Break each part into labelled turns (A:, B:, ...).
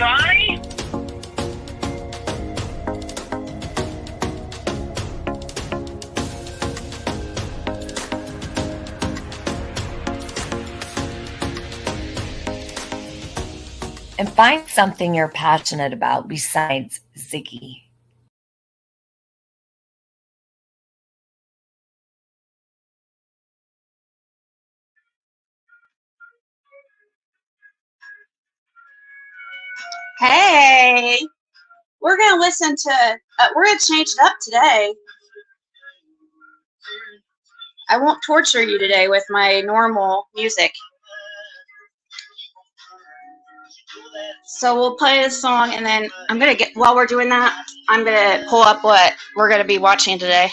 A: guy?
B: And find something you're passionate about besides Ziggy.
C: Hey, we're going to listen to, we're going to change it up today. I won't torture you today with my normal music. So we'll play this song, and then I'm going to get, while we're doing that, I'm going to pull up what we're going to be watching today.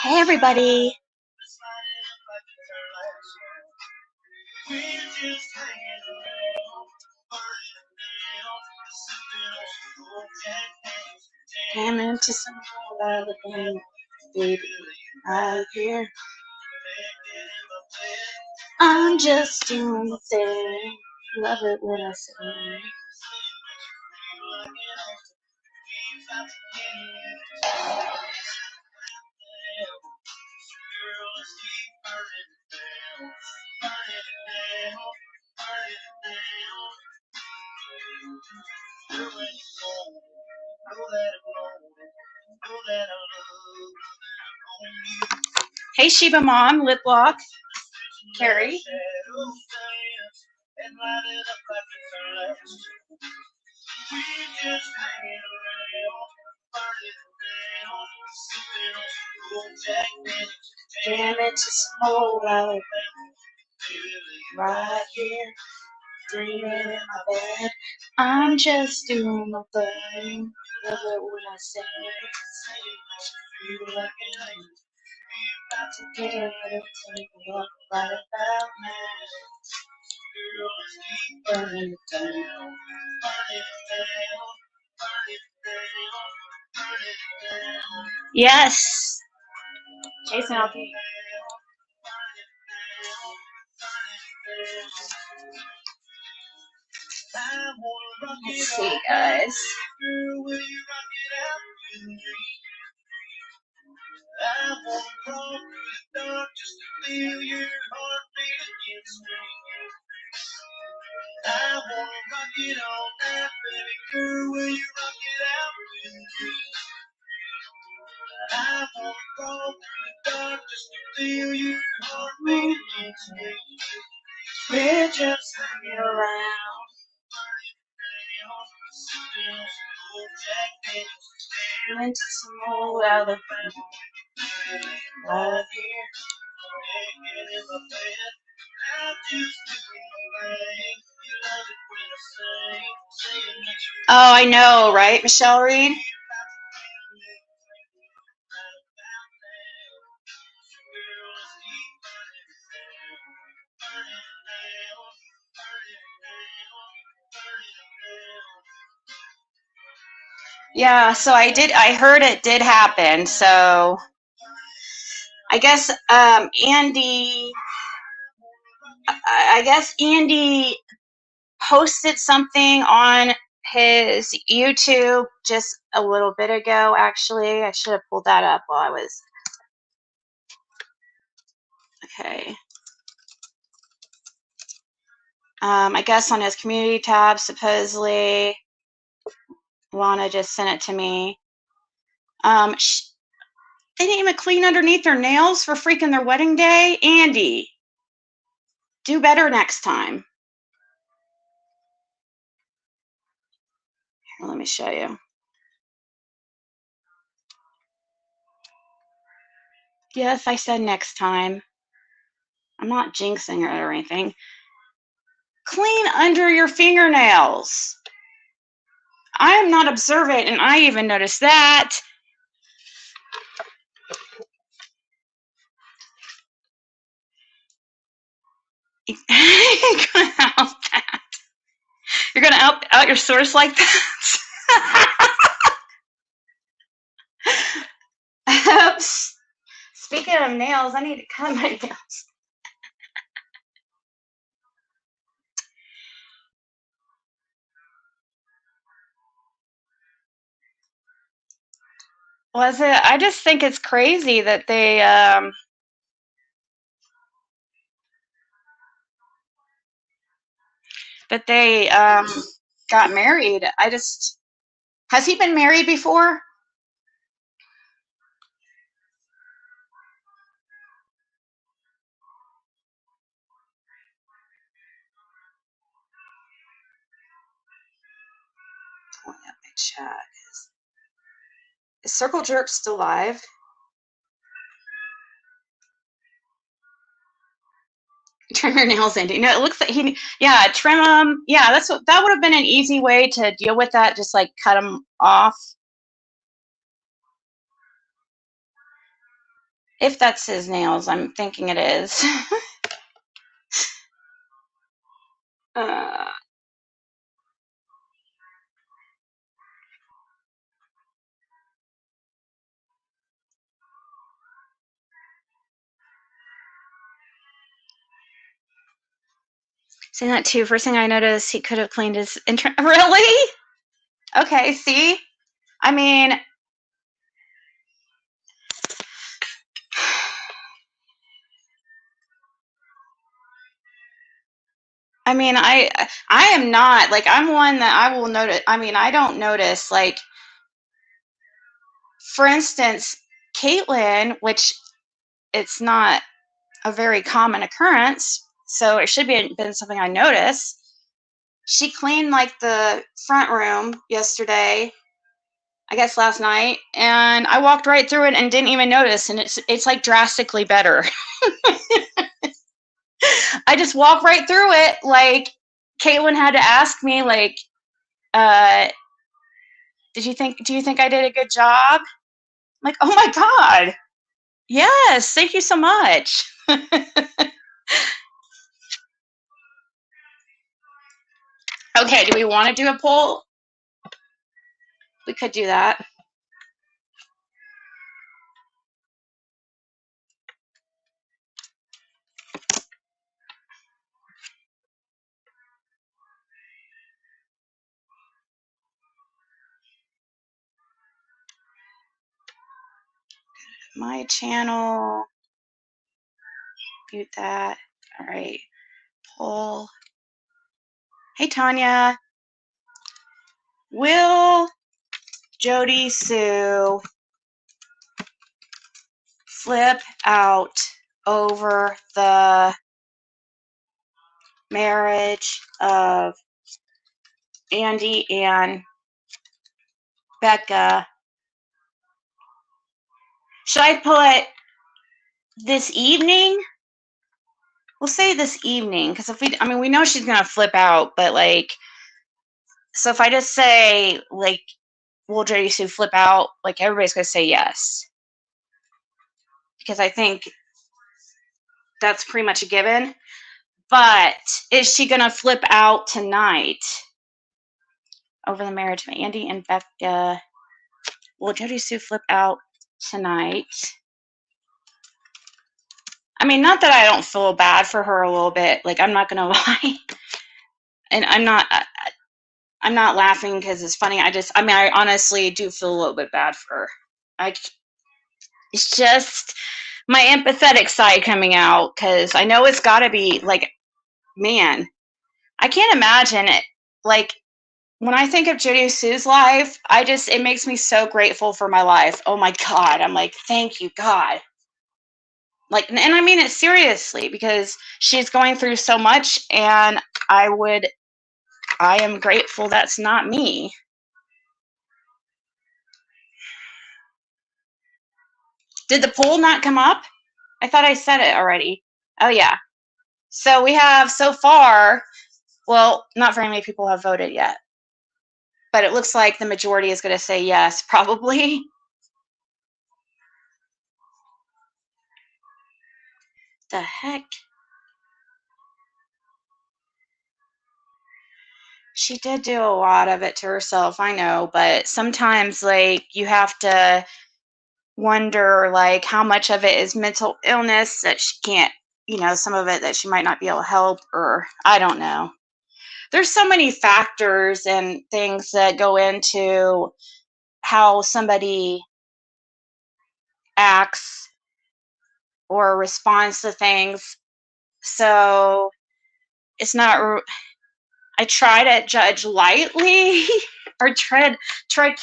C: Hey, everybody. Came into some other thing, baby, right here. I'm just doing the thing. Love it when I say. Hey, Sheba Mom, Lip Lock, Carrie. Damn it, just hold out right here, dreaming in my bed. I'm just doing my thing. Love it when I say feel like it. About to get it, take a look right about now. Burning it down, burning it down, burning it down, burning it down. Yes. Jason, I'll be. Let's see, guys. I wanna crawl through the dark just to feel your heartbeat against me. I wanna rock it all night, baby girl, will you rock it out with me? I wanna crawl through the dark just to feel your heartbeat against me. We're just hanging around. Into some old Alabama. Right here, naked in my bed. I just do my thing. You love it when I sing. Oh, I know, right, Michelle Reed? Yeah, so I heard it did happen, so I guess Andy posted something on his YouTube just a little bit ago, actually. I should have pulled that up while I was... Okay. I guess on his community tab, supposedly, Lana just sent it to me. They didn't even clean underneath their nails for freaking their wedding day. Andy, do better next time. Here, let me show you. Yes, I said next time. I'm not jinxing it or anything. Clean under your fingernails. I am not observant, and I even noticed that. You're gonna out that. You're gonna out your source like that. Oops. Speaking of nails, I need to cut my nails. Was it? I just think it's crazy that they got married. Has he been married before? Pulling up my chat. Is Circle Jerk still live? Trim your nails, Andy. No, it looks like trim them. Yeah, that would have been an easy way to deal with that. Just like cut them off. If that's his nails, I'm thinking it is. Saying that too. First thing I noticed, he could have cleaned his Really? Okay. See, I mean, I am not like I'm one that I will notice. I mean, I don't notice like, for instance, Caitlin, which it's not a very common occurrence, so it should be been something I noticed. She cleaned like the front room yesterday, I guess last night, and I walked right through it and didn't even notice, and it's like drastically better. I just walked right through it. Like Caitlin had to ask me, like, do you think I did a good job? I'm like, oh my God. Yes, thank you so much. Okay, do we want to do a poll? We could do that. My channel. Mute that. All right. Poll. Hey, Tanya. Will Jody Sue flip out over the marriage of Andy and Becca? Should I put this evening? We'll say this evening, because we know she's gonna flip out, but like, so if I just say like, will Jody Sue flip out? Like everybody's gonna say yes, because I think that's pretty much a given. But is she gonna flip out tonight over the marriage of Andy and Becca? Will Jody Sue flip out tonight? I mean, not that I don't feel bad for her a little bit. Like, I'm not gonna lie, and I'm not laughing because it's funny. I honestly do feel a little bit bad for her. It's just my empathetic side coming out, because I know it's got to be like, man, I can't imagine it. Like, when I think of Jody Sue's life, it makes me so grateful for my life. Oh my God. I'm like, thank you, God. Like, and I mean it seriously, because she's going through so much, and I am grateful that's not me. Did the poll not come up? I thought I said it already. Oh yeah. So we have so far, well, not very many people have voted yet, but it looks like the majority is going to say yes, probably. The heck? She did do a lot of it to herself, I know, but sometimes like you have to wonder like how much of it is mental illness that she can't, some of it that she might not be able to help, or I don't know. There's so many factors and things that go into how somebody acts or responds to things. So it's not, I try to judge lightly or tread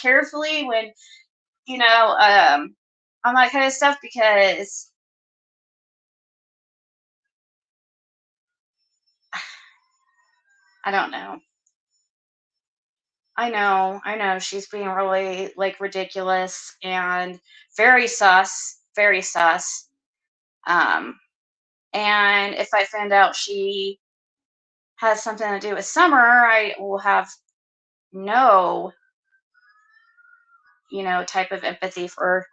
C: carefully when, on that kind of stuff, because I don't know. I know she's being really like ridiculous and very sus, very sus. And if I find out she has something to do with Summer, I will have no, type of empathy or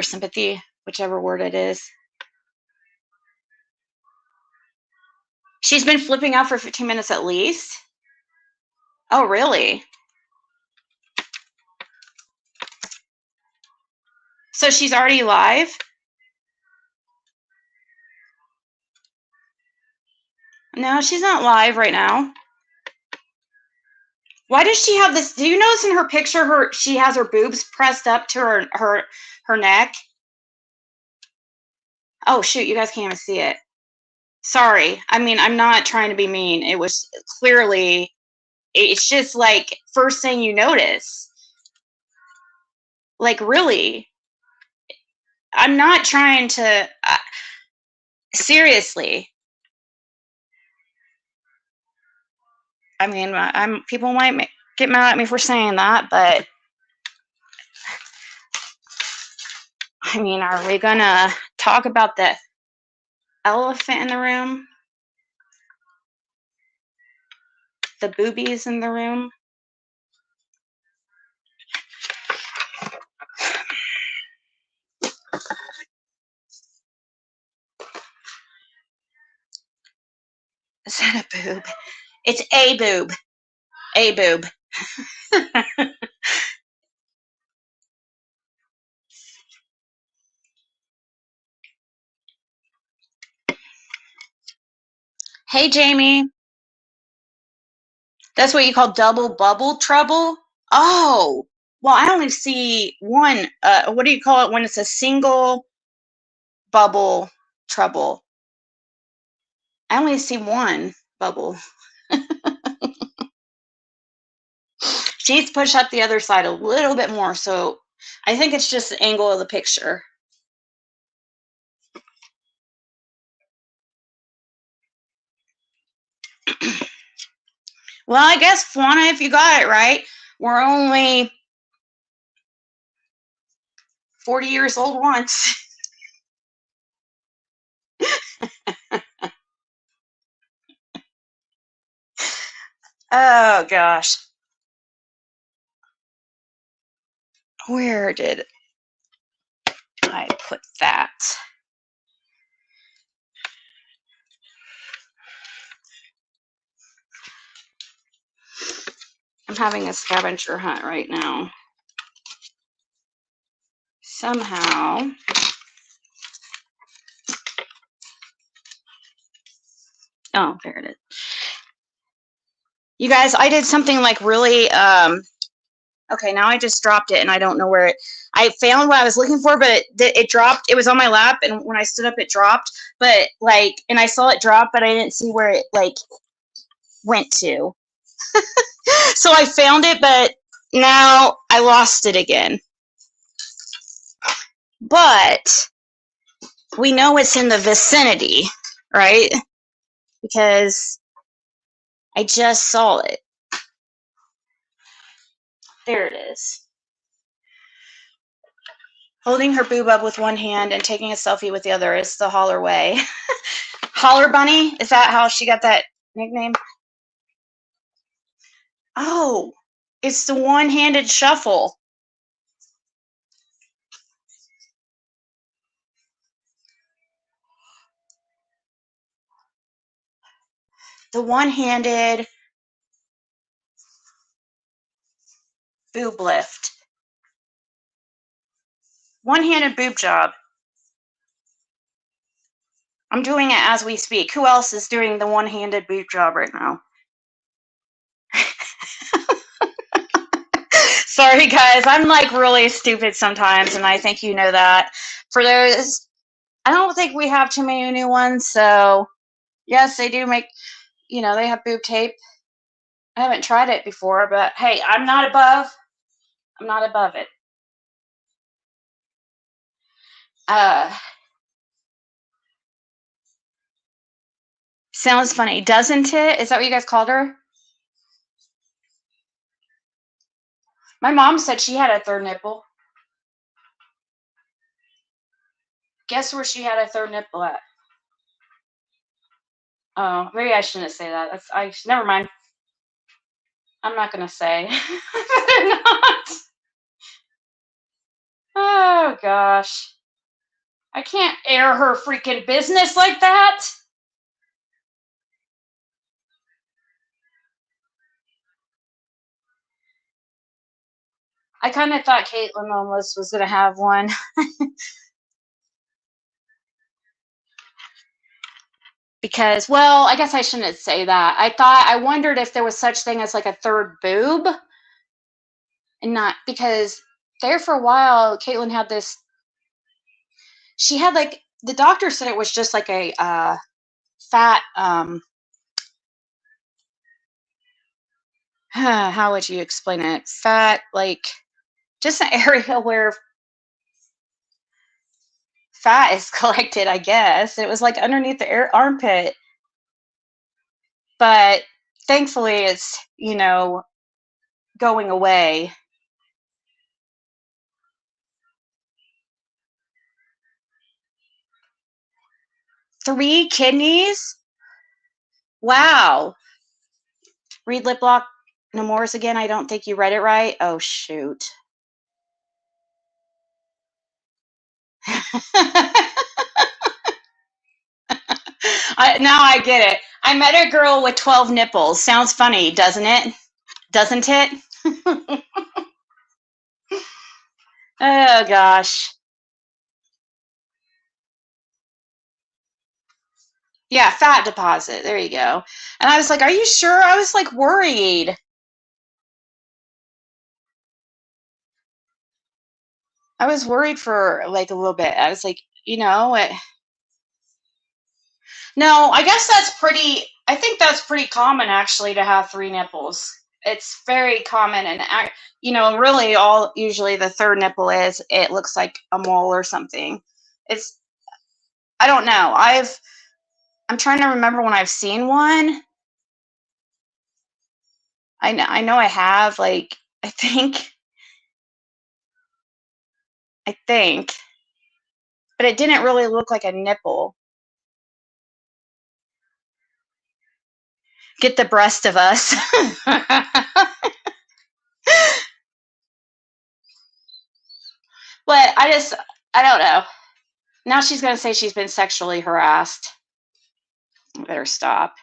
C: sympathy, whichever word it is. She's been flipping out for 15 minutes at least. Oh, really? So she's already live? No, she's not live right now. Why does she have this? Do you notice in her picture she has her boobs pressed up to her neck? Oh, shoot, you guys can't even see it. Sorry. I mean, I'm not trying to be mean. It was clearly, it's just like first thing you notice. Like, really? I'm not trying to, seriously. I mean, people might get mad at me for saying that, but I mean, are we gonna talk about the elephant in the room? The boobies in the room? Is that a boob? It's a boob. A boob. Hey, Jamie. That's what you call double bubble trouble? Oh, well, I only see one. What do you call it when it's a single bubble trouble? I only see one bubble. She needs to push up the other side a little bit more, so I think it's just the angle of the picture. Well, I guess, Fwana, if you got it right, we're only 40 years old once. Oh, gosh. Where did I put that? I'm having a scavenger hunt right now. Somehow. Oh, there it is. You guys, I did something like really, okay, now I just dropped it and I don't know where I found what I was looking for, but it dropped. It was on my lap, and when I stood up, it dropped. But and I saw it drop, but I didn't see where it went to. So I found it, but now I lost it again. But we know it's in the vicinity, right? Because I just saw it. There it is. Holding her boob up with one hand and taking a selfie with the other is the Holler way. Holler Bunny? Is that how she got that nickname? Oh, it's the one-handed shuffle. The one-handed boob lift. One-handed boob job. I'm doing it as we speak. Who else is doing the one-handed boob job right now? Sorry, guys. I'm like really stupid sometimes, and I think you know that. For those, I don't think we have too many new ones. So, yes, they do make, they have boob tape. I haven't tried it before, but hey, I'm not above. I'm not above it. Sounds funny, doesn't it? Is that what you guys called her? My mom said she had a third nipple. Guess where she had a third nipple at? Oh, maybe I shouldn't say that. Never mind. I'm not gonna say. Better not. Oh gosh. I can't air her freaking business like that. I kind of thought Caitlin almost was gonna have one. Because, well, I guess I shouldn't say that. I wondered if there was such thing as like a third boob, and not because there for a while, Caitlin had this. She had like the doctor said it was just like a fat. How would you explain it? Fat, like just an area where fat is collected. I guess it was like underneath the armpit, but thankfully it's going away. 3 kidneys? Wow. Read lip lock no mores again. I don't think you read it right. Oh shoot. Now I get it. I met a girl with 12 nipples. Sounds funny, doesn't it? Doesn't it? Oh gosh. Yeah, fat deposit. There you go. And I was like, are you sure? I was like worried. I was worried for like a little bit. I was like, no, I think that's pretty common actually to have 3 nipples. It's very common. And, really usually the third nipple it looks like a mole or something. I don't know. I'm trying to remember when I've seen one. I know I have, like, I think, but it didn't really look like a nipple. Get the breast of us. But I don't know. Now she's going to say she's been sexually harassed. I better stop.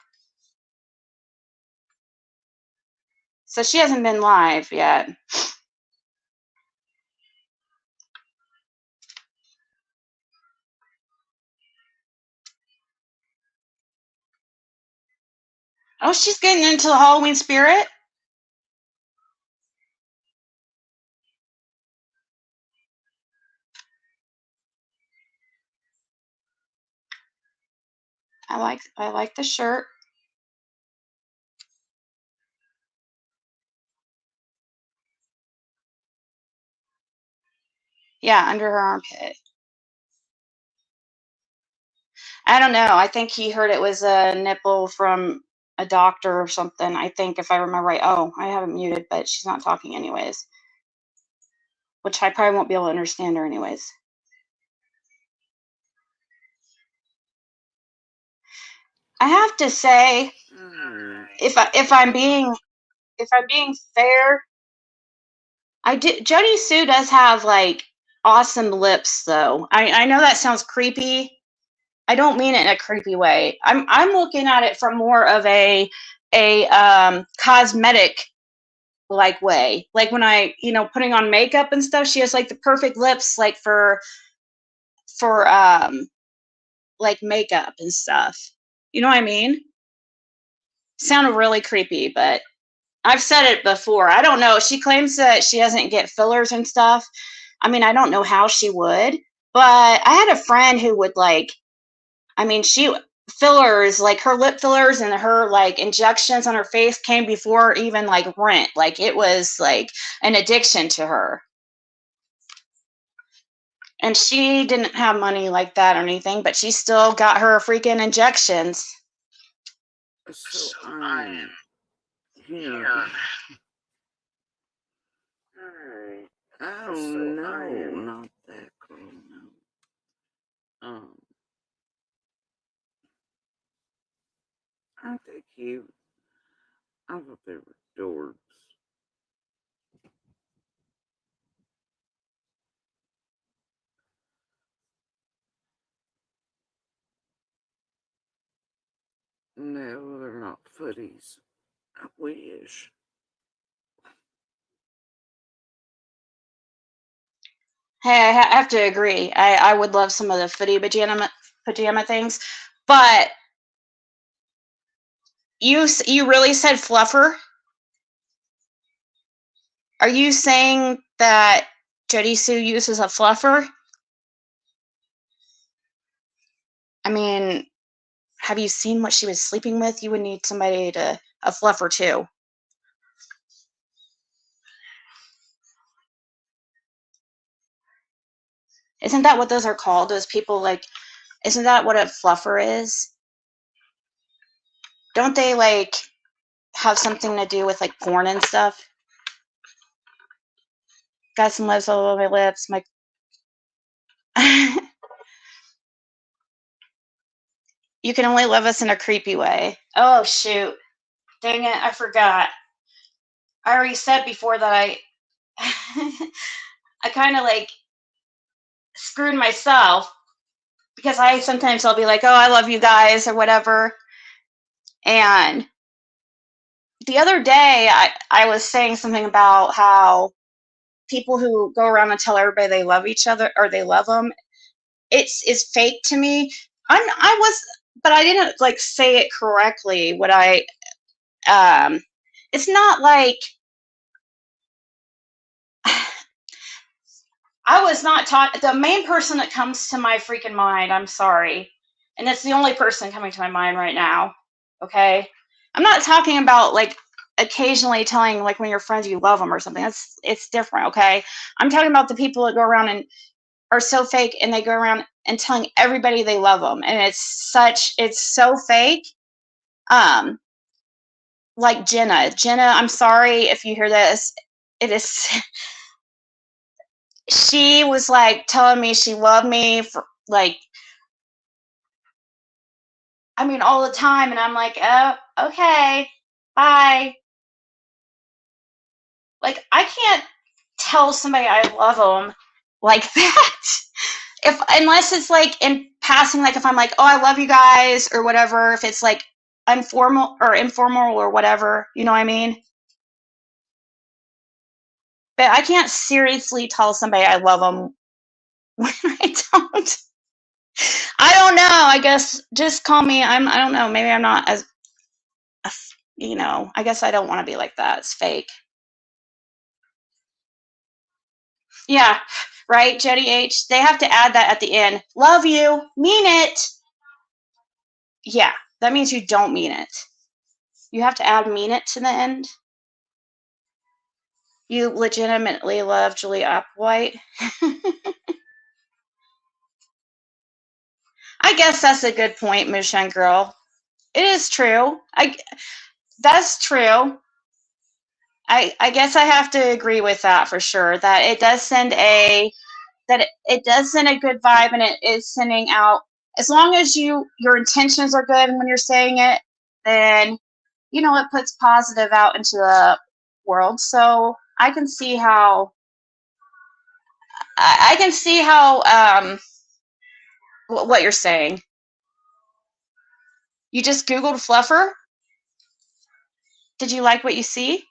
C: So she hasn't been live yet. Oh, she's getting into the Halloween spirit? I like the shirt. Yeah, under her armpit. I don't know. I think he heard it was a nipple from a doctor or something. I think, if I remember right. Oh, I have it muted, but she's not talking anyways. Which I probably won't be able to understand her anyways. I have to say, if I'm being fair, Jody Sue does have like awesome lips though. I know that sounds creepy. I don't mean it in a creepy way. I'm looking at it from more of a cosmetic like way. Like when I, putting on makeup and stuff, she has like the perfect lips like for like makeup and stuff. You know what I mean? Sounded really creepy, but I've said it before. I don't know. She claims that she doesn't get fillers and stuff. I mean, I don't know how she would, but I had a friend who would like, I mean, she fillers, like her lip fillers and her like injections on her face came before even like rent. Like it was like an addiction to her. And she didn't have money like that or anything, but she still got her freaking injections.
A: So I'm here. Alright. Oh no, not that girl, no. Aren't they cute? I thought they were dorks. No, they're not footies. I wish.
C: Hey, I have to agree. I would love some of the footy pajama things, but you really said fluffer? Are you saying that Jody Sue uses a fluffer? I mean, have you seen what she was sleeping with? You would need somebody a fluffer too. Isn't that what those are called? Those people like, isn't that what a fluffer is? Don't they like have something to do with like porn and stuff? Got some lips all over my lips. My You can only love us in a creepy way. Oh shoot. Dang it, I forgot. I already said before that I I kind of like screwed myself because I'll be like, oh, I love you guys or whatever. And the other day I was saying something about how people who go around and tell everybody they love each other or they love them, it's fake to me. But I didn't like say it correctly. It's not like I was not taught. The main person that comes to my freaking mind, I'm sorry, and it's the only person coming to my mind right now. Okay, I'm not talking about like occasionally telling like when you're friends you love them or something. It's different. Okay, I'm talking about the people that go around and are so fake and they go around and telling everybody they love them, and it's so fake. Like Jenna, I'm sorry if you hear this. It is. She was like telling me she loved me for like, I mean, all the time, and I'm like, oh, okay, bye. Like, I can't tell somebody I love them like that. Unless it's like in passing, like if I'm like, oh, I love you guys or whatever, if it's like informal or whatever, you know what I mean? But I can't seriously tell somebody I love them when I don't. I don't know. I guess just call me. I don't know. Maybe I'm not as, I guess I don't want to be like that. It's fake. Yeah, right, Jody H. They have to add that at the end. Love you. Mean it. Yeah, that means you don't mean it. You have to add mean it to the end. You legitimately love Julie Applewhite. I guess that's a good point, Moonshine Girl. It is true. That's true. I guess I have to agree with that for sure. That it does send a good vibe, and it is sending out. As long as your intentions are good when you're saying it, then it puts positive out into the world. So I can see how what you're saying. You just Googled fluffer. Did you like what you see?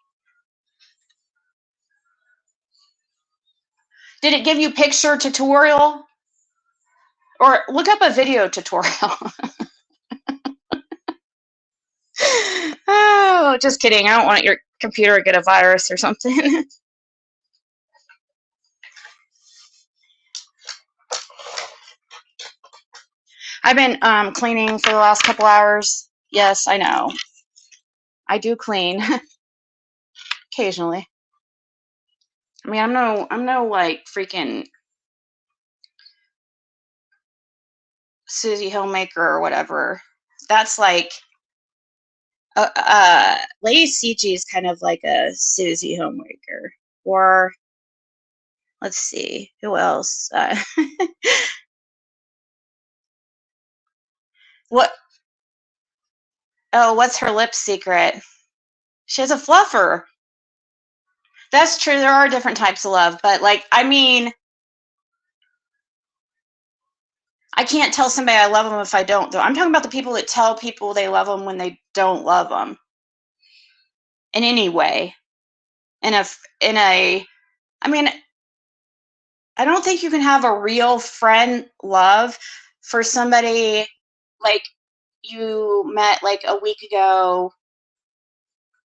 C: Did it give you picture tutorial? Or look up a video tutorial. Oh, No, just kidding. I don't want your computer to get a virus or something. I've been cleaning for the last couple hours. Yes, I know. I do clean occasionally. I mean, I'm no like freaking Susie Homemaker or whatever. That's like Lady CG is kind of like a Susie Homemaker. Or let's see, who else? What? Oh, what's her lip secret? She has a fluffer. That's true. There are different types of love, but like, I mean, I can't tell somebody I love them if I don't, though. I'm talking about the people that tell people they love them when they don't love them. In any way. I mean, I don't think you can have a real friend love for somebody like you met like a week ago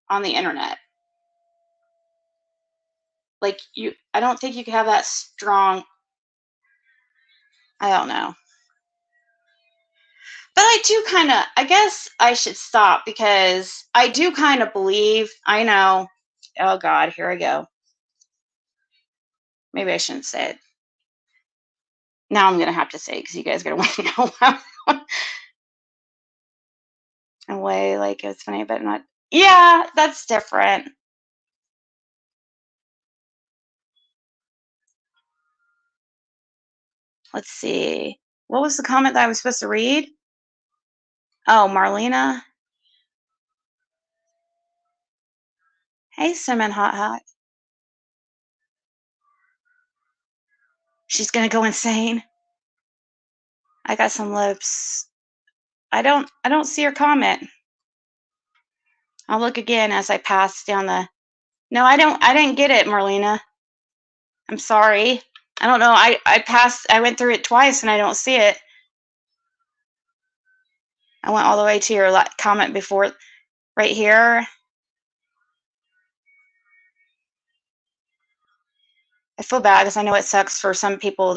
C: on the internet. Like I don't think you can have that strong. I don't know. But I guess I should stop because I do kind of believe, I know, oh God, here I go. Maybe I shouldn't say it. Now I'm going to have to say it because you guys are going to want to know. In a way, like it's funny, but not. Yeah, that's different. Let's see. What was the comment that I was supposed to read? Oh, Marlena. Hey, Cinnamon Hot Hot. She's gonna go insane. I got some lips. I don't see her comment. I'll look again as I pass down the. No, I didn't get it, Marlena. I'm sorry. I don't know. I went through it twice and I don't see it. I went all the way to your comment before, right here. I feel bad because I know it sucks for some people.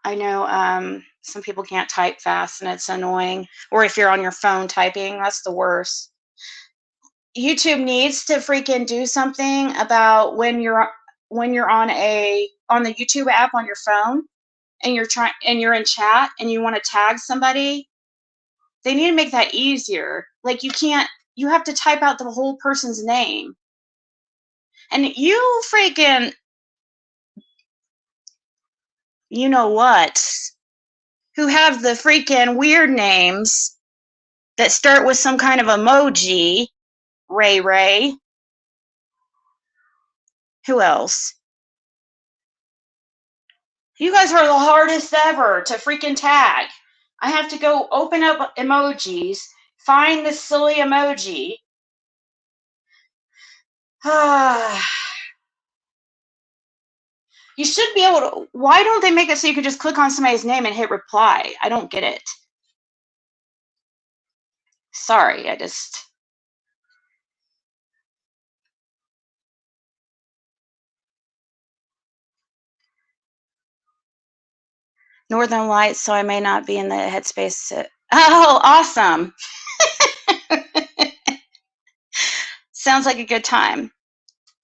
C: I know some people can't type fast and it's annoying. Or if you're on your phone typing, that's the worst. YouTube needs to freaking do something about when you're on the YouTube app on your phone and you're in chat and you want to tag somebody. They need to make that easier. Like you have to type out the whole person's name. And you freaking, you know what, who have the freaking weird names that start with some kind of emoji, Ray. Who else? You guys are the hardest ever to freaking tag. I have to go open up emojis, find this silly emoji. You should be able to. Why don't they make it so you can just click on somebody's name and hit reply? I don't get it. Sorry, I just. Northern Lights, so I may not be in the headspace to. Oh, awesome. Sounds like a good time.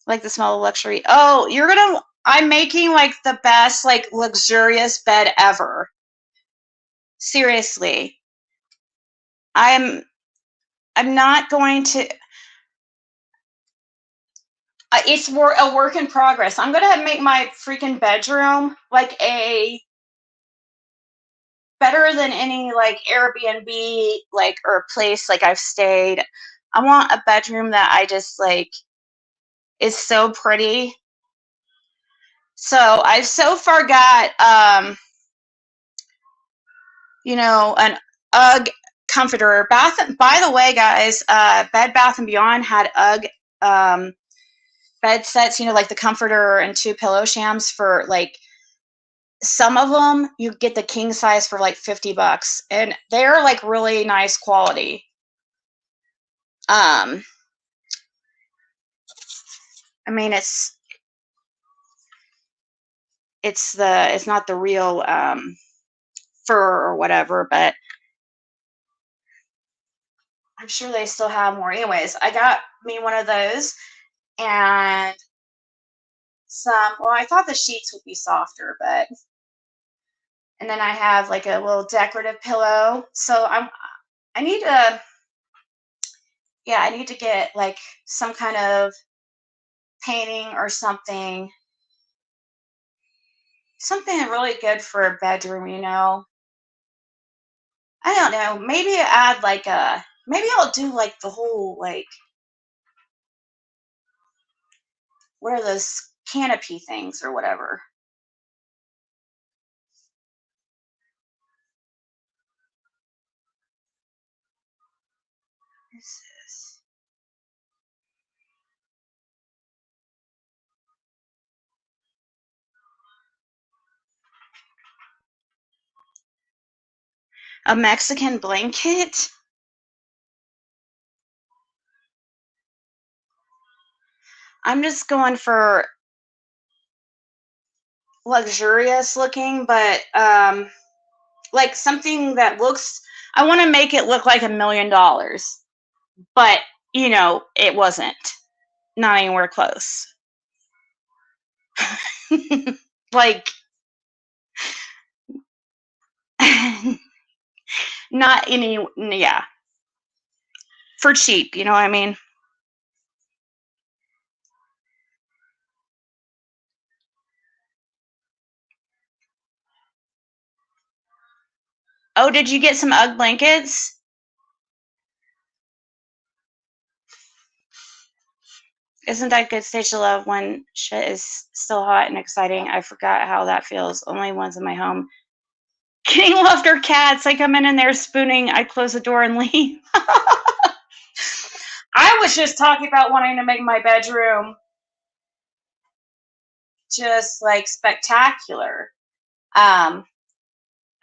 C: Like the smell of luxury. Oh, I'm making like the best, like luxurious bed ever. Seriously. I'm not going to. It's a work in progress. I'm going to make my freaking bedroom like better than any like Airbnb like or place like I've stayed. I want a bedroom that I just like is so pretty. So I've so far got an UGG comforter. By the way, guys, Bed Bath & Beyond had UGG bed sets, like the comforter and 2 pillow shams for like some of them you get the king size for like $50, and they're like really nice quality. I mean, it's not the real fur or whatever, but I'm sure they still have more. Anyways, I got me one of those, and well, I thought the sheets would be softer, but, and then I have like a little decorative pillow. So I need to, yeah, I need to get like some kind of painting or something really good for a bedroom, you know. I don't know, maybe add like maybe I'll do like the whole, like, what are those canopy things or whatever. What is this? A Mexican blanket? I'm just going for luxurious looking, but like something that looks, I want to make it look like $1 million, but you know, it wasn't, not anywhere close. Like, not any, yeah, for cheap, you know what I mean? Oh, did you get some UGG blankets? Isn't that good stage of love when shit is still hot and exciting? I forgot how that feels. Only ones in my home. Getting loved are cats. I come in there spooning. I close the door and leave. I was just talking about wanting to make my bedroom just like spectacular.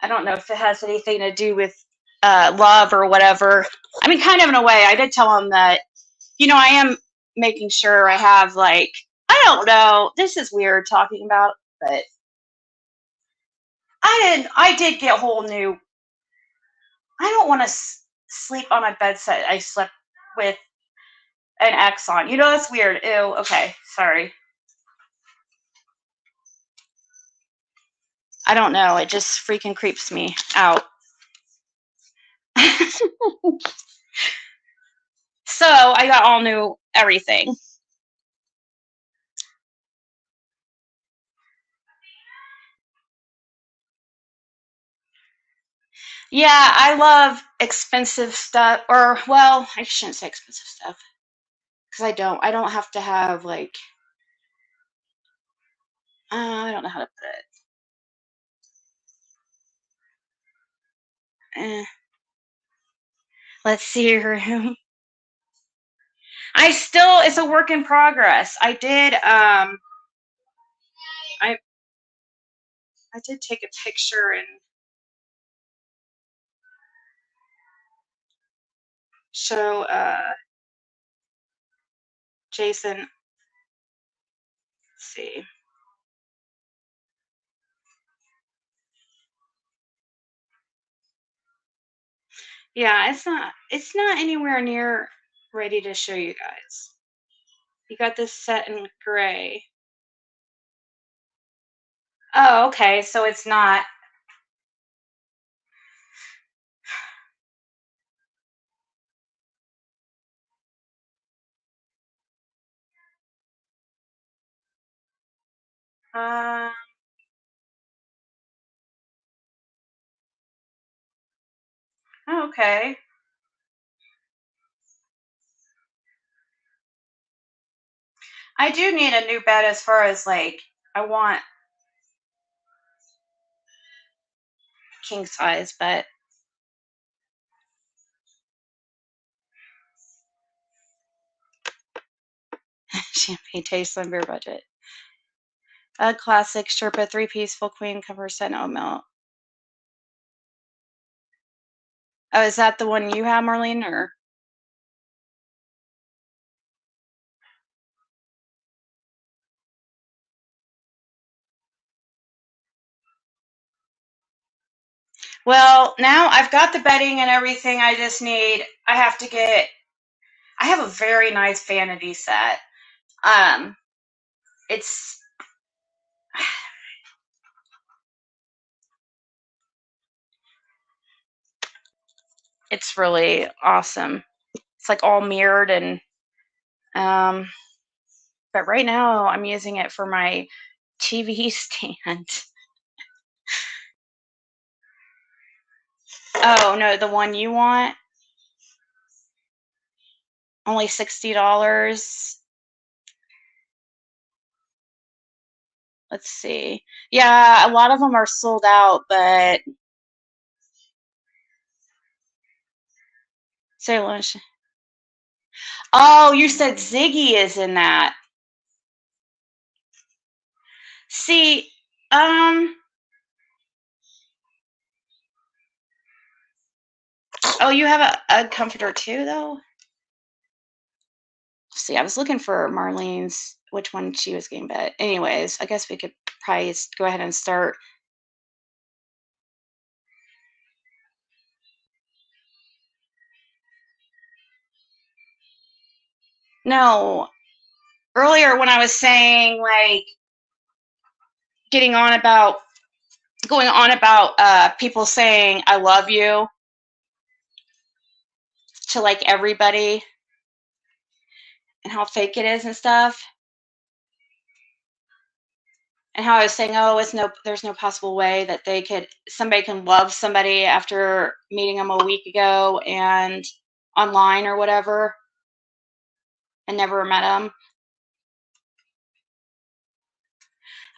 C: I don't know if it has anything to do with love or whatever. I mean, kind of in a way. I did tell him that, you know, I am making sure I have, like, I don't know. This is weird talking about, but I did get a whole new. I don't want to sleep on my bed set I slept with an X on. You know, that's weird. Ew. Okay, sorry. I don't know. It just freaking creeps me out. So I got all new everything. Yeah, I love expensive stuff. Or, well, I shouldn't say expensive stuff, because I don't have to have, like, I don't know how to put it. Let's see here. It's a work in progress. I did take a picture and show Jason. Let's see. Yeah, it's not anywhere near ready to show you guys. You got this set in gray. Oh, okay, so it's not. Okay. I do need a new bed as far as, like, I want king size, but champagne tastes on beer budget. A classic Sherpa 3-piece full queen cover set and oatmeal. Oh, is that the one you have, Marlene, or? Well, now I've got the bedding and everything I just need. I have a very nice vanity set. It's really awesome. It's like all mirrored and but right now I'm using it for my TV stand. Oh no, the one you want? Only $60. Let's see. Yeah, a lot of them are sold out, but say lunch. Oh, you said Ziggy is in that. See, oh, you have a comforter too, though? See, I was looking for Marlene's, which one she was getting, but anyways, I guess we could probably go ahead and start. No, earlier when I was saying, like, going on about people saying I love you to like everybody and how fake it is and stuff, and how I was saying, oh, there's no possible way that somebody can love somebody after meeting them a week ago and online or whatever and never met them.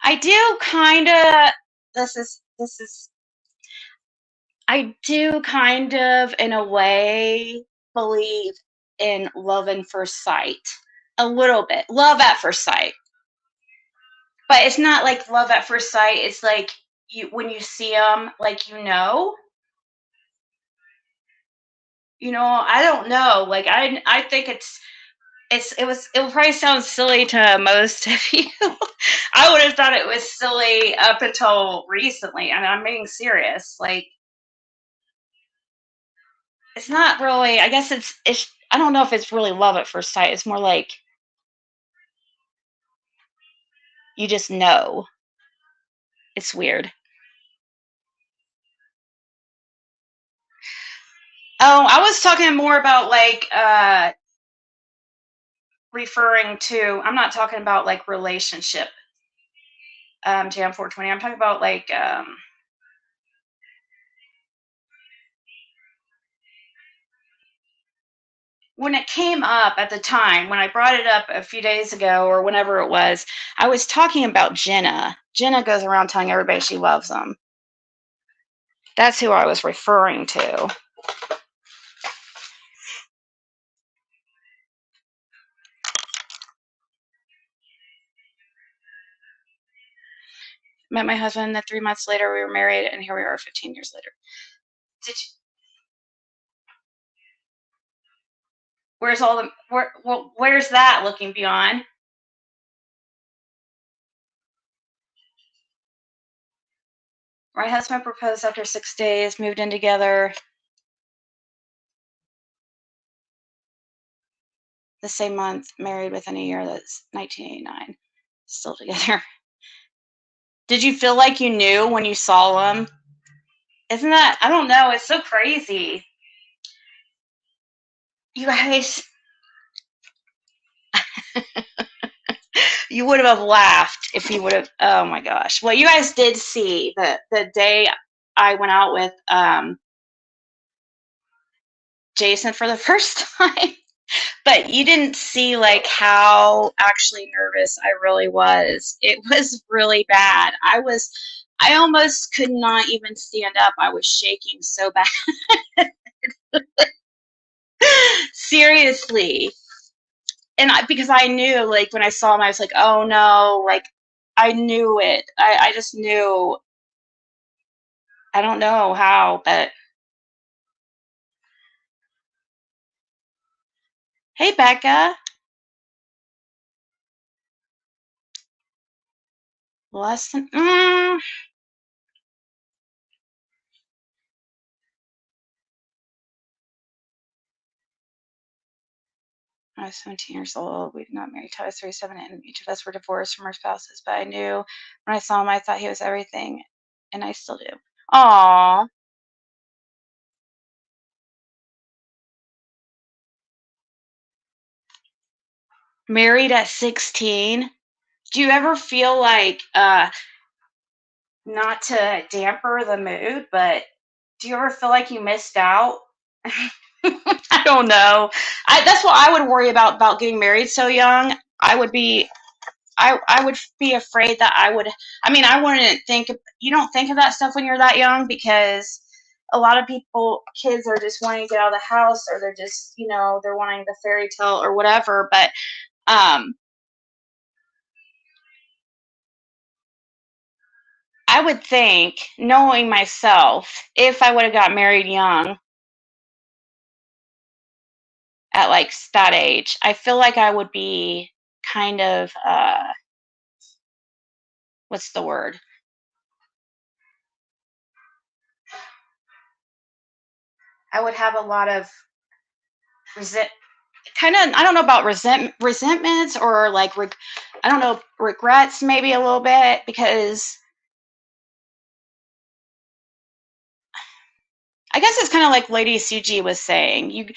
C: I do kind of I do kind of, in a way, believe in love at first sight. A little bit. Love at first sight. But it's not like love at first sight. It's like when you see them, like, you know. I don't know. Like, I think it will probably sound silly to most of you. I would have thought it was silly up until recently. I mean, I'm being serious. Like, it's not really, I guess it's I don't know if it's really love at first sight. It's more like you just know. It's weird. Oh, I was talking more about like referring to, I'm not talking about like relationship Jam 420. I'm talking about like when it came up at the time, when I brought it up a few days ago or whenever it was, I was talking about Jenna. Jenna goes around telling everybody she loves them. That's who I was referring to. Met my husband, then 3 months later we were married, and here we are 15 years later. Where's that looking beyond? My husband proposed after 6 days, moved in together the same month, married within a year. That's 1989. Still together. Did you feel like you knew when you saw him? Isn't that, I don't know, it's so crazy. You guys, you would have laughed if you would have, oh my gosh. Well, you guys did see the day I went out with Jason for the first time. But you didn't see like how actually nervous I really was. It was really bad. I almost could not even stand up. I was shaking so bad. Seriously. And because I knew, like, when I saw him, I was like, oh no, like, I knew it. I just knew. I don't know how, but hey, Becca. Less than. I was 17 years old. We did not marry till I was 37, and each of us were divorced from our spouses. But I knew when I saw him, I thought he was everything, and I still do. Aww. Married at 16. Do you ever feel like, not to damper the mood, but do you ever feel like you missed out? I don't know. That's what I would worry about getting married so young. I would be afraid that I wouldn't think, you don't think of that stuff when you're that young, because a lot of kids are just wanting to get out of the house, or they're just, they're wanting the fairy tale or whatever. But I would think, knowing myself, if I would have got married young at like that age, I feel like I would be kind of, what's the word? I would have a lot of I don't know about resentments, or like, I don't know, regrets maybe a little bit, because I guess it's kind of like Lady Suji was saying.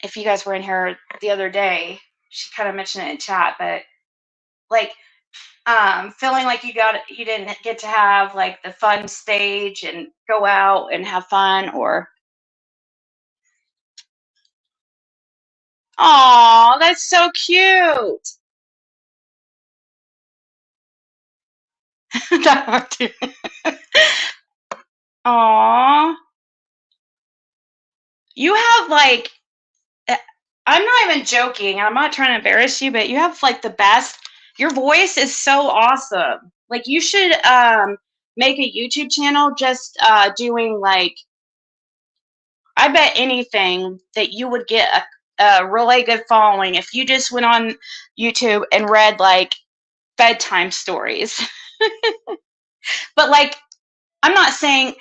C: If you guys were in here the other day, she kind of mentioned it in chat, but like, feeling like you didn't get to have like the fun stage and go out and have fun, or oh, that's so cute. Aw. You have like, I'm not even joking. I'm not trying to embarrass you, but you have like the best. Your voice is so awesome. Like, you should make a YouTube channel just doing like, I bet anything that you would get a really good following if you just went on YouTube and read like bedtime stories. But like, I'm not saying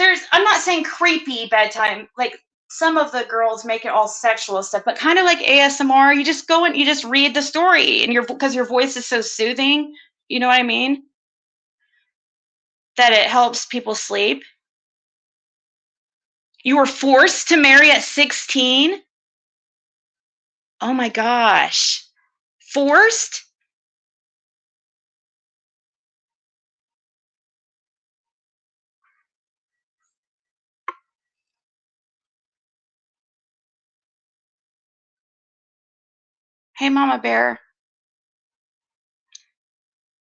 C: I'm not saying creepy bedtime. Like, some of the girls make it all sexual stuff, but kind of like ASMR. You just go and you just read the story, and because your voice is so soothing, you know what I mean? That it helps people sleep. You were forced to marry at 16? Oh my gosh. Forced? Hey, Mama Bear.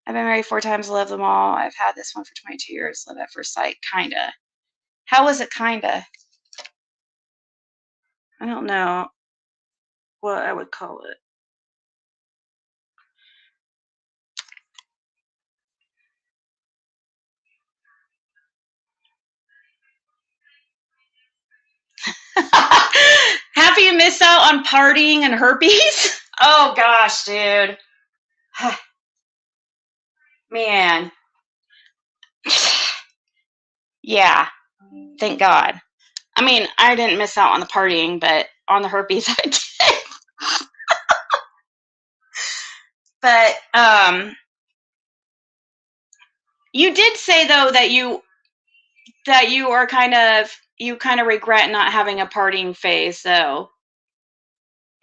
C: I've been married 4 times, love them all. I've had this one for 22 years. Love at first sight, kinda. How was it kinda? I don't know what I would call it. Happy you missed out on partying and herpes? Oh gosh, dude. Man. Yeah, thank God. I mean, I didn't miss out on the partying, but on the herpes I did. But you did say though that you are kind of regret not having a partying phase though.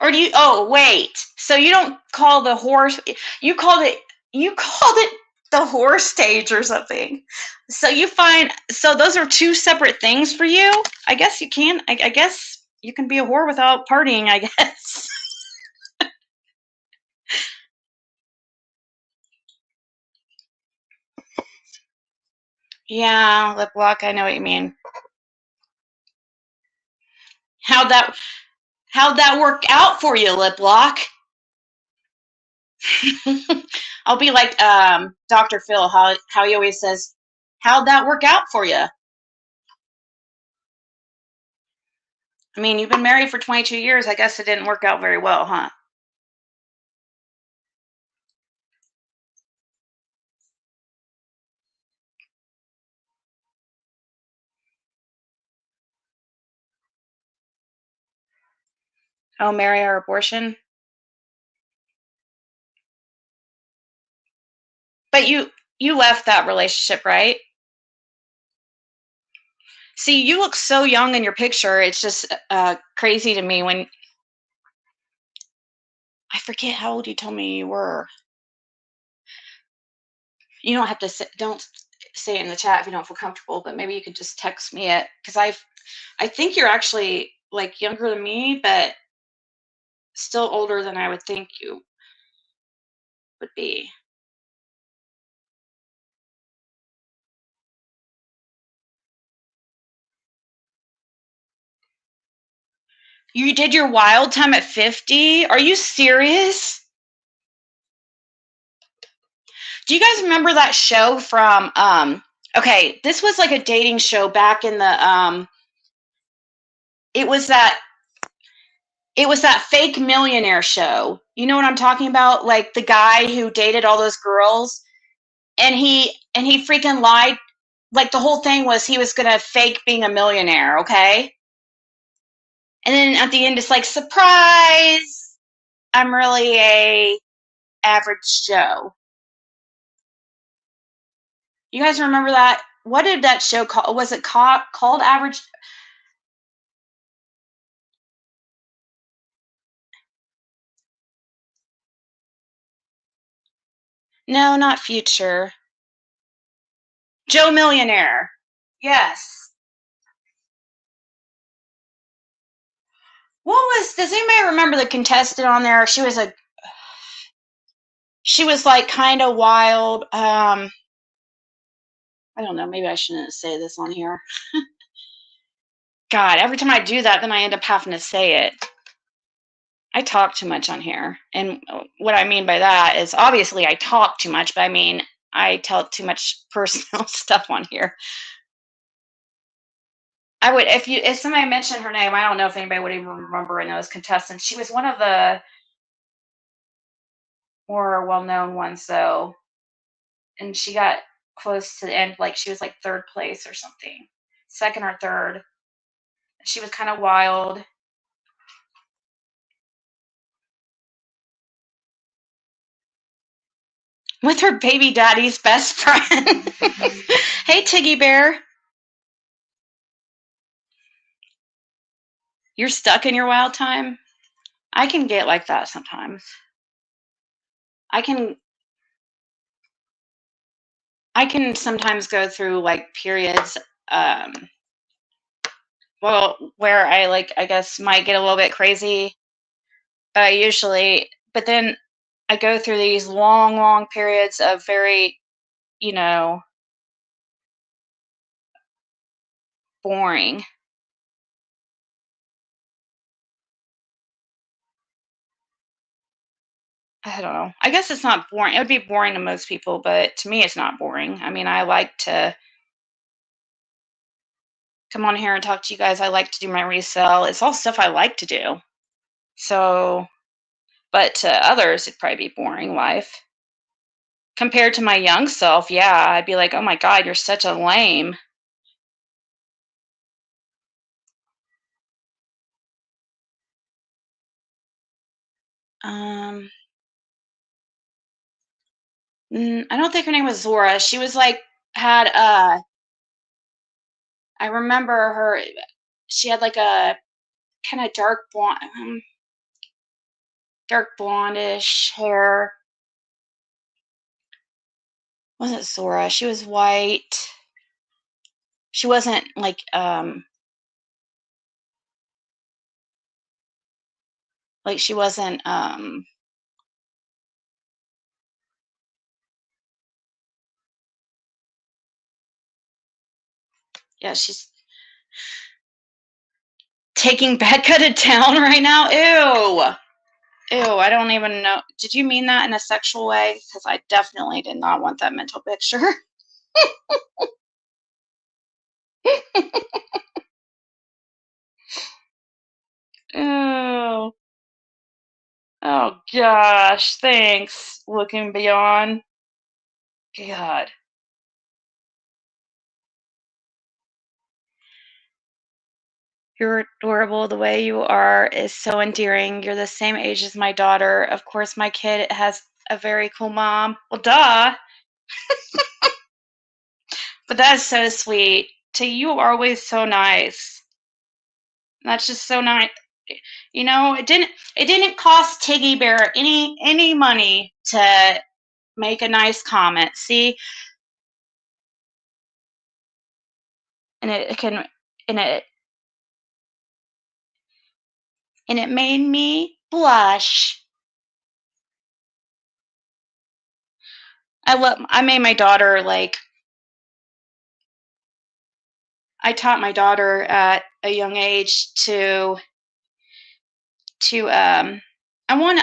C: Or do you, oh wait. So you don't call the horse, you called it the horse stage or something. So so those are 2 separate things for you? I guess you can, I guess you can be a whore without partying, I guess. Yeah, lip lock, I know what you mean. How'd How'd that work out for you, lip lock? I'll be like Dr. Phil, how he always says, how'd that work out for you? I mean, you've been married for 22 years. I guess it didn't work out very well, huh? Oh, marry or abortion? But you left that relationship, right? See, you look so young in your picture. It's just crazy to me when I forget how old you told me you were. You don't have to don't say it in the chat if you don't feel comfortable, but maybe you could just text me it, because I think you're actually like younger than me, but still older than I would think you would be. You did your wild time at 50? Are you serious? Do you guys remember that show from okay, this was like a dating show back in the it was that fake millionaire show. You know what I'm talking about? Like the guy who dated all those girls, and he freaking lied. Like the whole thing was he was going to fake being a millionaire, okay? And then at the end it's like, surprise, I'm really a average Joe. You guys remember that? What did that show call? Was it called Average? No, not Future. Joe Millionaire. Yes. Does anybody remember the contestant on there? She was like kind of wild. I don't know. Maybe I shouldn't say this on here. God, every time I do that, then I end up having to say it. I talk too much on here. And what I mean by that is obviously I talk too much, but I mean I tell too much personal stuff on here. I would, if somebody mentioned her name, I don't know if anybody would even remember in those contestants. She was one of the more well-known ones, though, and she got close to the end, like she was like third place or something, second or third. She was kind of wild. With her baby daddy's best friend. Hey, Tiggy Bear. You're stuck in your wild time? I can get like that sometimes. I can sometimes go through like periods, well, where I like, I guess, might get a little bit crazy. But then I go through these long, long periods of very, boring. I don't know. I guess it's not boring. It would be boring to most people, but to me, it's not boring. I mean, I like to come on here and talk to you guys. I like to do my resell. It's all stuff I like to do. So, but to others, it'd probably be boring life. Compared to my young self, yeah, I'd be like, oh my God, you're such a lame. I don't think her name was Zora. She was like, I remember her, she had like a kind of dark blondish hair. Wasn't Zora. She was white. She wasn't like, she wasn't, yeah, she's taking Becca to town right now? Ew. Ew, I don't even know. Did you mean that in a sexual way? Because I definitely did not want that mental picture. Ew. Oh, gosh. Thanks, Looking Beyond. God. You're adorable. The way you are is so endearing. You're the same age as my daughter. Of course, my kid has a very cool mom. Well, duh. But that's so sweet. You are always so nice. That's just so nice. You know, it didn't cost Tiggy Bear any money to make a nice comment. See, and it made me blush. I made my daughter, like, I taught my daughter at a young age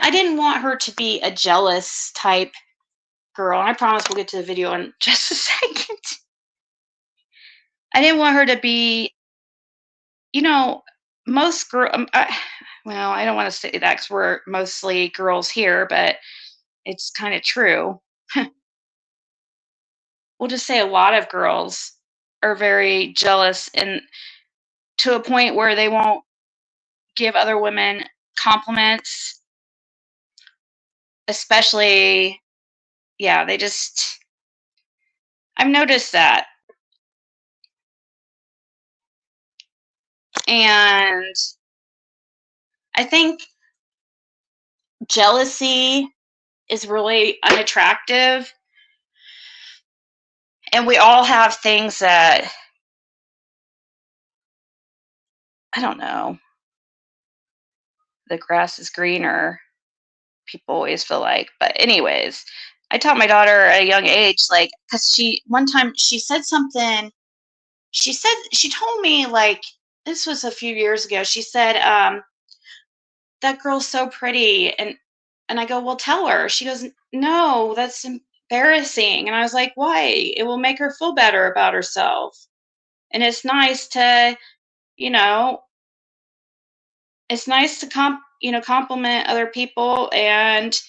C: I didn't want her to be a jealous type girl. And I promise we'll get to the video in just a second. I didn't want her to be, you know, most girl. Well, I don't want to say that because we're mostly girls here, but it's kind of true. We'll just say a lot of girls are very jealous, and to a point where they won't give other women compliments, especially, yeah, I've noticed that. And I think jealousy is really unattractive. And we all have things that, I don't know, the grass is greener, people always feel like. But anyways, I taught my daughter at a young age, like, because one time she said something, she told me, like, this was a few years ago, she said, that girl's so pretty. And I go, well, tell her. She goes, no, that's embarrassing. And I was like, why? It will make her feel better about herself. And it's nice to, you know, it's nice to compliment other people. And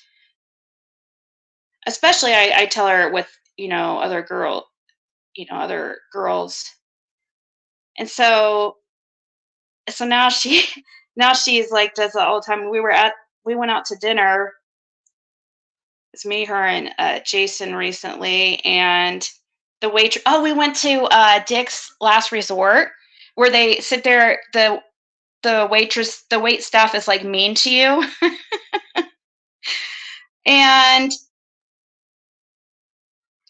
C: especially I tell her with, other girls. And so now she's like, does that all the time. We went out to dinner. It's me, her, and Jason recently, and the waitress. Oh, we went to Dick's Last Resort, where they sit there. The waitress, the wait staff is like mean to you, and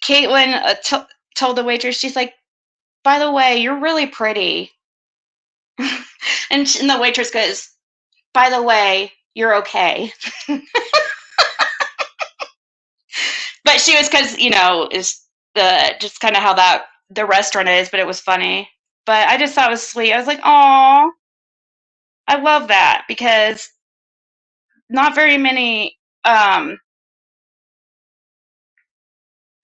C: Caitlin told the waitress, she's like, "By the way, you're really pretty," and the waitress goes, "By the way, you're okay." But she was, because is just kind of how the restaurant is, but it was funny. But I just thought it was sweet. I was like, "Aw, I love that," because not very many. I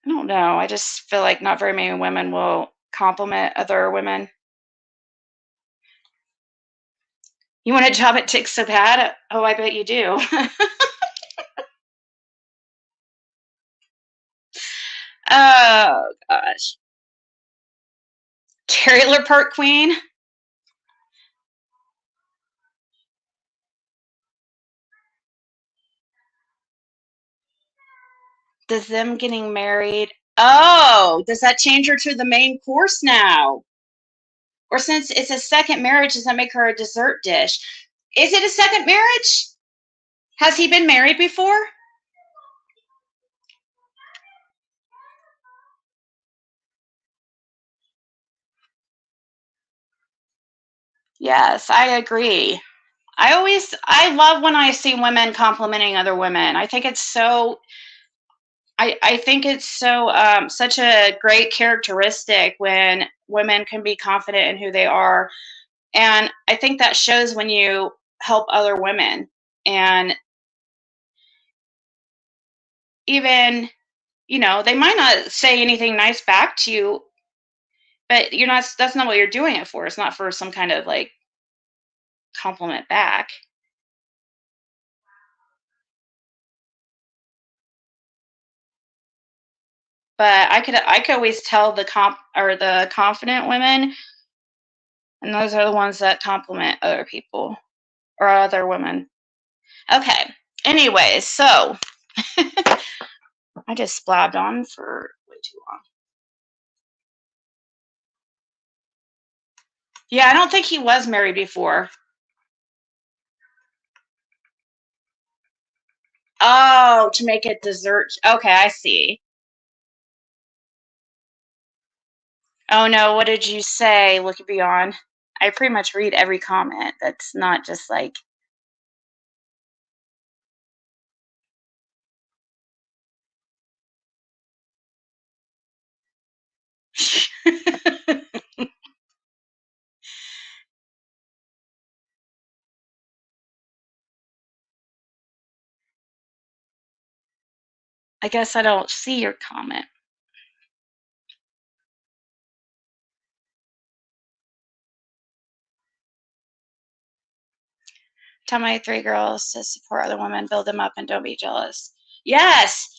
C: don't know. I just feel like not very many women will compliment other women. You want a job at Tick so bad? Oh, I bet you do. Oh gosh, Trailer Park Queen. Does them getting married? Oh, does that change her to the main course now? Or since it's a second marriage, does that make her a dessert dish? Is it a second marriage? Has he been married before? Yes, I agree. I love when I see women complimenting other women. I think it's so such a great characteristic when women can be confident in who they are. And I think that shows when you help other women. And even, they might not say anything nice back to you, but that's not what you're doing it for. It's not for some kind of like compliment back. But I could always tell the confident women, and those are the ones that compliment other people or other women. Okay. Anyways, so I just blabbed on for way too long. Yeah, I don't think he was married before. Oh, to make it dessert. Okay, I see. Oh no, what did you say? Look beyond. I pretty much read every comment. That's not just like. I guess I don't see your comment. Tell my 3 girls to support other women, build them up, and don't be jealous. Yes.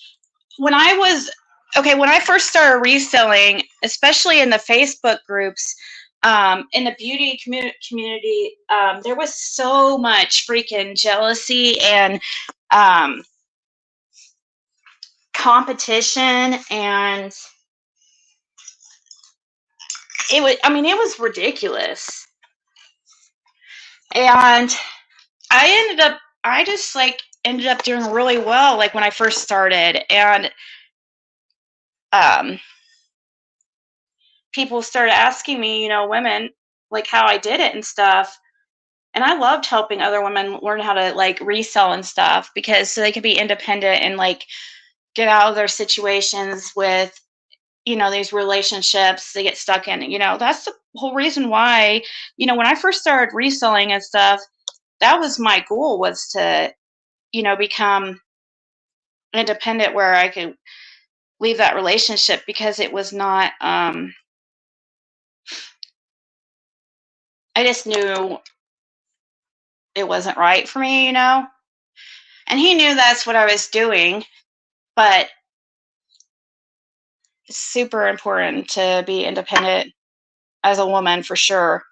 C: When I first started reselling, especially in the Facebook groups, in the beauty community, there was so much freaking jealousy and competition, and it was ridiculous. And I just ended up doing really well, like when I first started, and people started asking me, women, like how I did it and stuff. And I loved helping other women learn how to like resell and stuff, because so they could be independent and like get out of their situations with, these relationships they get stuck in. That's the whole reason why, when I first started reselling and stuff, that was my goal, was to, become independent where I could leave that relationship, because it was not, I just knew it wasn't right for me, and he knew that's what I was doing. But it's super important to be independent as a woman, for sure.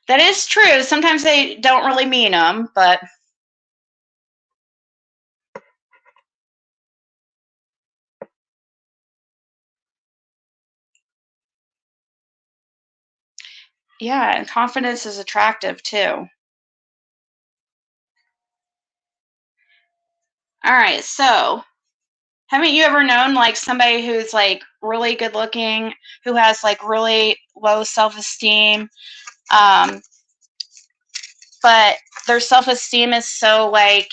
C: That is true. Sometimes they don't really mean them, but yeah, and confidence is attractive too. All right, so haven't you ever known like somebody who's like really good looking, who has like really low self-esteem, but their self-esteem is so like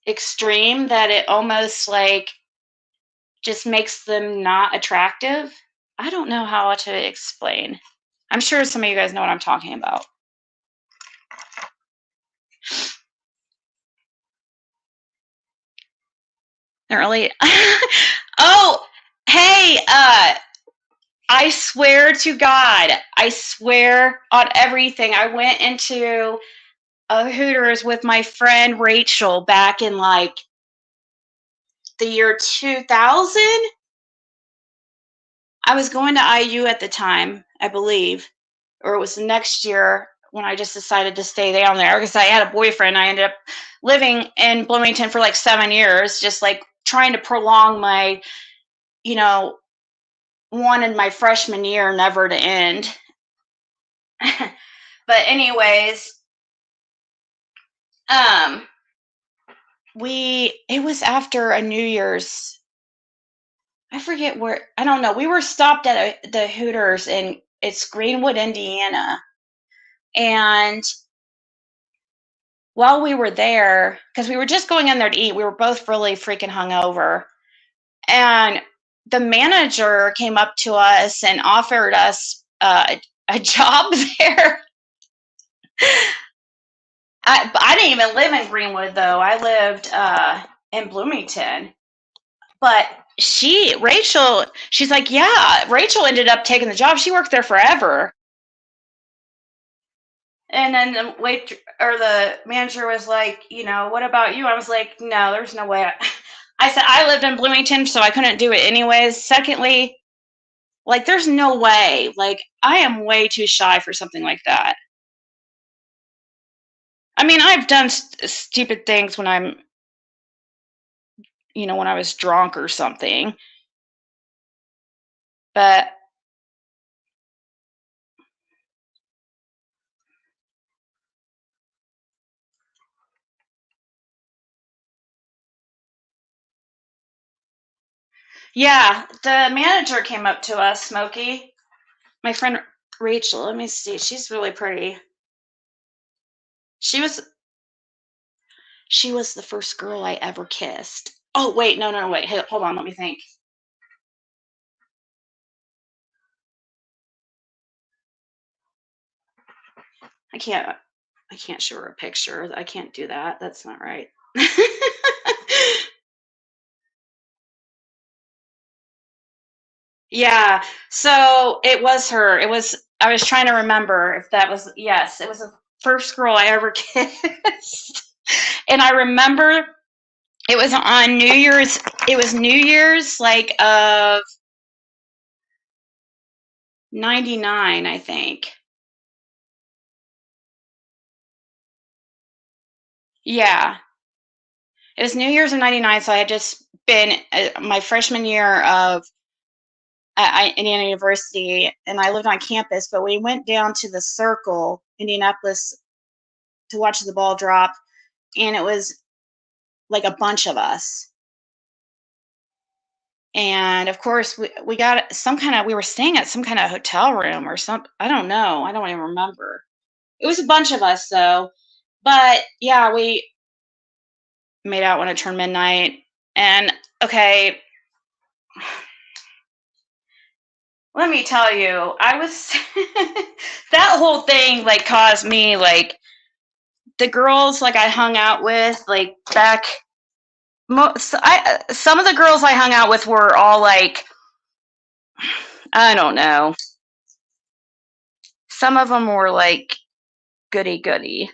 C: extreme that it almost like just makes them not attractive? I don't know how to explain. I'm sure some of you guys know what I'm talking about. Not really. Oh, hey, I swear to God, I swear on everything, I went into a Hooters with my friend Rachel back in like the year 2000. I was going to IU at the time, I believe, or it was the next year when I just decided to stay down there because I had a boyfriend. I ended up living in Bloomington for like 7 years, just like trying to prolong my, wanted my freshman year never to end. But anyways, it was after a New Year's, I forget where, I don't know. We were stopped at the Hooters it's Greenwood, Indiana. And while we were there, because we were just going in there to eat, we were both really freaking hungover. And the manager came up to us and offered us a job there. I didn't even live in Greenwood, though. I lived in Bloomington. But Rachel, she's like, yeah, Rachel ended up taking the job. She worked there forever. And then the manager was like, what about you? I was like, no, there's no way. I said, I lived in Bloomington, so I couldn't do it anyways. Secondly, like, there's no way. Like, I am way too shy for something like that. I mean, I've done stupid things when I'm, when I was drunk or something. But yeah, the manager came up to us, Smokey. My friend Rachel, let me see. She's really pretty. She was the first girl I ever kissed. Oh, wait, no, wait. Hey, hold on, let me think. I can't show her a picture. I can't do that. That's not right. Yeah, so it was her. I was trying to remember if that was, yes, it was the first girl I ever kissed. And I remember it was on New Year's, like of 99, I think. Yeah. It was New Year's of 99, so I had just been my freshman year of at Indiana University, and I lived on campus, but we went down to the Circle, Indianapolis, to watch the ball drop, and it was like a bunch of us. And of course, we got we were staying at some kind of hotel room or something. I don't know. I don't even remember. It was a bunch of us, though. But yeah, we made out when it turned midnight. And okay, let me tell you, I was that whole thing like caused me like the girls like I hung out with like back. Some of the girls I hung out with were all like, I don't know. Some of them were like goody goody,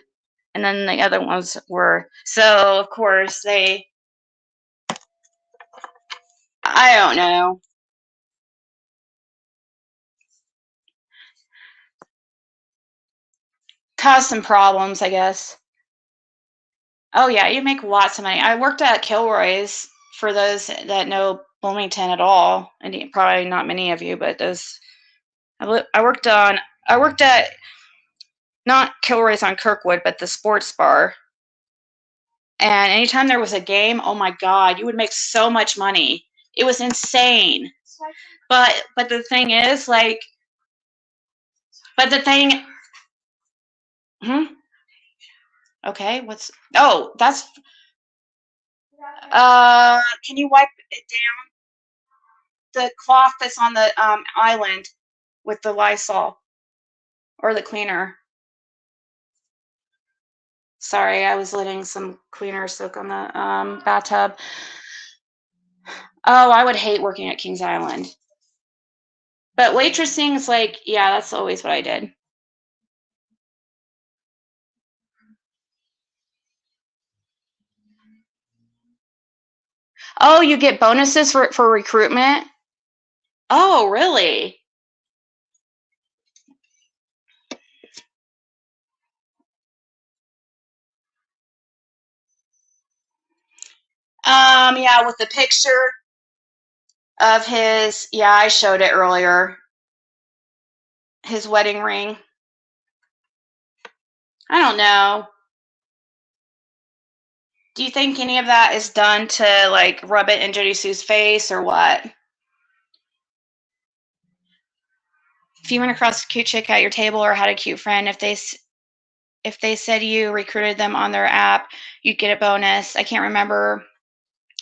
C: and then the other ones were. So of course I don't know. Caused some problems, I guess. Oh yeah, you make lots of money. I worked at Kilroy's, for those that know Bloomington at all, and probably not many of you, but those. I worked at not Kilroy's on Kirkwood, but the sports bar. And anytime there was a game, oh my God, you would make so much money. It was insane. But the thing is, like, okay, that's, can you wipe it down? The cloth that's on the island with the Lysol or the cleaner. Sorry, I was letting some cleaner soak on the bathtub. Oh, I would hate working at Kings Island. But waitressing is like, yeah, that's always what I did. Oh, you get bonuses for recruitment? Oh, really? Yeah, with the picture of his, yeah, I showed it earlier. His wedding ring. I don't know. Do you think any of that is done to like rub it in Jody Sue's face or what? If you went across a cute chick at your table or had a cute friend, if they said you recruited them on their app, you'd get a bonus. I can't remember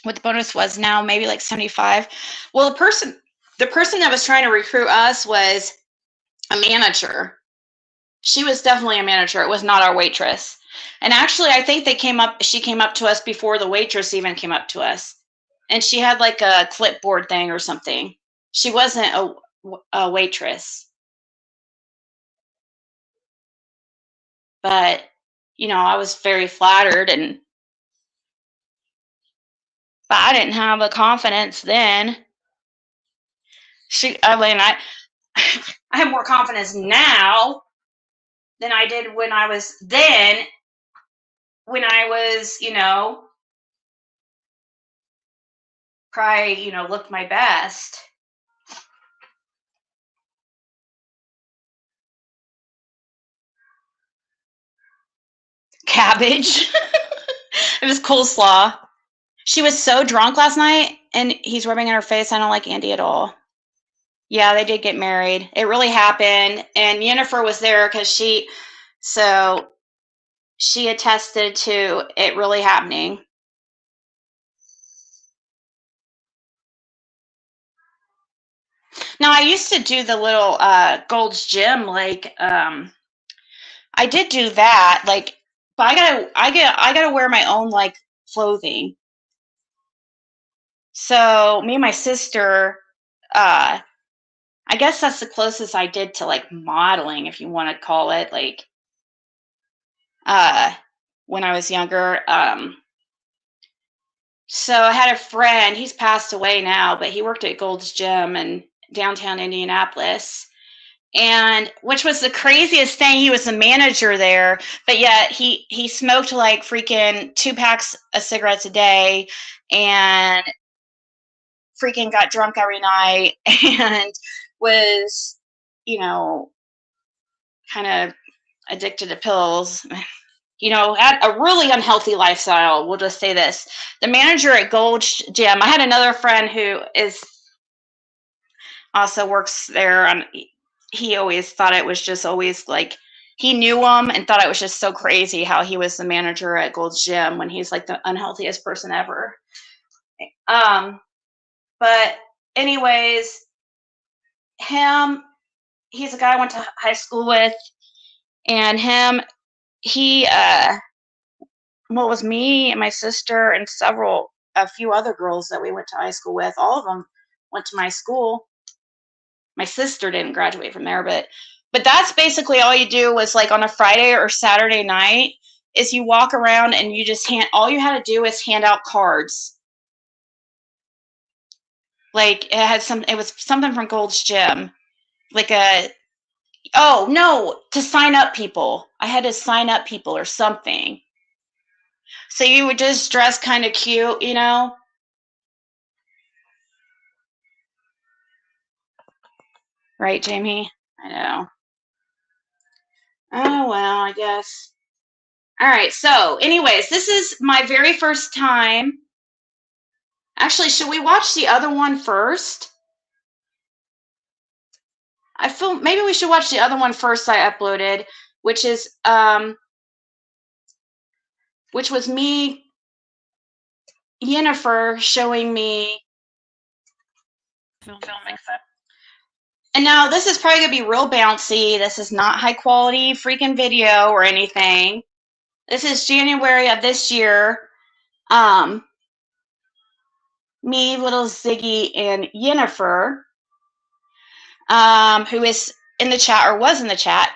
C: what the bonus was now, maybe like 75. Well, the person that was trying to recruit us was a manager. She was definitely a manager. It was not our waitress. And actually, I think she came up to us before the waitress even came up to us. And she had like a clipboard thing or something. She wasn't a waitress. But, I was very flattered, but I didn't have the confidence then. I have more confidence now than I did when I was probably, looked my best. Cabbage. It was coleslaw. She was so drunk last night, and he's rubbing in her face. I don't like Andy at all. Yeah, they did get married. It really happened. And Yennefer was there because she attested to it really happening. Now, I used to do the little Gold's Gym, like I did do that, like, but I gotta wear my own like clothing. So me and my sister, I guess that's the closest I did to like modeling, if you want to call it, like when I was younger. So I had a friend, he's passed away now, but he worked at Gold's Gym in downtown Indianapolis. And which was the craziest thing, he was the manager there, but yet he smoked like freaking 2 packs of cigarettes a day and freaking got drunk every night and was, kind of addicted to pills. Had a really unhealthy lifestyle. We'll just say this. The manager at Gold's Gym, I had another friend who also works there, and he always thought it was just always like, he knew him and thought it was just so crazy how he was the manager at Gold's Gym when he's like the unhealthiest person ever. But anyways, he's a guy I went to high school with, and he was me and my sister and a few other girls that we went to high school with. All of them went to my school. My sister didn't graduate from there, but that's basically all you do was like on a Friday or Saturday night is you walk around and you just all you had to do is hand out cards. Like it was something from Gold's Gym. Like to sign up people. I had to sign up people or something. So you would just dress kind of cute, Right, Jamie? I know. Oh, well, I guess. All right, so anyways, this is my very first time. Actually, should we watch the other one first? I feel maybe we should watch the other one first I uploaded, which was me, Yennefer, showing me filming stuff. And now this is probably going to be real bouncy. This is not high quality freaking video or anything. This is January of this year. Me, little Ziggy, and Yennefer, who is in the chat or was in the chat.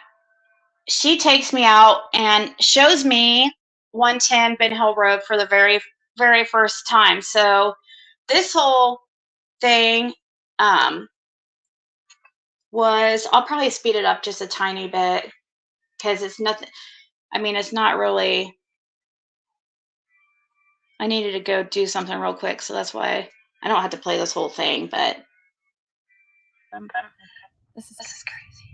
C: She takes me out and shows me 110 Ben Hill Road for the very, very first time. So this whole thing I'll probably speed it up just a tiny bit because it's nothing. I mean, it's not really. I needed to go do something real quick, so that's why I don't have to play this whole thing, but this is crazy.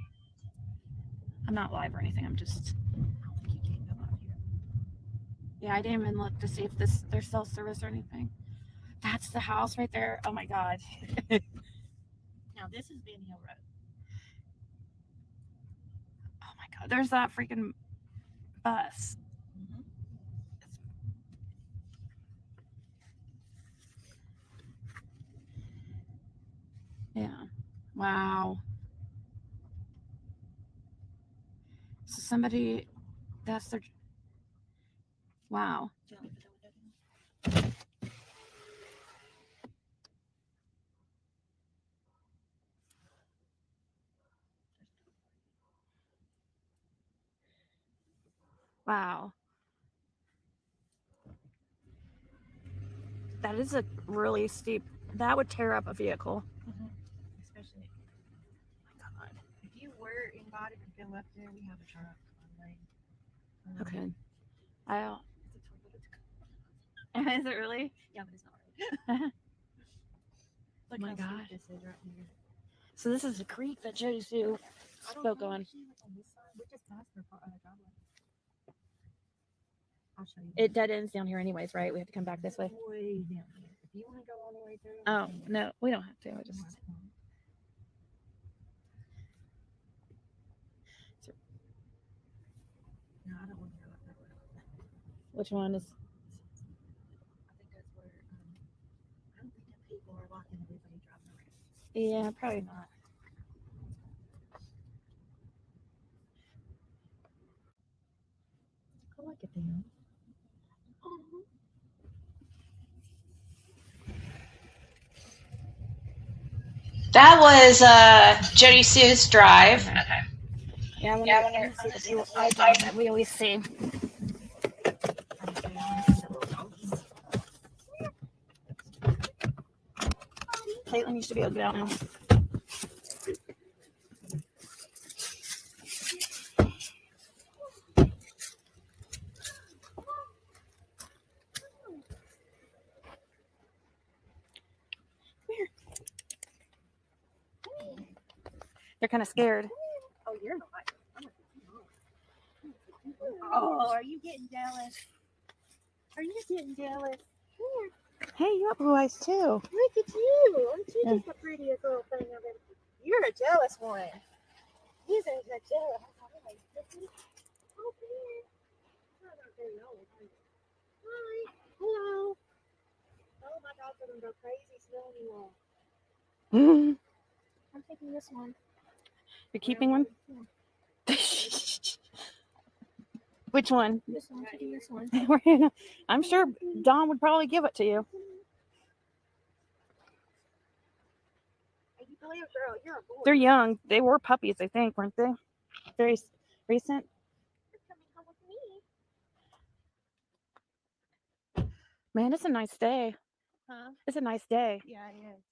C: I'm not live or anything. I'm just. Yeah, I didn't even look to see if there's cell service or anything. That's the house right there. Oh my God. Now this is Ben Hill Road. Oh my God. There's that freaking bus.
D: Wow. So somebody, that's their, wow. Wow. That is a really steep, that would tear up a vehicle.
E: Especially, if you were in body to go up there, we have a truck on the way.
D: Okay. Is it really?
E: Yeah, but it's not really. Look
D: my
E: how
D: gosh.
E: steep this is right here.
D: So this is a creek that Jody Sue spoke on.
E: She was on this side. We just passed her driveway. I'll show you.
D: It dead ends down here anyways, right? We have to come back this way.
E: Way down here. If you want to go all the way through.
D: Oh, no, we don't have to. I just...
E: No, I don't want to go up that way.
D: Which one is?
E: I think that's where. I don't think that people are walking everybody driving around.
D: Yeah, probably not.
E: I like it there.
C: That was Jody Sue's drive.
D: Okay. Yeah, I want to see what we always see. Caitlin used to be able to get out now. They're kind of scared.
E: Oh, you're not. Oh, are you getting jealous? Are you getting jealous?
D: Hey, you got blue eyes too.
E: Look at you. Aren't you just the prettiest little thing I've ever seen? You're a jealous one. He's a jealous. Oh, dear. You're not very old, are you? Hi. Hello. Oh, my dogs are going to go crazy smelling you all. I'm taking this one.
D: You're keeping one? Which one?
E: This one. Taking this one.
D: I'm sure Don would probably give it to you.
E: Hey, you believe, girl, you're a boy.
D: They're young. They were puppies, I think, weren't they? Very recent.
E: You're coming home with me.
D: Man, it's a nice day.
E: Huh?
D: It's a nice day.
E: Yeah, it is.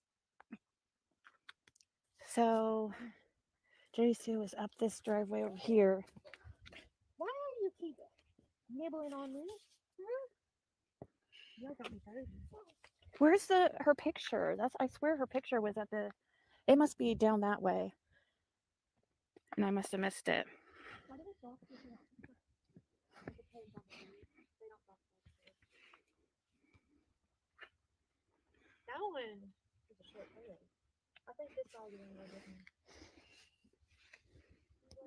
D: So, Jody Sue is up this driveway over here.
E: Why do you keep nibbling on me? Huh? You got me dirty.
D: Where's her picture? I swear her picture was at the. It must be down that way. And I must have missed it.
E: Why do they talk to you? It depends on the day. They don't talk to you. That one is a short tail. I think this dog is a little different.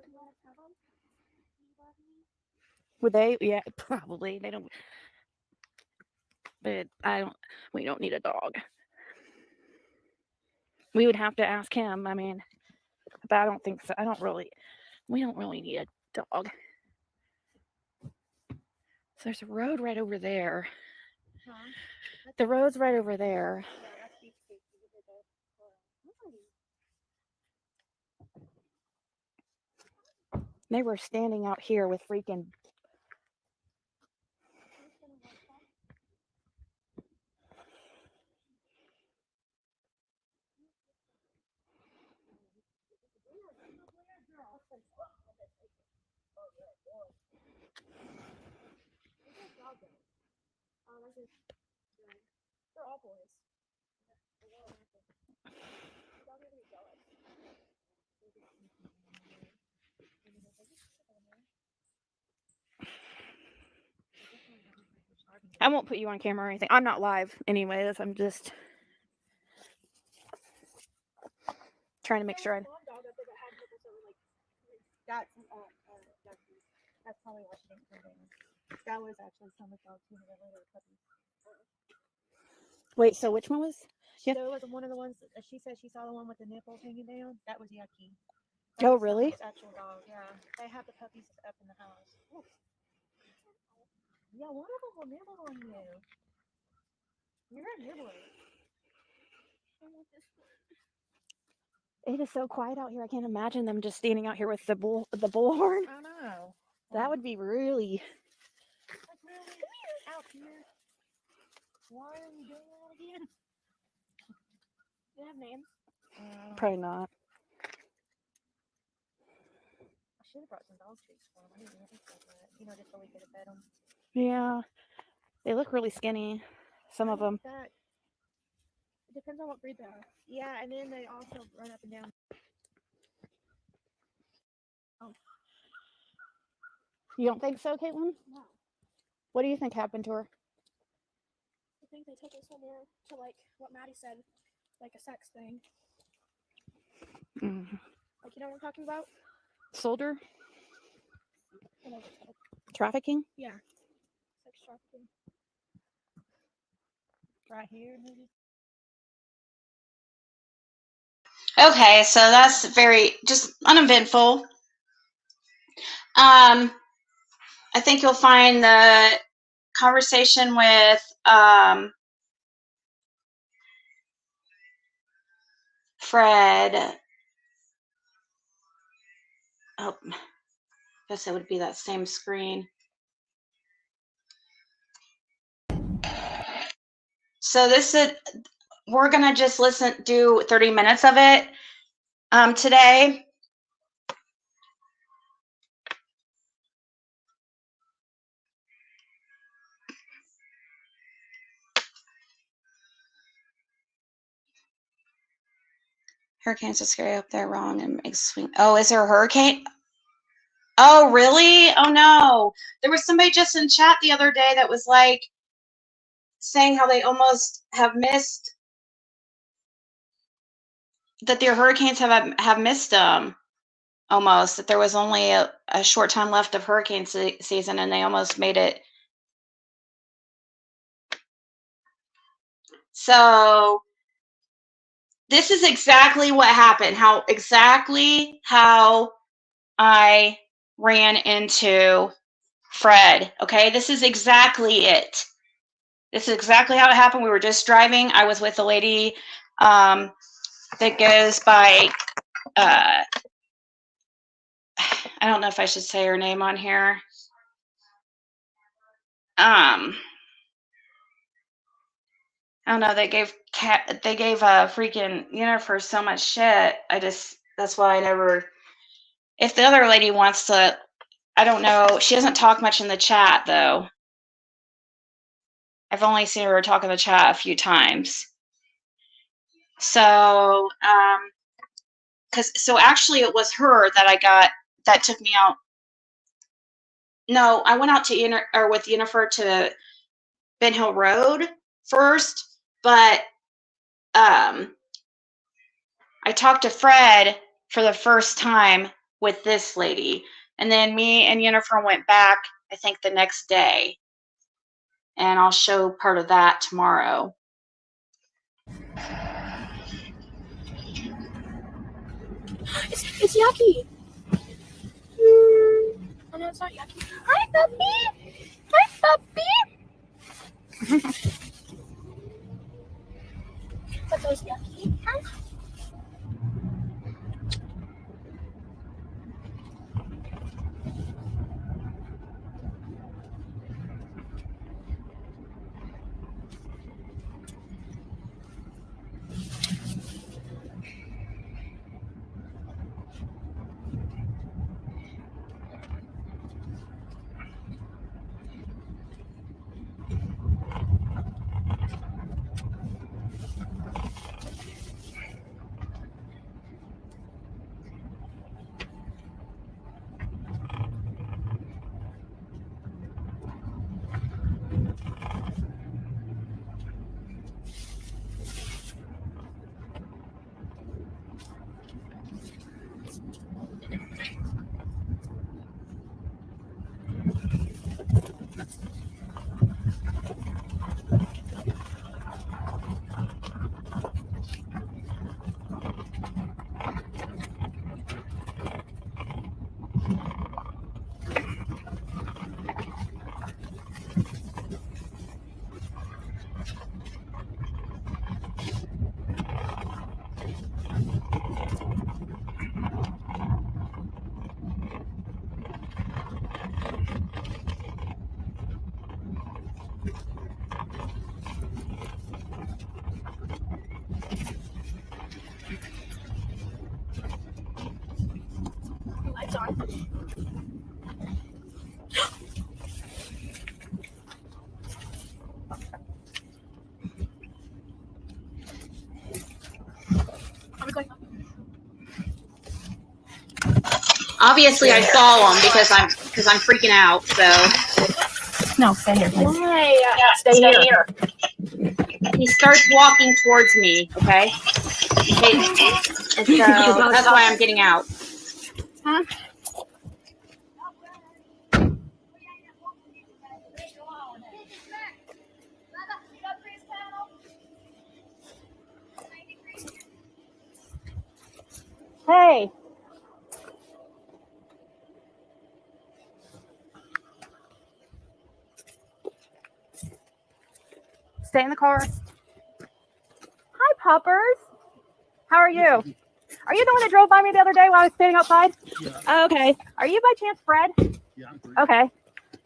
E: You want to have them? You love me?
D: Would they? Yeah, probably. They don't. But we don't need a dog. We would have to ask him. I mean, but I don't think so. We don't really need a dog. So there's a road right over there.
E: Huh?
D: The road's right over there.
E: Yeah, that's deep space. You did that.
D: They were standing out here with freaking.
E: They're all boys.
D: I won't put you on camera or anything. I'm not live anyways. I'm just trying to make sure.
E: That's probably why she didn't come down. That was actually some of the dogs who had later puppies.
D: Wait, so which one was Yeah.
E: There was one of the ones that she said she saw the one with the nipples hanging down. That was yucky.
D: Oh,
E: was
D: really?
E: someone's actual dog. Yeah, they have the puppies up in the house. Ooh. Yeah, one of them will nibble on you. You're a nibbler.
D: It is so quiet out here. I can't imagine them just standing out here with the bullhorn.
E: I know.
D: That would be really.
E: Like, really? Out here. Why are you doing that again? Do they have names?
D: Probably not.
E: I should have brought some dog treats for them. I didn't even think about that. You know, just so we could have fed them.
D: Yeah, they look really skinny. Some of them.
E: That. It depends on what breed they are. Yeah, and then they also run up and down. Oh.
D: You don't think so, Caitlin?
E: No.
D: What do you think happened to her?
E: I think they took her somewhere to, like, what Maddie said, like a sex thing.
D: Mm.
E: Like, you know what I'm talking about?
D: Sold her?
E: Whatever it's called.
D: Trafficking?
E: Yeah. Sex trafficking. Right here, maybe.
C: Okay, so that's very just uneventful. I think you'll find the conversation with Fred. Oh, I guess it would be that same screen. So we're gonna just do 30 minutes of it today. Hurricanes are scary up there, wrong, and makes swing. Oh, is there a hurricane? Oh, really? Oh no. There was somebody just in chat the other day that was like saying how they almost have missed that their hurricanes have missed them almost, that there was only a short time left of hurricane season and they almost made it. So this is exactly what happened, how I ran into Fred. Okay, this is exactly it. This is exactly how it happened. We were just driving. I was with a lady that goes by, I don't know if I should say her name on here. I don't know. They gave a freaking for so much shit. That's why I never. If the other lady wants to, I don't know. She doesn't talk much in the chat though. I've only seen her talk in the chat a few times. So, so actually it was her that took me out. No, I went out to with Jennifer to Ben Hill Road first, but I talked to Fred for the first time with this lady, and then me and Jennifer went back, I think, the next day, and I'll show part of that tomorrow.
E: It's yucky. Oh no, it's not yucky. Hi, puppy. Hi, puppy. But those yucky. Hi.
C: Obviously, I saw him because I'm freaking out. So
D: No, stay here. Please.
E: Why?
D: Stay here.
C: he starts walking towards me. Okay. So that's why I'm getting out.
E: Huh?
D: Hey. Stay in the car. Hi, puppers. How are you? Are you the one that drove by me the other day while I was standing outside? Yeah. Oh, okay. Are you by chance Fred?
F: Yeah, I'm Fred.
D: Okay.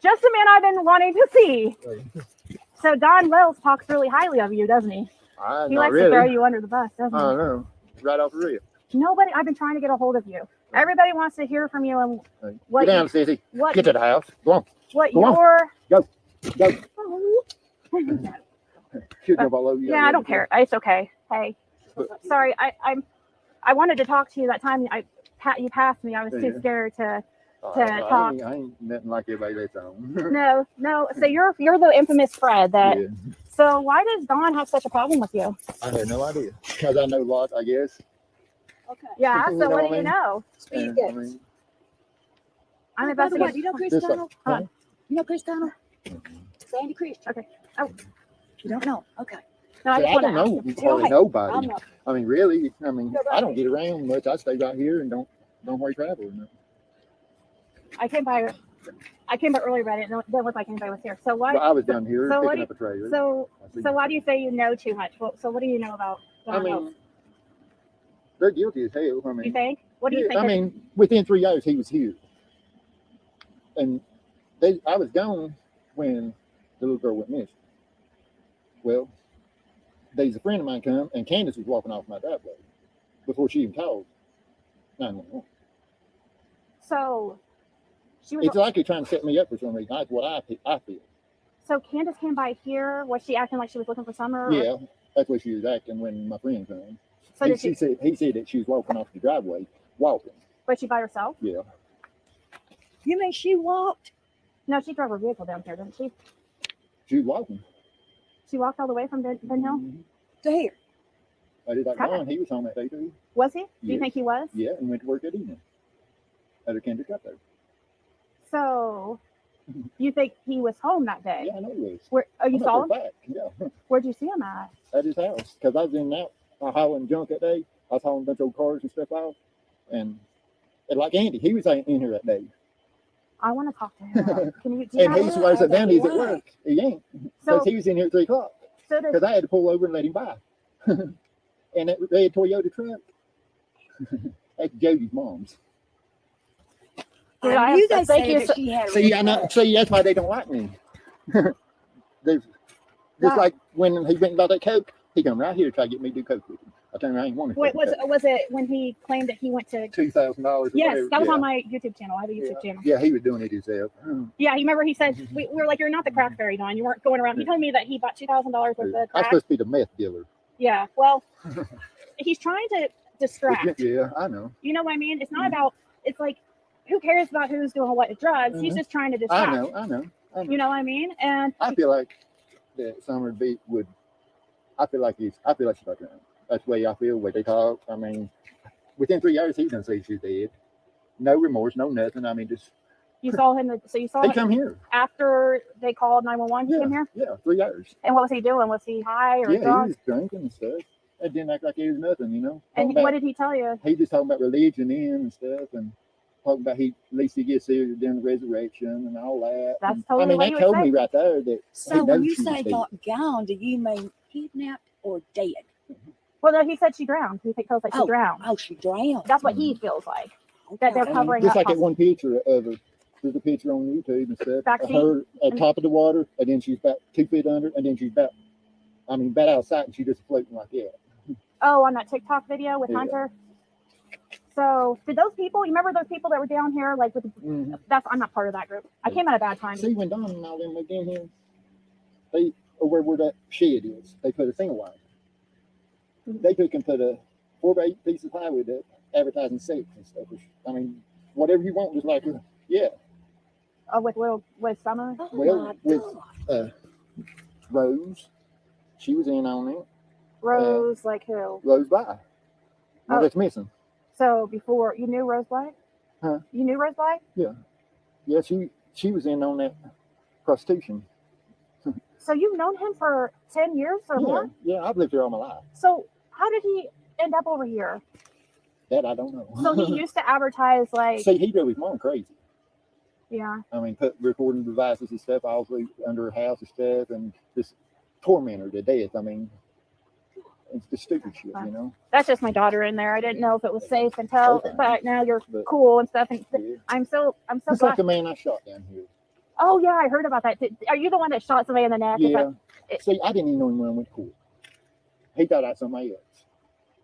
D: Just the man I've been wanting to see. So Don Wells talks really highly of you, doesn't he? He likes to throw you under the bus, doesn't he?
F: I don't know. Right off the rip.
D: Nobody. I've been trying to get a hold of you. Everybody wants to hear from you and what.
F: Get down, Sissy.
D: What?
F: Get to the house. Go on.
D: What
F: Go on.
D: your?
F: Go. Should jump all over you.
D: Yeah, I don't care. It's okay. Hey, sorry. I wanted to talk to you that time. You passed me. I was too scared to talk.
F: I ain't nothing like everybody that's on.
D: No. So you're the infamous Fred. That.
F: Yeah.
D: So why does Don have such a problem with you?
F: I had no idea. Because I know a lot, I guess.
E: Okay.
D: Yeah.
F: You
D: So
F: know
D: what
F: what
D: do
F: I
D: you
F: mean?
D: know?
E: Speed
F: I
E: gets.
F: mean,
D: I'm
E: By the way,
D: investigating.
E: do you know Chris
F: just
E: Tunnel?
F: like,
E: You know Chris Tunnel? Sandy Creek.
D: Okay. Oh.
E: You don't know? Okay.
D: No, I
F: I
D: just
F: don't
D: want to.
F: know hardly
E: I'm
F: nobody.
E: not.
F: I mean, really, I mean,
E: Go right
F: I don't get around much. I stay right here and don't worry travel. No.
D: I came by early, but I didn't look like anybody was here. So why?
F: But I was down here
D: so what
F: picking
D: do
F: up a trailer.
D: So
F: I see.
D: why do you say you know too much? Well, so what do you know about Don
F: I
D: Wells?
F: mean, they're guilty as hell. I
D: You
F: mean,
D: think? What do you
F: yeah,
D: think?
F: I mean, within 3 years he was here, and I was gone when the little girl went missing. Well, there's a friend of mine come, and Candace was walking off my driveway before she even called 911.
D: So she was.
F: It's like you're trying to set me up for some reason. That's what I feel.
D: So Candace came by here. Was she acting like she was looking for Summer? or-
F: Yeah, that's what she was acting when my friend came.
D: So did she?
F: He said that she was walking off the driveway, walking.
D: Was she by herself?
F: Yeah.
E: You mean she walked?
D: No, she drove her vehicle down here, didn't she?
F: She was walking.
D: She walked all the way from Ben Hill.
F: Mhm.
E: To here.
F: I did like
D: Okay.
F: Don. He was home that day too.
D: Was he? Do you
F: Yes.
D: think he was?
F: Yeah, and went to work that evening at a Kendrick up there.
D: So you think he was home that day?
F: Yeah, I know he was.
D: Where? Oh, you
F: I know
D: saw
F: for
D: him?
F: a fact. Yeah,
D: Where'd you see him at?
F: at his house. Because I was in and out hauling junk that day. I was hauling a bunch of old cars and stuff out. And like Andy, he was in here that day.
D: I want to talk to him. Can you? Do
F: And
D: you
F: he
D: have,
F: swears that down he's at
E: Why?
F: work. He ain't.
D: so
F: Because he was in here at 3 o'clock.
D: so does
F: Because I had to pull over and let him by. And that red Toyota truck, that's Jody's mom's.
D: Dude, I
E: I
D: have
E: knew
D: to
E: they
D: thank
E: said
D: you
E: that
D: so-
E: she had a
F: See, I
E: red
F: know.
E: truck.
F: See, that's why they don't like me. There's just like when he went and bought that Coke, he come right here to try to get me to do Coke with him. I told him I ain't want to.
D: Wait, was it when he claimed that he went to?
F: $2,000?
D: Yes, that was on my YouTube channel. I have a YouTube channel.
F: Yeah, he was doing it himself.
D: Yeah, you remember he said we were like, "You're not the crack fairy, Don. You weren't going around." He told me that he bought $2,000 worth of
F: I'm
D: crack.
F: supposed to be the meth dealer.
D: Yeah, well, he's trying to distract.
F: Yeah, I know.
D: You know what I mean? It's not about. It's like, who cares about who's doing what drugs? He's just trying to distract.
F: I know.
D: You know what I mean? And
F: I feel like that Summer Beat would. I feel like she's fucking around. That's the way I feel. Way they talk. I mean, within 3 years, he done say she's dead. No remorse, no nothing. I mean, just
D: you saw him. So you saw
F: he
D: him
F: come here.
D: after they called 911. He came here.
F: Yeah, 3 years.
D: And what was he doing? Was he high or
F: Yeah, he
D: drunk?
F: was drinking and stuff. It didn't act like it was nothing, you know.
D: And
F: Talking
D: what
F: about-
D: did he tell you?
F: he just talking about religion and stuff, and talking about at least he gets there during the resurrection and all that.
D: That's
F: And,
D: totally
F: I mean,
D: what
F: that
D: he would
F: told
D: say.
F: me right there that
E: So
F: he
E: when
F: knows
E: you
F: she was
E: say
F: dead.
E: got gone, do you mean kidnapped or dead?
D: Well, no, he said she drowned. He feels like she drowned.
E: Oh, she drowned.
D: That's what he feels like. That they're
E: Okay.
D: covering
F: Just
D: up.
F: like that one picture of her. There's a picture on YouTube and stuff.
D: Backseat?
F: Of her at top of the water, and then she's about 2 feet under, and then she's about outside, and she's just floating like that.
D: Oh, on that TikTok video with
F: Yeah.
D: Hunter. So did those people? You remember those people that were down here, like with? I'm not part of that group. I came at a bad time.
F: See, when Don and all them moved in here, they over where that shed is, they put a single wire. They took and put a 4x8 piece of plywood up, advertising sex and stuff. I mean, whatever you want, just like
D: With Summer.
F: Well, with Rose, she was in on it.
D: Rose, like who?
F: Rose Bly. No, that's missing.
D: So before you knew Rose Black?
F: Huh?
D: You knew Rose Black?
F: Yeah. Yeah, she was in on that prostitution.
D: So you've known him for 10 years or more?
F: Yeah, I've lived here all my life.
D: So how did he end up over here?
F: That I don't know.
D: So he used to advertise like.
F: See, he drove his mom crazy.
D: Yeah.
F: I mean, put recording devices and stuff all through under her house and stuff, and just torment her to death. I mean, it's the stupid shit, you know.
D: That's just my daughter in there. I didn't know if it was safe until, but now you're cool and stuff. And
F: yeah.
D: I'm so
F: it's
D: glad.
F: like the man I shot down here.
D: Oh yeah, I heard about that. Are you the one that shot somebody in the neck?
F: Yeah. See, I didn't even know him when I went to court. He thought I was somebody else.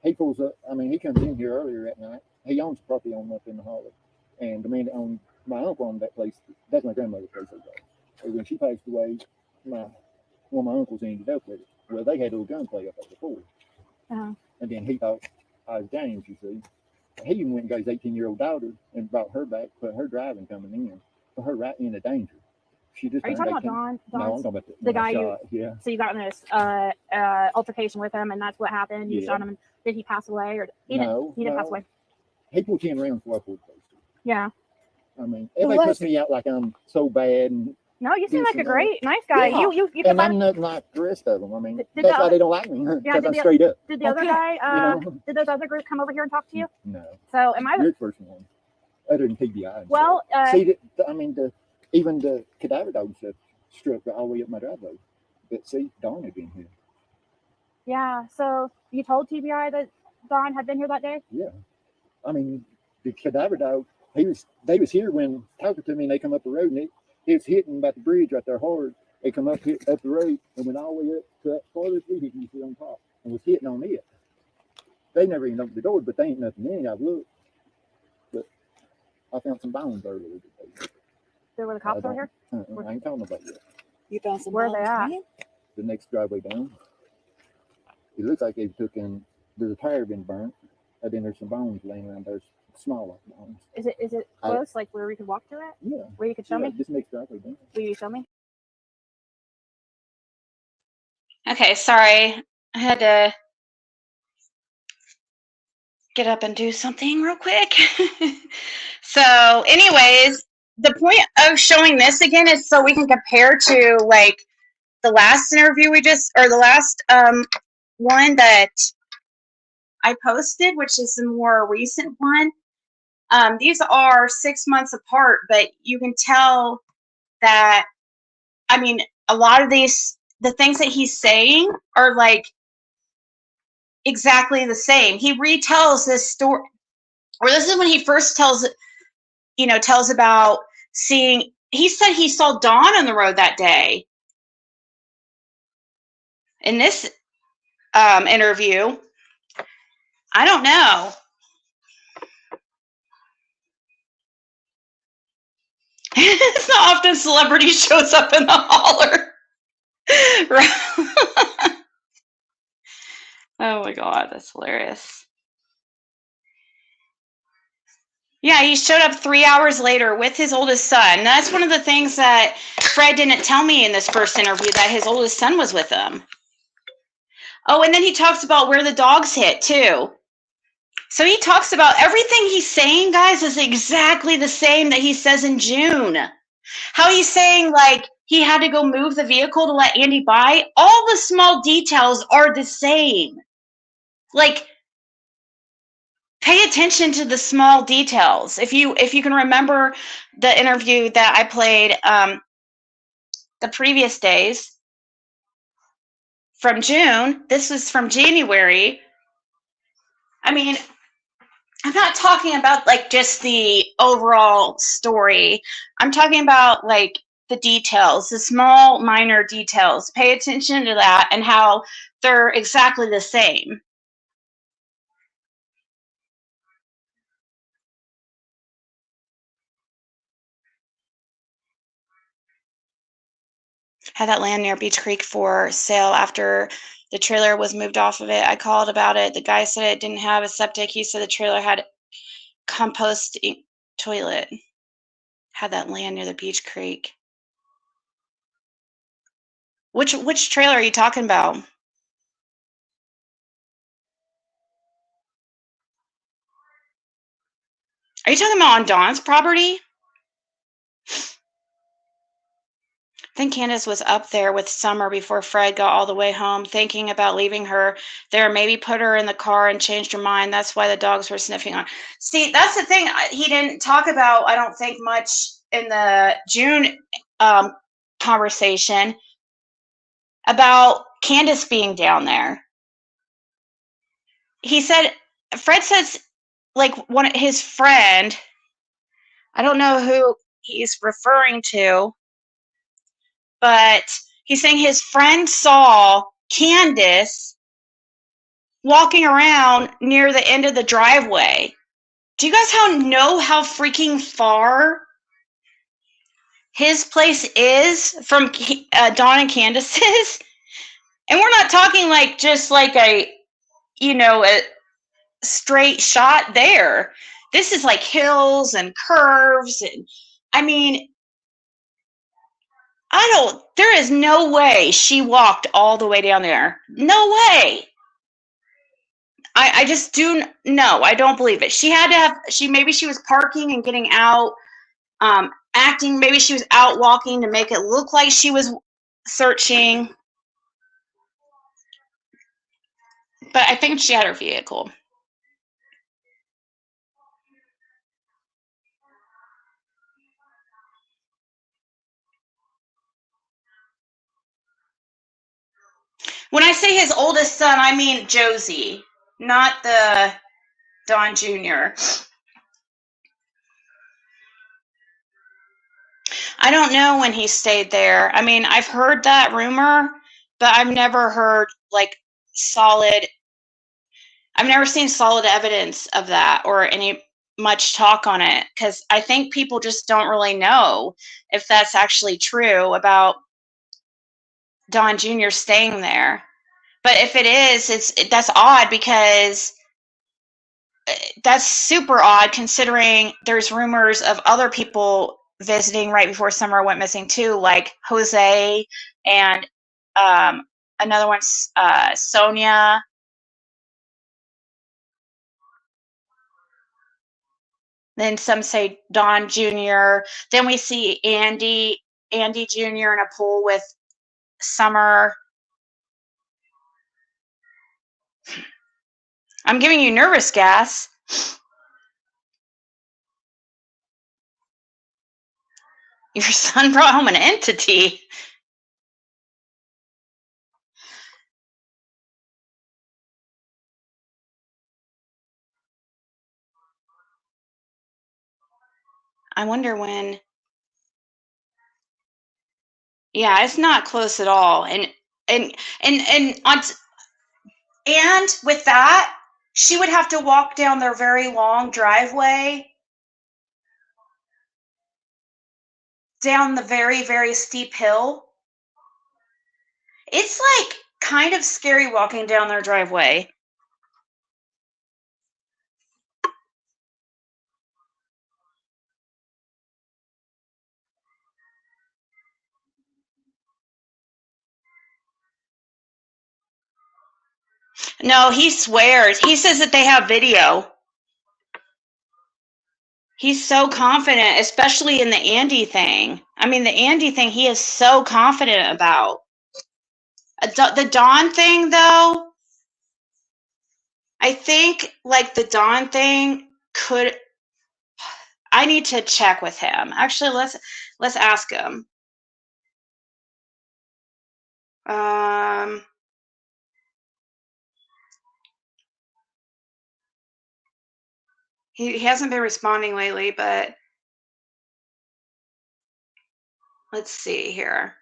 F: He pulls up. I mean, he comes in here earlier at night. He owns property on up in the Hollow, and the man that owned my uncle owned that place. That's my grandmother's place. And when she passed away, one of my uncles ended up with it. Well, they had a little gunplay up there before.
D: Uh-huh.
F: And then he thought I was James, you see. He even went and got his 18-year-old daughter and brought her back, put her driving coming in, put her right into danger. She just.
D: Are you talking about Don?
F: No, I'm talking about
D: the guy you.
F: Yeah.
D: So you got in this altercation with him, and that's what happened. You shot him. And did he pass away, or he didn't pass away?
F: He pulled 10 rounds before I pulled close to him.
D: Yeah.
F: I mean, everybody puts me out like I'm so bad. And
D: no, you seem like a great, nice guy.
F: Yeah.
D: You
F: and I'm nothing like the rest of them. I mean, that's why they don't like me, because I'm straight up.
D: Did the other guy, did those other groups come over here and talk to you?
F: No.
D: So am I
F: You're the first one, other than TBI.
D: Well,
F: see, I mean, even the cadaver dogs have struck all the way up my driveway. But see, Dawn had been here.
D: Yeah, so you told TBI that Don had been here that day?
F: Yeah. I mean, the cadaver dog, they was here when talking to me, and they come up the road, and it was hitting about the bridge right there hard. They come up the road and went all the way up to that farthest vehicle you see on top and was hitting on it. They never even opened the door, but they ain't nothing in. I've looked. But I found some bones earlier today.
D: There were the cops over here?
F: I ain't telling nobody yet.
E: You found some
D: Where are they at?
F: The next driveway down. It looks like they took in, there's a tire been burnt, and then there's some bones laying around there, smaller bones.
D: Is it close, like where we could walk to it?
F: Yeah.
D: Where you could show me?
F: This next driveway down.
D: Will you show me?
C: Okay, sorry. I had to get up and do something real quick. So anyways, the point of showing this again is so we can compare to like the last interview the last one that I posted, which is the more recent one. These are 6 months apart, but you can tell that, I mean, a lot of the things that he's saying are like exactly the same. He retells this story, or this is when he first tells about seeing, he said he saw Dawn on the road that day. In this interview, I don't know. It's not often celebrity shows up in the holler. Right. Oh my God, that's hilarious. Yeah, he showed up 3 hours later with his oldest son. That's one of the things that Fred didn't tell me in this first interview, that his oldest son was with him. Oh, and then he talks about where the dogs hit too. So he talks about everything he's saying, guys, is exactly the same that he says in June. How he's saying, like, he had to go move the vehicle to let Andy buy. All the small details are the same. Like, pay attention to the small details. If you can remember the interview that I played the previous days from June, this was from January. I mean, I'm not talking about like just the overall story. I'm talking about like the details, the small minor details. Pay attention to that and how they're exactly the same. Had that land near Beach Creek for sale after the trailer was moved off of it. I called about it. The guy said it didn't have a septic. He said the trailer had compost toilet. Had that land near the Beach Creek. Which trailer are you talking about? Are you talking about on Dawn's property? I think Candace was up there with Summer before Fred got all the way home, thinking about leaving her there. Maybe put her in the car and changed her mind. That's why the dogs were sniffing on. See, that's the thing he didn't talk about, I don't think, much in the June conversation about Candace being down there. He said, Fred says, like, his friend, I don't know who he's referring to, but he's saying his friend saw Candace walking around near the end of the driveway. Do you guys know how freaking far his place is from Dawn and Candace's? And we're not talking like just like a straight shot there. This is like hills and curves, and I mean, there is no way she walked all the way down there. No way. I just I don't believe it. She had to have, maybe she was parking and getting out, acting, maybe she was out walking to make it look like she was searching. But I think she had her vehicle. When I say his oldest son, I mean Josie, not the Don Jr. I don't know when he stayed there. I mean, I've heard that rumor, but I've never heard like I've never seen solid evidence of that or any much talk on it, because I think people just don't really know if that's actually true about Don Jr. staying there. But if it is, that's odd, because that's super odd considering there's rumors of other people visiting right before Summer went missing too, like Jose and another one's Sonia. Then some say Don Jr. Then we see Andy Jr. in a pool with Summer. I'm giving you nervous gas. Your son brought home an entity. I wonder when. Yeah, it's not close at all. And with that, she would have to walk down their very long driveway, down the very, very steep hill. It's like kind of scary walking down their driveway. No, he swears. He says that they have video. He's so confident, especially in the Andy thing. I mean, the Andy thing, he is so confident about. The Dawn thing, though, I think, like, the Dawn thing could. I need to check with him. Actually, let's ask him. He hasn't been responding lately, but let's see here.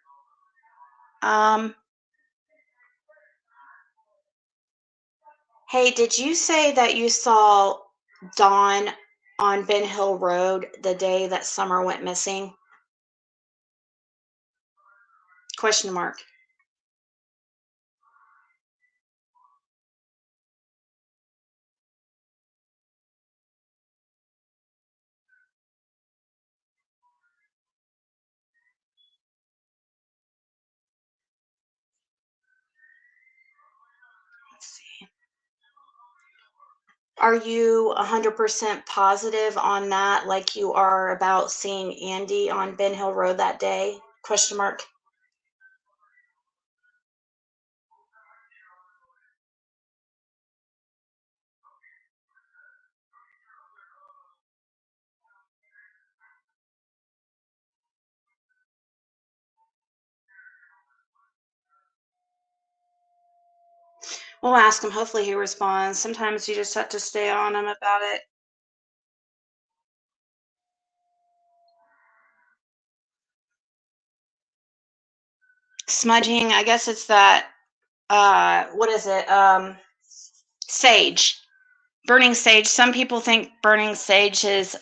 C: Hey, did you say that you saw Dawn on Ben Hill Road the day that Summer went missing? Question mark. Let's see. Are you 100% positive on that, like you are about seeing Andy on Ben Hill Road that day? Question mark. We'll ask him. Hopefully he responds. Sometimes you just have to stay on him about it. Smudging, I guess it's that, what is it? Sage. Burning sage. Some people think burning sage is,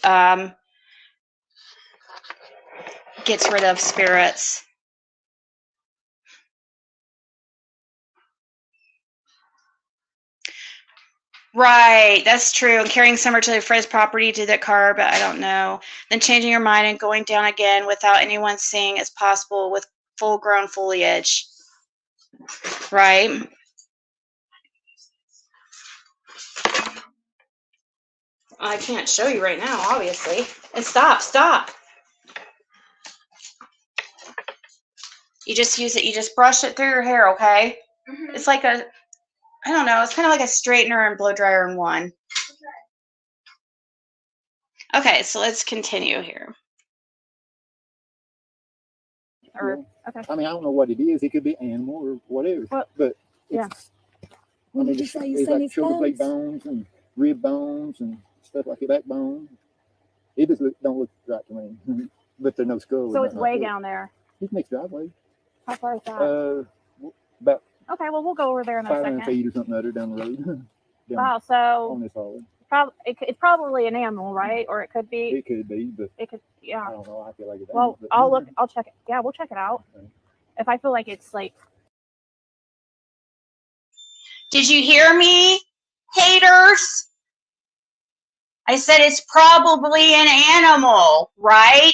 C: gets rid of spirits. Right, that's true. And carrying summer to the friend's property to that car, but I don't know. Then changing your mind and going down again without anyone seeing is possible with full-grown foliage. Right. I can't show you right now, obviously. And stop. You just use it. You just brush it through your hair, okay? Mm-hmm. It's like a, I don't know. It's kind of like a straightener and blow dryer in one. Okay, so let's continue here.
F: Okay. I mean, I don't know what it is. It could be animal or whatever. Well, but yeah. I mean, it's like shoulder blade bones and rib bones and stuff like that, backbone. It just don't look right to me. But there's no skull.
D: So it's way down there.
F: It's next driveway.
D: How far is that?
F: About.
D: Okay, well, we'll go over there in a second.
F: 500 feet or something other down the road.
D: Wow, so
F: on this hallway.
D: It's probably an animal, right? Or it could be.
F: It could be, but
D: it could. Yeah.
F: I don't know. I feel like it's.
D: Well, I'll look. I'll check it. Yeah, we'll check it out. Okay. If I feel like it's like.
C: Did you hear me, haters? I said it's probably an animal, right?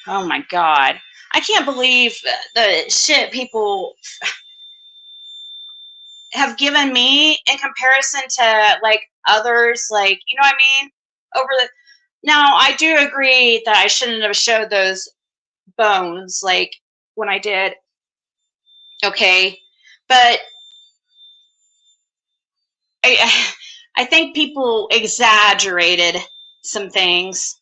C: Oh my God. I can't believe the shit people have given me in comparison to like others, like, you know what I mean? Now I do agree that I shouldn't have showed those bones like when I did. Okay. But I think people exaggerated some things.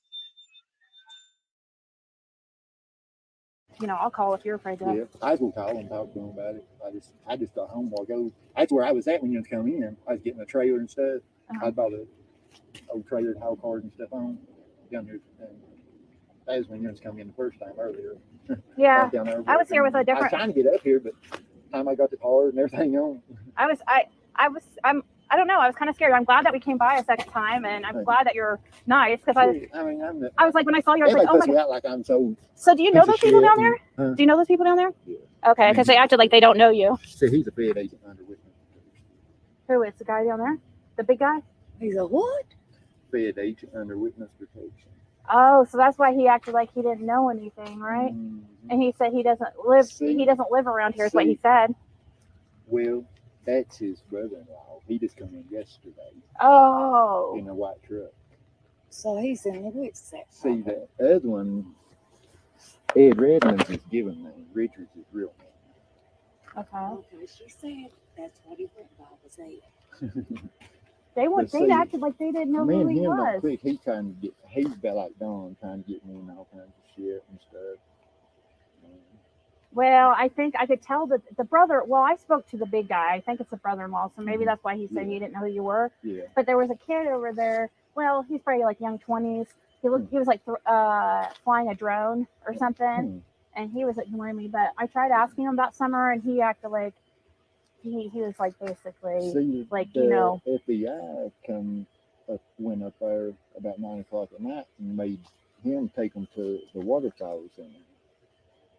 D: You know, I'll call if you're afraid to.
F: Yeah, I was gonna call and talk to them about it. I just got home a while ago. That's where I was at when you come in. I was getting a trailer and stuff. I bought a old trailer to haul cars and stuff on down here. And that was when you come in the first time earlier.
D: Yeah, I was here with a different.
F: I was trying to get up here, but the time I got the car and everything on.
D: I don't know. I was kind of scared. I'm glad that we came by a second time, and I'm glad that you're nice because I was like, when I saw you, I was like, oh my God.
F: Like I'm so
D: do you know those people down there? Huh? Do you know those people down there?
F: Yeah.
D: Okay, because they acted like they don't know you.
F: See, he's a Fed agent under witness protection.
D: Who is the guy down there? The big guy?
E: He's a what?
F: Fed agent under witness protection.
D: Oh, so that's why he acted like he didn't know anything, right? Mm-hmm. And he said he doesn't live around here. Is what he said.
F: Well, that's his brother-in-law. He just come in yesterday.
D: Oh.
F: In a white truck.
E: So he's in the witch section.
F: See, the other one, Ed Redmond's his given name. Richard's his real name.
E: Okay. She said that's what he went by was Ed.
D: They acted like they didn't know who he was.
F: Quick, he's about like Don, trying to get me in all kinds of shit and stuff.
D: Well, I think I could tell that the brother, well, I spoke to the big guy. I think it's the brother-in-law, so maybe that's why he said he didn't know who you were.
F: Yeah.
D: But there was a kid over there. Well, he's probably like young 20s. He was like flying a drone or something, and he was ignoring me. But I tried asking him about Summer, and he acted like he was like basically like, you know.
F: FBI went up there about 9 o'clock at night and made him take them to the water tower center.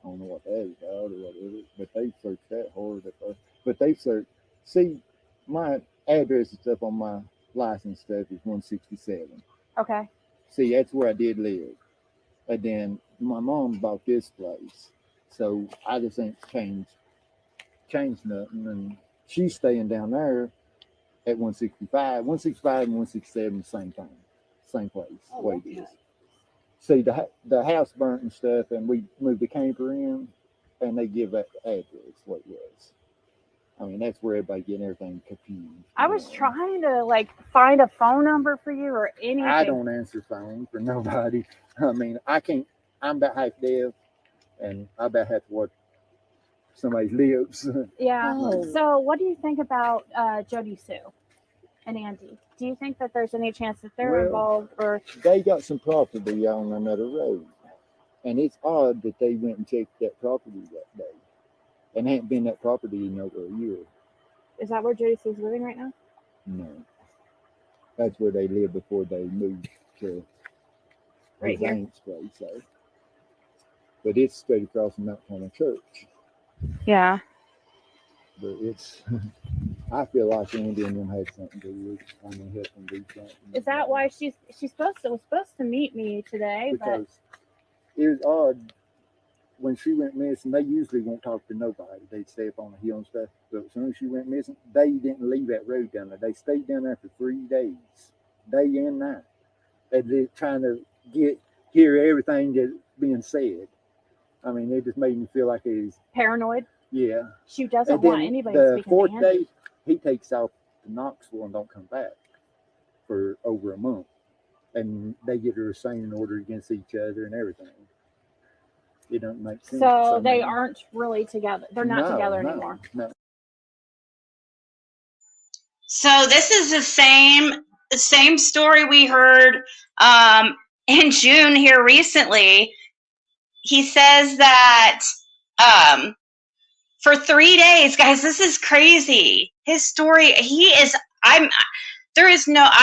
F: I don't know what that is about or whatever, but they searched that hard at first. But they searched. See, my address and stuff on my license stuff is 167.
D: Okay.
F: See, that's where I did live. And then my mom bought this place, so I just ain't changed nothing. And she's staying down there at 165. 165 and 167, the same thing, same place.
D: Oh,
F: Way
D: okay.
F: it is. See, the house burnt and stuff, and we moved the camper in, and they give that the address what it was. I mean, that's where everybody getting everything confused.
D: I was trying to like find a phone number for you or anything.
F: I don't answer phone for nobody. I mean, I can't. I'm about half deaf, and I about have to watch somebody's lips.
D: Yeah.
F: Oh.
D: So, what do you think about Jody Sue and Andy? Do you think that there's any chance that they're
F: Well,
D: involved, or
F: They got some property on another road, and it's odd that they went and checked that property that day, and hadn't been that property in over a year.
D: is that where Jody Sue's living right now?
F: No, that's where they lived before they moved to
D: Right
F: his
D: here.
F: aunt's place. So. But it's straight across from Mount Carmel Church.
D: Yeah.
F: But it's, I feel like Andy and them had something to do with it. I mean, help them do something.
D: Is that why she's supposed to meet me today?
F: Because it was odd when she went missing. They usually won't talk to nobody. They'd stay up on the hill and stuff. But as soon as she went missing, they didn't leave that road down there. They stayed down there for 3 days, day and night. They're trying to hear everything that's being said. I mean, it just made me feel like it was
D: paranoid.
F: Yeah.
D: She doesn't
F: And then
D: want anybody to
F: the
D: speak
F: fourth
D: to Andy.
F: day, he takes off to Knoxville and don't come back for over a month. And they get a restraining order against each other and everything. It doesn't make sense.
D: So they aren't really together. They're not together
F: No,
D: anymore.
F: No.
C: So this is the same story we heard in June here recently. He says that for 3 days, guys, this is crazy. His story, I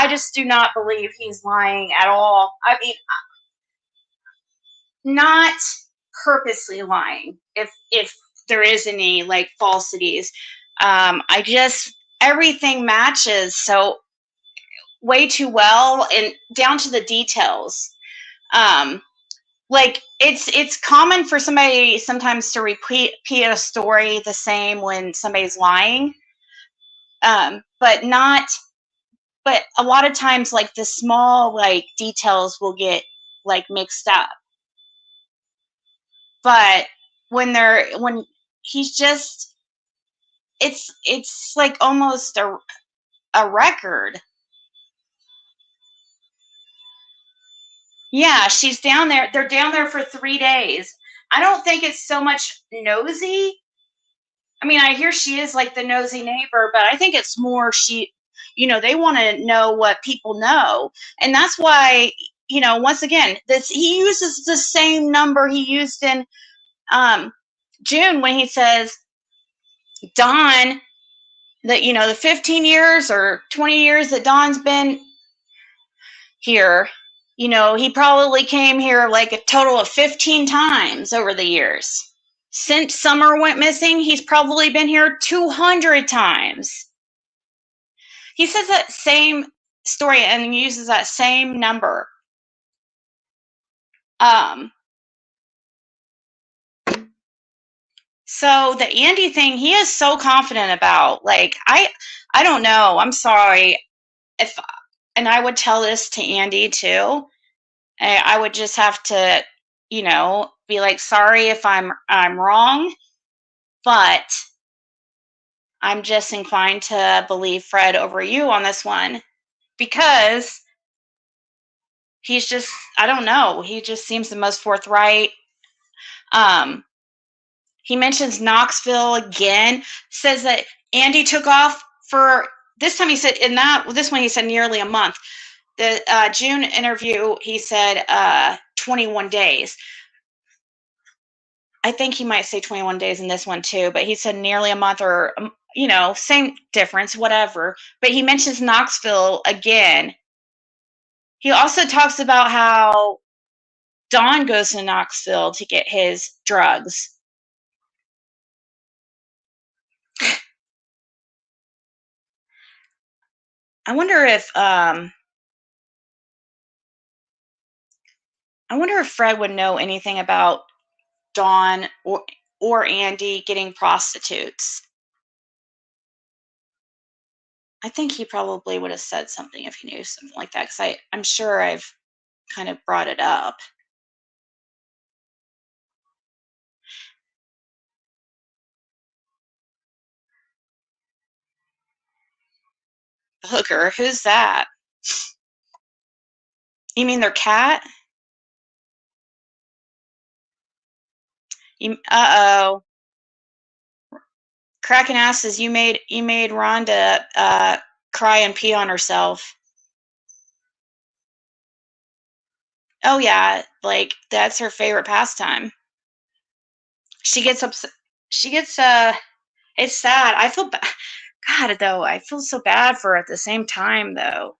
C: just do not believe he's lying at all. I mean, not purposely lying, if there is any like falsities. Everything matches so way too well and down to the details. Like it's common for somebody sometimes to repeat a story the same when somebody's lying, but a lot of times like the small like details will get like mixed up. But when he's just, it's like almost a record. Yeah, she's down there. They're down there for 3 days. I don't think it's so much nosy. I mean, I hear she is like the nosy neighbor, but I think it's more they want to know what people know. And that's why, once again, he uses the same number he used in June when he says, Dawn, that, the 15 years or 20 years that Dawn's been here, he probably came here like a total of 15 times over the years. Since Summer went missing, he's probably been here 200 times. He says that same story and uses that same number. So the Andy thing, he is so confident about. Like, I don't know. I'm sorry. And I would tell this to Andy too. I would just have to, be like, sorry if I'm wrong, but I'm just inclined to believe Fred over you on this one because he's just, I don't know. He just seems the most forthright. He mentions Knoxville again, says that Andy took off for, this time he said, this one he said nearly a month. The June interview, he said 21 days. I think he might say 21 days in this one too, but he said nearly a month or, same difference, whatever. But he mentions Knoxville again. He also talks about how Don goes to Knoxville to get his drugs. I wonder if Fred would know anything about Dawn or Andy getting prostitutes. I think he probably would have said something if he knew something like that, because I'm sure I've kind of brought it up. Hooker, who's that? You mean their cat? Uh-oh. Cracking asses, you made Rhonda cry and pee on herself. Oh yeah, like that's her favorite pastime. She gets upset. She gets it's sad. I feel bad. God, though, I feel so bad for her at the same time, though.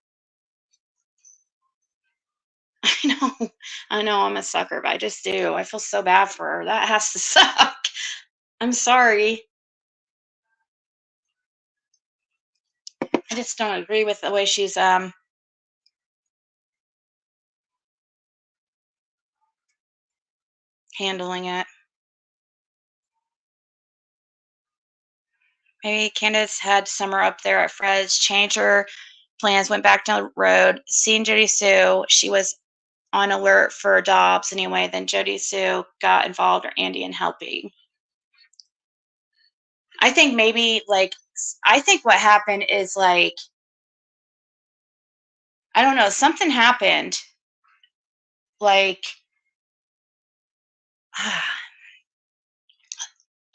C: I know I'm a sucker, but I just do. I feel so bad for her. That has to suck. I'm sorry. I just don't agree with the way she's handling it. Maybe Candace had Summer up there at Fred's, changed her plans, went back down the road, seen Jody Sue. She was on alert for Dobbs anyway. Then Jody Sue got involved, or Andy, in helping. I think maybe, like, I think what happened is, like, I don't know, something happened. Like,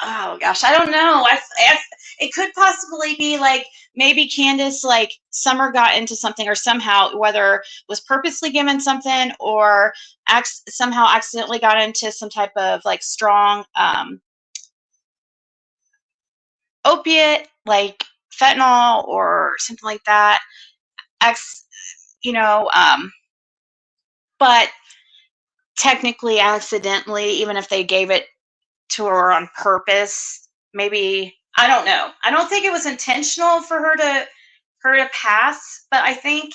C: oh gosh, I don't know. It could possibly be like maybe Candace, like Summer got into something, or somehow, whether was purposely given something or somehow accidentally got into some type of like strong opiate, like fentanyl or something like that. But technically accidentally, even if they gave it to her on purpose, maybe, I don't know. I don't think it was intentional for her to pass, but I think,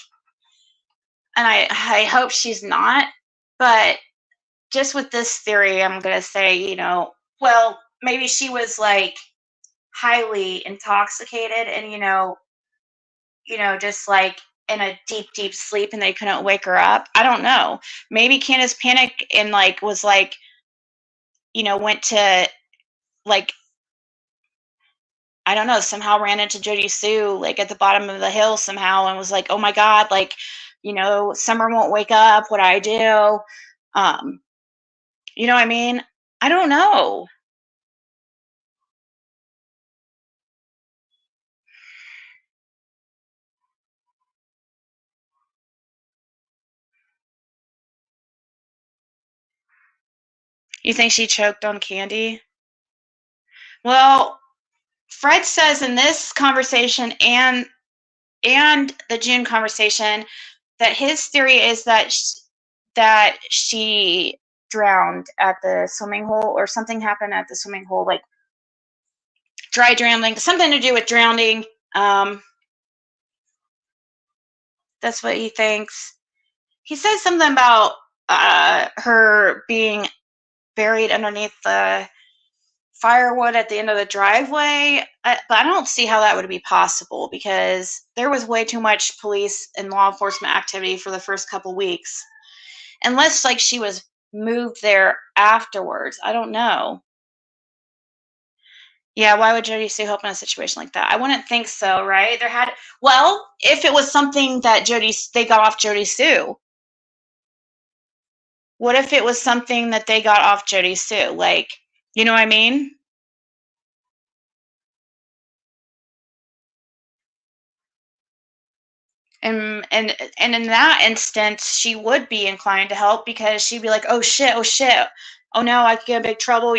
C: and I hope she's not, but just with this theory, I'm gonna say, well, maybe she was like highly intoxicated and just like in a deep sleep and they couldn't wake her up. I don't know. Maybe Candace panicked and like was like, went to like, I don't know, somehow ran into Jody Sue like at the bottom of the hill somehow and was like, oh my God, like, Summer won't wake up. What do I do? You know what I mean? I don't know. You think she choked on candy? Well, Fred says in this conversation and the June conversation that his theory is that she drowned at the swimming hole, or something happened at the swimming hole, like dry drowning, something to do with drowning. That's what he thinks. He says something about her being buried underneath the firewood at the end of the driveway, but I don't see how that would be possible because there was way too much police and law enforcement activity for the first couple weeks, unless like she was moved there afterwards. I don't know. Yeah, why would Jody Sue help in a situation like that? I wouldn't think so, right? Well, if it was something that they got off Jody Sue. What if it was something that they got off Jody Sue? Like, you know what I mean? And in that instance, she would be inclined to help because she'd be like, oh shit, oh no, I could get in big trouble,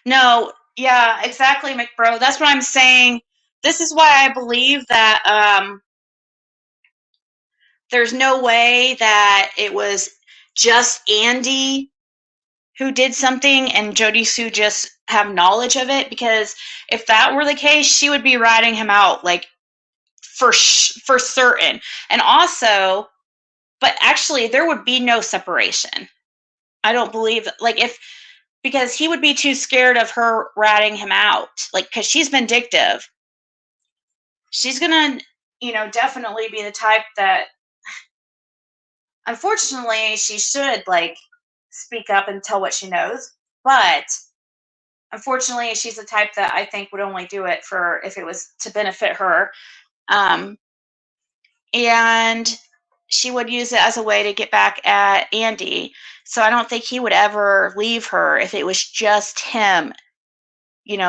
C: No, Yeah, exactly, McBro. That's what I'm saying. This is why I believe that there's no way that it was just Andy who did something and Jody Sue just have knowledge of it, because if that were the case, she would be ratting him out like for certain. And also, but actually there would be no separation. I don't believe, like, if, because he would be too scared of her ratting him out, like, because she's vindictive. She's gonna, definitely be the type that, unfortunately, she should, like, speak up and tell what she knows. But unfortunately, she's the type that I think would only do it for if it was to benefit her. And she would use it as a way to get back at Andy. So I don't think he would ever leave her if it was just him,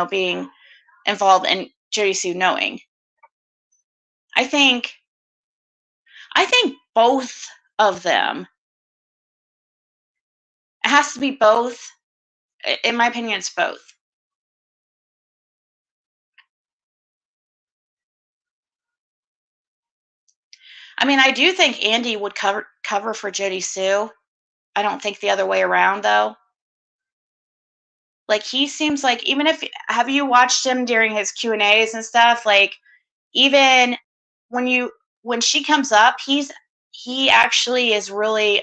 C: being involved in Jody Sue knowing. I think both of them. It has to be both. In my opinion, it's both. I mean, I do think Andy would cover for Jody Sue. I don't think the other way around, though. Like, he seems like, even if, have you watched him during his Q&As and stuff? Like, even when she comes up, he actually is really,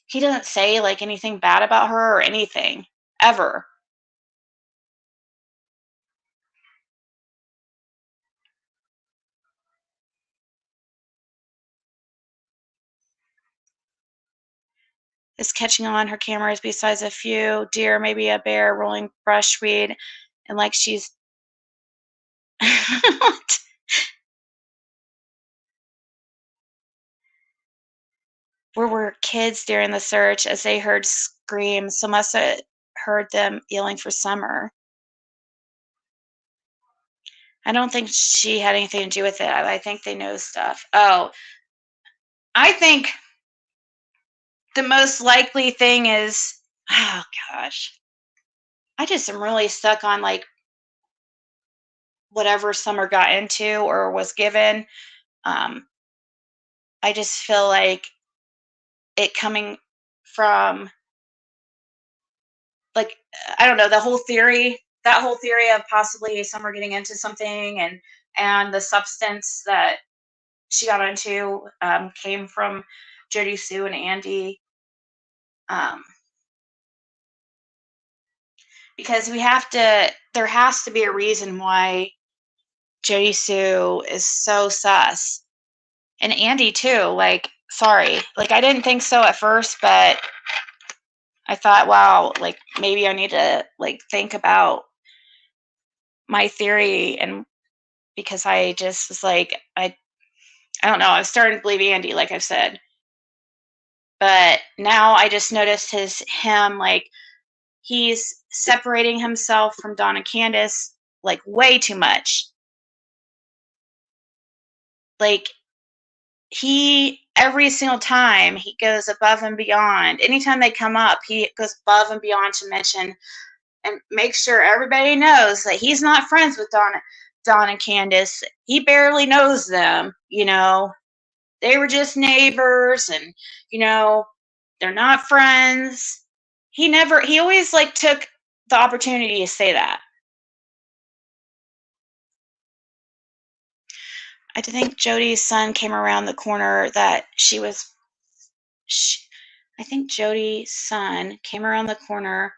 C: he doesn't say like anything bad about her or anything, ever. Is catching on. Her camera is besides a few deer, maybe a bear rolling brushweed, and like she's what? Where were kids during the search as they heard screams? So must have heard them yelling for Summer. I don't think she had anything to do with it. I think they know stuff. Oh, I think the most likely thing is, oh gosh, I just am really stuck on like whatever Summer got into or was given. I just feel like it coming from, like, I don't know, that whole theory of possibly Summer getting into something, and the substance that she got into came from Jody Sue and Andy. Because there has to be a reason why Jody Sue is so sus. And Andy too, like, sorry. Like, I didn't think so at first, but I thought, wow, like, maybe I need to, like, think about my theory, and because I just was like, I don't know, I was starting to believe Andy, like I've said. But now I just noticed him, like, he's separating himself from Dawn and Candace, like, way too much. Like, every single time he goes above and beyond. Anytime they come up, he goes above and beyond to mention and make sure everybody knows that he's not friends with Dawn and Candace. He barely knows them, They were just neighbors, and, they're not friends. He always, like, took the opportunity to say that. I think Jody's son came around the corner that I think Jody's son came around the corner,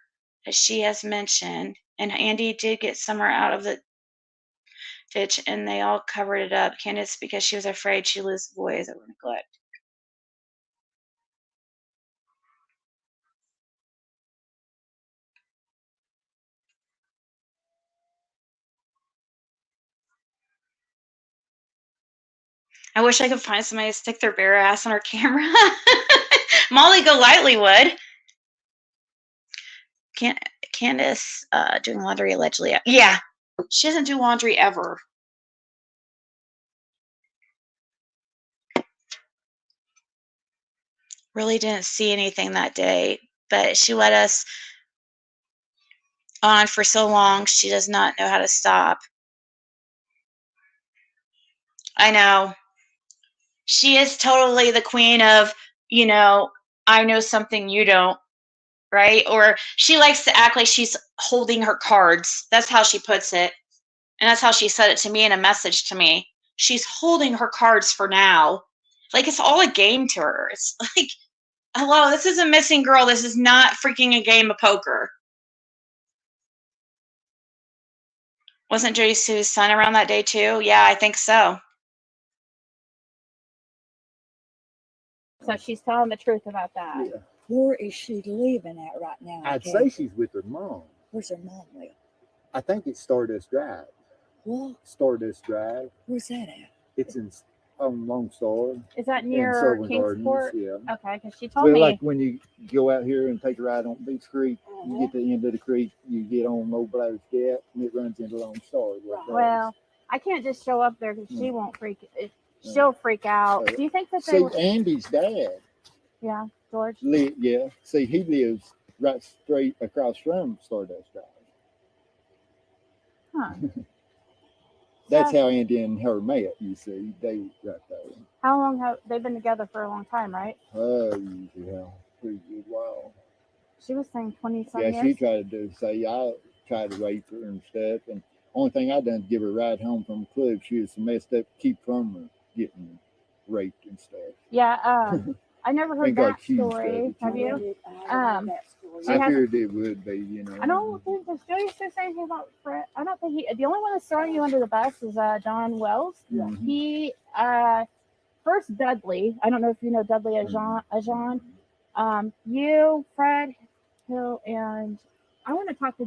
C: as she has mentioned, and Andy did get Summer out of the ditch, and they all covered it up. Candace, because she was afraid she'd lose the boys over neglect. I wish I could find somebody to stick their bare ass on her camera. Molly Golightly would. Candace doing laundry allegedly. Yeah, she doesn't do laundry ever. Really didn't see anything that day, but she let us on for so long, she does not know how to stop. I know. She is totally the queen of, I know something you don't, right? Or she likes to act like she's holding her cards. That's how she puts it. And that's how she said it to me in a message to me. She's holding her cards for now. Like, it's all a game to her. It's like, hello, this is a missing girl. This is not freaking a game of poker. Wasn't Jody Sue's son around that day too? Yeah, I think so.
D: So she's telling the truth about that.
F: Yeah.
G: Where is she living at right now?
F: I'd
G: Kathy?
F: say she's with her mom.
G: Where's her mom live?
F: I think it's Stardust Drive.
G: What?
F: Stardust Drive.
G: Where's that at?
F: It's in Long Star.
D: Is that
F: in
D: near
F: Sylvan Gardens,
D: Kingsport?
F: yeah.
D: Okay, because she told
F: Well,
D: me.
F: like when you go out here and take a ride on Beach Creek, you get to the end of the creek, you get on Old Bladder's Gap, and it runs into Lone Star.
D: Well, I can't just show up there because she won't freak. She'll freak out. Do you think that they?
F: See, Andy's dad.
D: Yeah, George.
F: Yeah. See, he lives right straight across from Stardust Drive.
D: Huh.
F: That's how Andy and her met. You see, they right there.
D: How long have they been together? For a long time, right?
F: Yeah, pretty good while.
D: She was saying 20-some
F: Yeah,
D: years.
F: she tried to say I tried to rape her and stuff, and only thing I done to give her a ride home from the club. She was messed up, keep from her getting raped and stuff.
D: Yeah, I never heard
F: And got
D: that
F: accused of
D: story.
F: it,
D: Have you? She
F: I
D: has-
F: figured it would be,
D: I don't think does Jody still say anything about Fred. I don't think the only one that's throwing you under the bus is Don Wells.
F: Mhm.
D: He first Dudley. I don't know if you know Dudley Ajan. You, Fred, Hill, and I want to talk to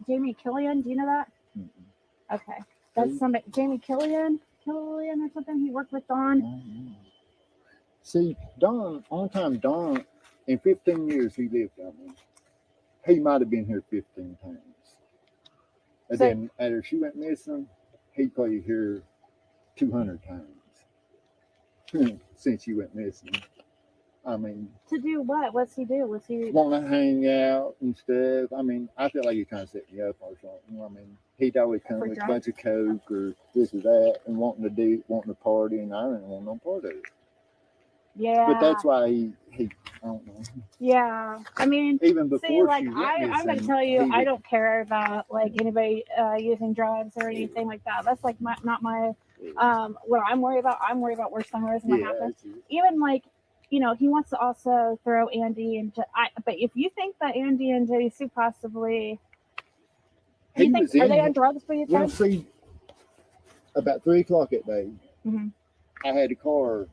D: Jamie Killian. Do you know that?
F: Mhm.
D: Okay, that's somebody. Jamie Killian or something. He worked with Don.
F: See, Don, on time, Don, in 15 years he lived down there. He might have been here 15 times. And
D: So-
F: then after she went missing, he probably here 200 times since she went missing. I mean,
D: To do what? What's he do? Was he?
F: want to hang out and stuff. I mean, I feel like he's trying to set me up or something. I mean, he'd always come
D: For
F: with a
D: drugs?
F: bunch of coke or this or that and wanting to party, and I didn't want no part of it.
D: Yeah.
F: But that's why he I don't know.
D: Yeah. I mean,
F: Even before
D: see, like
F: she went
D: I'm gonna
F: missing,
D: tell you,
F: he
D: I
F: would-
D: don't care about like anybody using drugs or anything like that. That's like not my what I'm worried about. I'm worried about worst somewhere what
F: Yeah,
D: happens.
F: it's-
D: Even like, he wants to also throw Andy and but if you think that Andy and Jody Sue possibly, do you
F: He
D: think
F: was
D: are they
F: in-
D: on drugs for you?
F: Well,
D: Ted?
F: see, about 3:00 that day,
D: Mhm.
F: I had a car.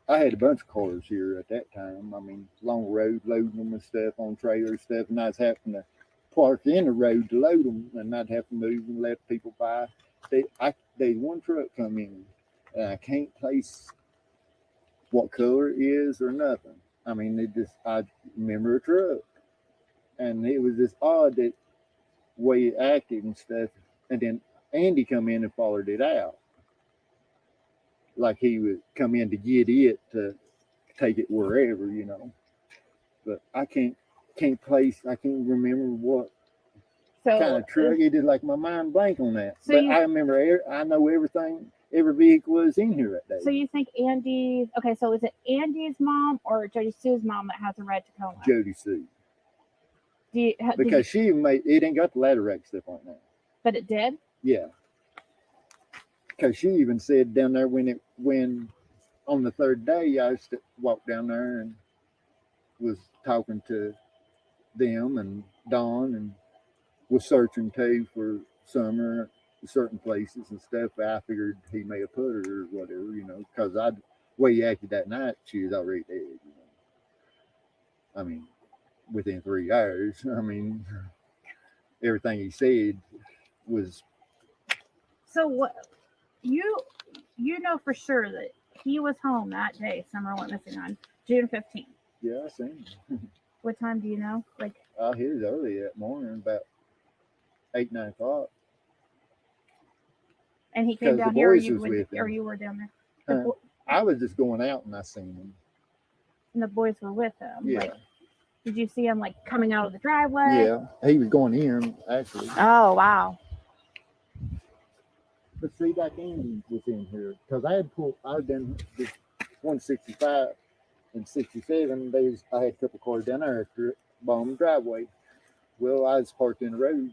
F: I had a bunch of cars here at that time. I mean, along the road, loading them and stuff on trailers and stuff, and I was having to park in the road to load them, and I'd have to move and let people by. They one truck come in, and I can't place what color it is or nothing. I mean, I remember a truck, and it was just odd that way it acted and stuff. And then Andy come in and followed it out, like he would come in to get it to take it wherever, But I can't place. I can't remember what
D: So
F: kind of truck. It is like my mind blank on that.
D: So
F: but
D: you-
F: I remember. I know everything. Every vehicle was in here that day.
D: So you think Andy? Okay, so is it Andy's mom or Jody Sue's mom that has a red Tacoma?
F: Jody Sue,
D: Do you, did
F: because she made it ain't got the ladder rack stuff like that.
D: but it did.
F: Yeah. Because she even said down there when on the third day I walked down there and was talking to them and Dawn and was searching too for Summer certain places and stuff. I figured he may have put her or whatever, because way he acted that night, she was already dead. I mean, within 3 hours. I mean, everything he said was.
D: So what you know for sure that he was home that day Summer went missing on June 15th.
F: Yeah, I seen him.
D: What time do you know? Like,
F: He was early that morning, about 8, 9 o'clock.
D: and he came
F: 'Cause the
D: down here, or
F: boys
D: you
F: was with him.
D: you were down there. The
F: Huh? I was just going out and I seen him.
D: And the boys were with him.
F: Yeah.
D: Like, Did you see him like coming out of the driveway?
F: Yeah, he was going in actually.
D: Oh wow.
F: But see, like Andy was in here because I'd done this 165 and 67 days. I had a couple cars down there after it, bomb driveway. Well, I was parked in the road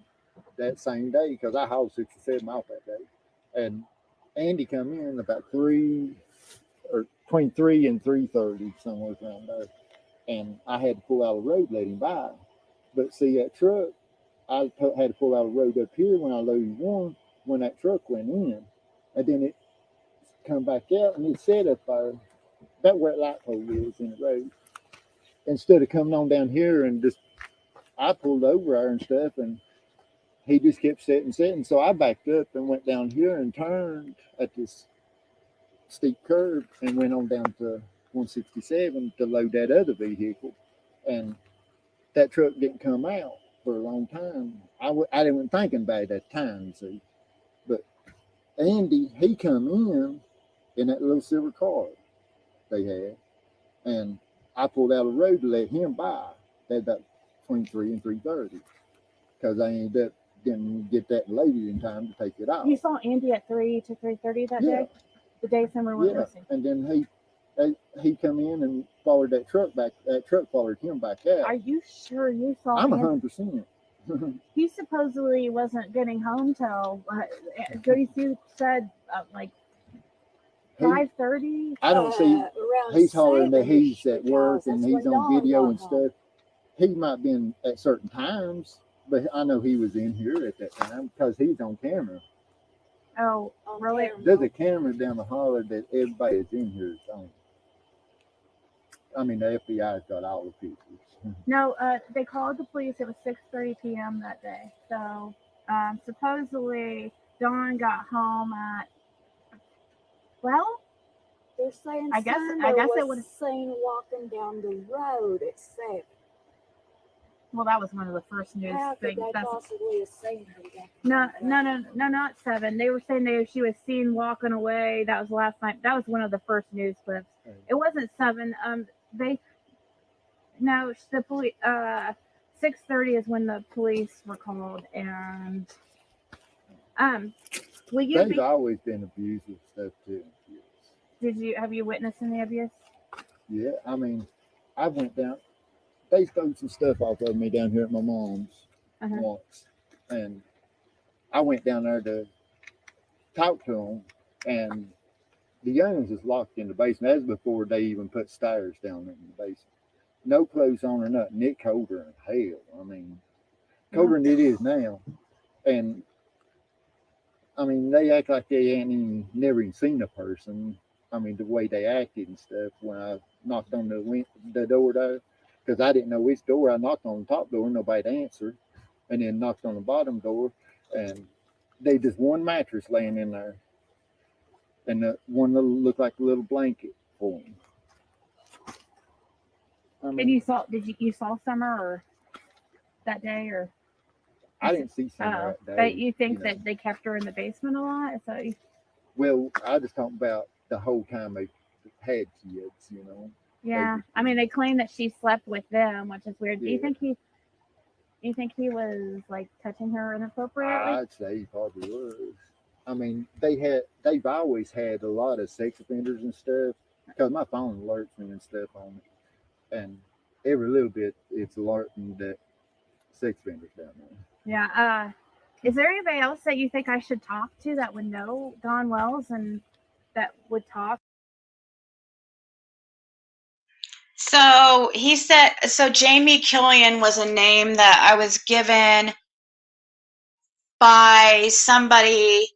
F: that same day because I hauled 67 off that day, and Andy come in about between 3 and 3:30 somewhere around there, and I had to pull out of the road, let him by. But see that truck, I had to pull out of the road up here when I loaded one when that truck went in, and then it come back out and it set up there. That where that light pole is in the road. Instead of coming on down here and just, I pulled over there and stuff, and he just kept sitting. So I backed up and went down here and turned at this steep curve and went on down to 167 to load that other vehicle. And that truck didn't come out for a long time. I didn't thinking about it at the time, see. But Andy, he come in that little silver car they had. And I pulled out of the road to let him by. That about between 3 and 3:30. Because I ended up didn't get that lady in time to take it out.
D: You saw Andy at 3 to 3:30 that day? The day Summer went missing.
F: And then he come in and followed that truck back. That truck followed him back out.
D: Are you sure you saw
F: I'm
D: Andy?
F: 100%.
D: He supposedly wasn't getting home till Joyce said like 5:30.
F: I don't see. He's hollering that he's at work and he's on video and stuff. He might be in at certain times, but I know he was in here at that time because he's on camera.
D: Oh, really?
F: There's a camera down the holler that everybody is in here is on. I mean, the FBI's got all the pictures.
D: No, they called the police. It was 6:30 p.m. that day. So supposedly Dawn got home at, well,
E: They're saying
D: I guess it would have
E: seen walking down the road at 7.
D: Well, that was one of the first news
E: How could
D: things.
E: they possibly have seen her walking
D: No,
E: down the road?
D: not 7. They were saying she was seen walking away. That was last night. That was one of the first news clips. It wasn't 7. The police. 6:30 is when the police were called, and
F: They've always been abusive stuff too.
D: have you witnessed any abuse?
F: Yeah, I mean, I went down. They stole some stuff off of me down here at my mom's once, and I went down there to talk to them, and the youngins was locked in the basement. That was before they even put stairs down in the basement. No clothes on or nothing. It colder than hell. I mean, colder than it is now. And I mean, they act like they ain't never even seen a person. I mean, the way they acted and stuff when I knocked on the door there, because I didn't know which door. I knocked on the top door, nobody'd answer, and then knocked on the bottom door, and they just one mattress laying in there, and the one little looked like a little blanket for them. I mean,
D: And you saw Summer or that day, or
F: I didn't see Summer that day.
D: But you think that they kept her in the basement a lot?
F: Well, I just talking about the whole time they had kids, you know.
D: Yeah, I mean, they claim that she slept with them, which is weird.
F: Yeah.
D: Do you think he was like touching her inappropriately?
F: I'd say he probably was. I mean, they've always had a lot of sex offenders and stuff because my phone alerts me and stuff on it, and every little bit it's alerting that sex offenders down there.
D: Yeah. Is there anybody else that you think I should talk to that would know Dawn Wells and that would talk?
C: So he said, so Jamie Killian was a name that I was given by somebody,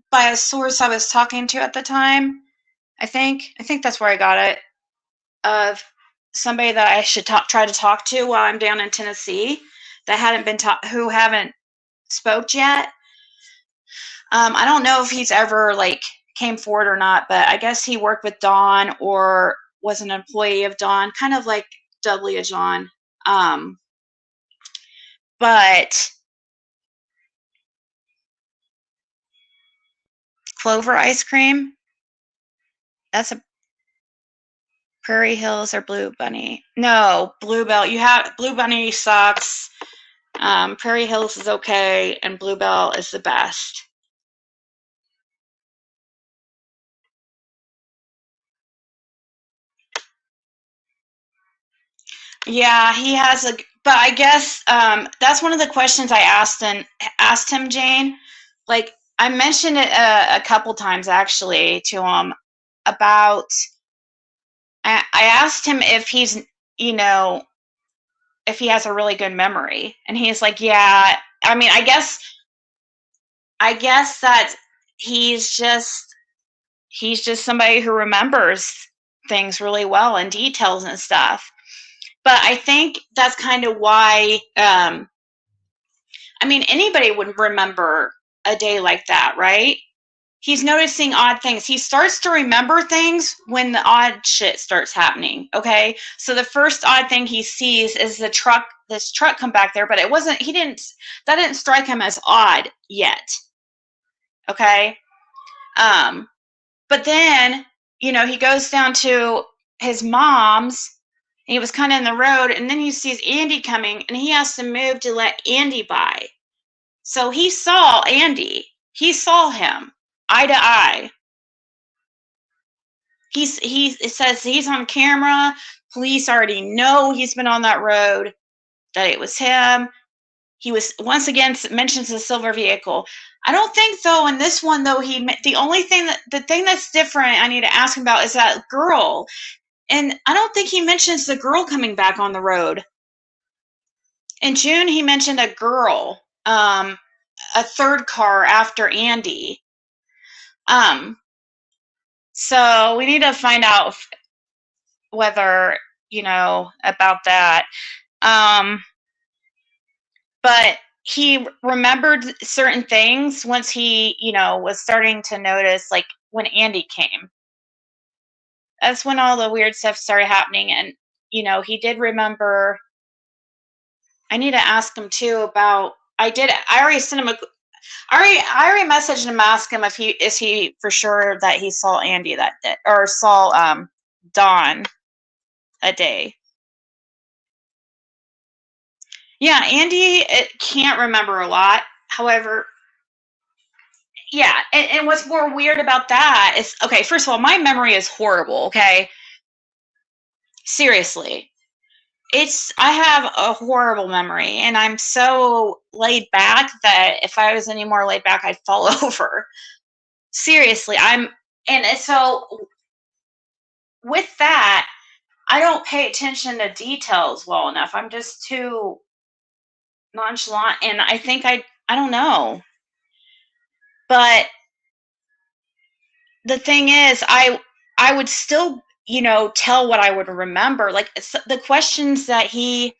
C: by a source I was talking to at the time. I think that's where I got it, of somebody that I should try to talk to while I'm down in Tennessee that who haven't spoke yet. I don't know if he's ever like came forward or not, but I guess he worked with Dawn or was an employee of Dawn, kind of like Dudley John. But Clover ice cream, that's a Prairie Hills or Blue Bunny? No, Bluebell. You have Blue Bunny sucks. Prairie Hills is okay, and Bluebell is the best. Yeah, he has a. But I guess that's one of the questions I asked him, Jane. Like I mentioned it a couple times actually to him about. I asked him if he's, you know, if he has a really good memory, and he's like, yeah. I mean, I guess that he's just somebody who remembers things really well and details and stuff. But I think that's kind of why, I mean, anybody would remember a day like that, right? He's noticing odd things. He starts to remember things when the odd shit starts happening, okay? So the first odd thing he sees is this truck come back there, but that didn't strike him as odd yet, okay? But then, you know, he goes down to his mom's. He was kind of in the road, and then he sees Andy coming, and he has to move to let Andy by. So he saw Andy. He saw him eye to eye. It says he's on camera. Police already know he's been on that road, that it was him. He was, once again, mentions the silver vehicle. I don't think, though, in this one, though, the thing that's different I need to ask him about is that girl. And I don't think he mentions the girl coming back on the road. In June, he mentioned a girl, a third car after Andy. So we need to find out whether, you know, about that. But he remembered certain things once he, you know, was starting to notice, like when Andy came. That's when all the weird stuff started happening. And, you know, he did remember. I need to ask him too about. I already sent him I already messaged him, asked him if he for sure that he saw Andy that day, or saw Dawn that day. Yeah, Andy can't remember a lot. However, yeah, and what's more weird about that is, okay, first of all, my memory is horrible, okay? Seriously. I have a horrible memory, and I'm so laid back that if I was any more laid back, I'd fall over. Seriously, and so with that, I don't pay attention to details well enough. I'm just too nonchalant, and I think I don't know. But the thing is, I would still, you know, tell what I would remember. Like the questions that you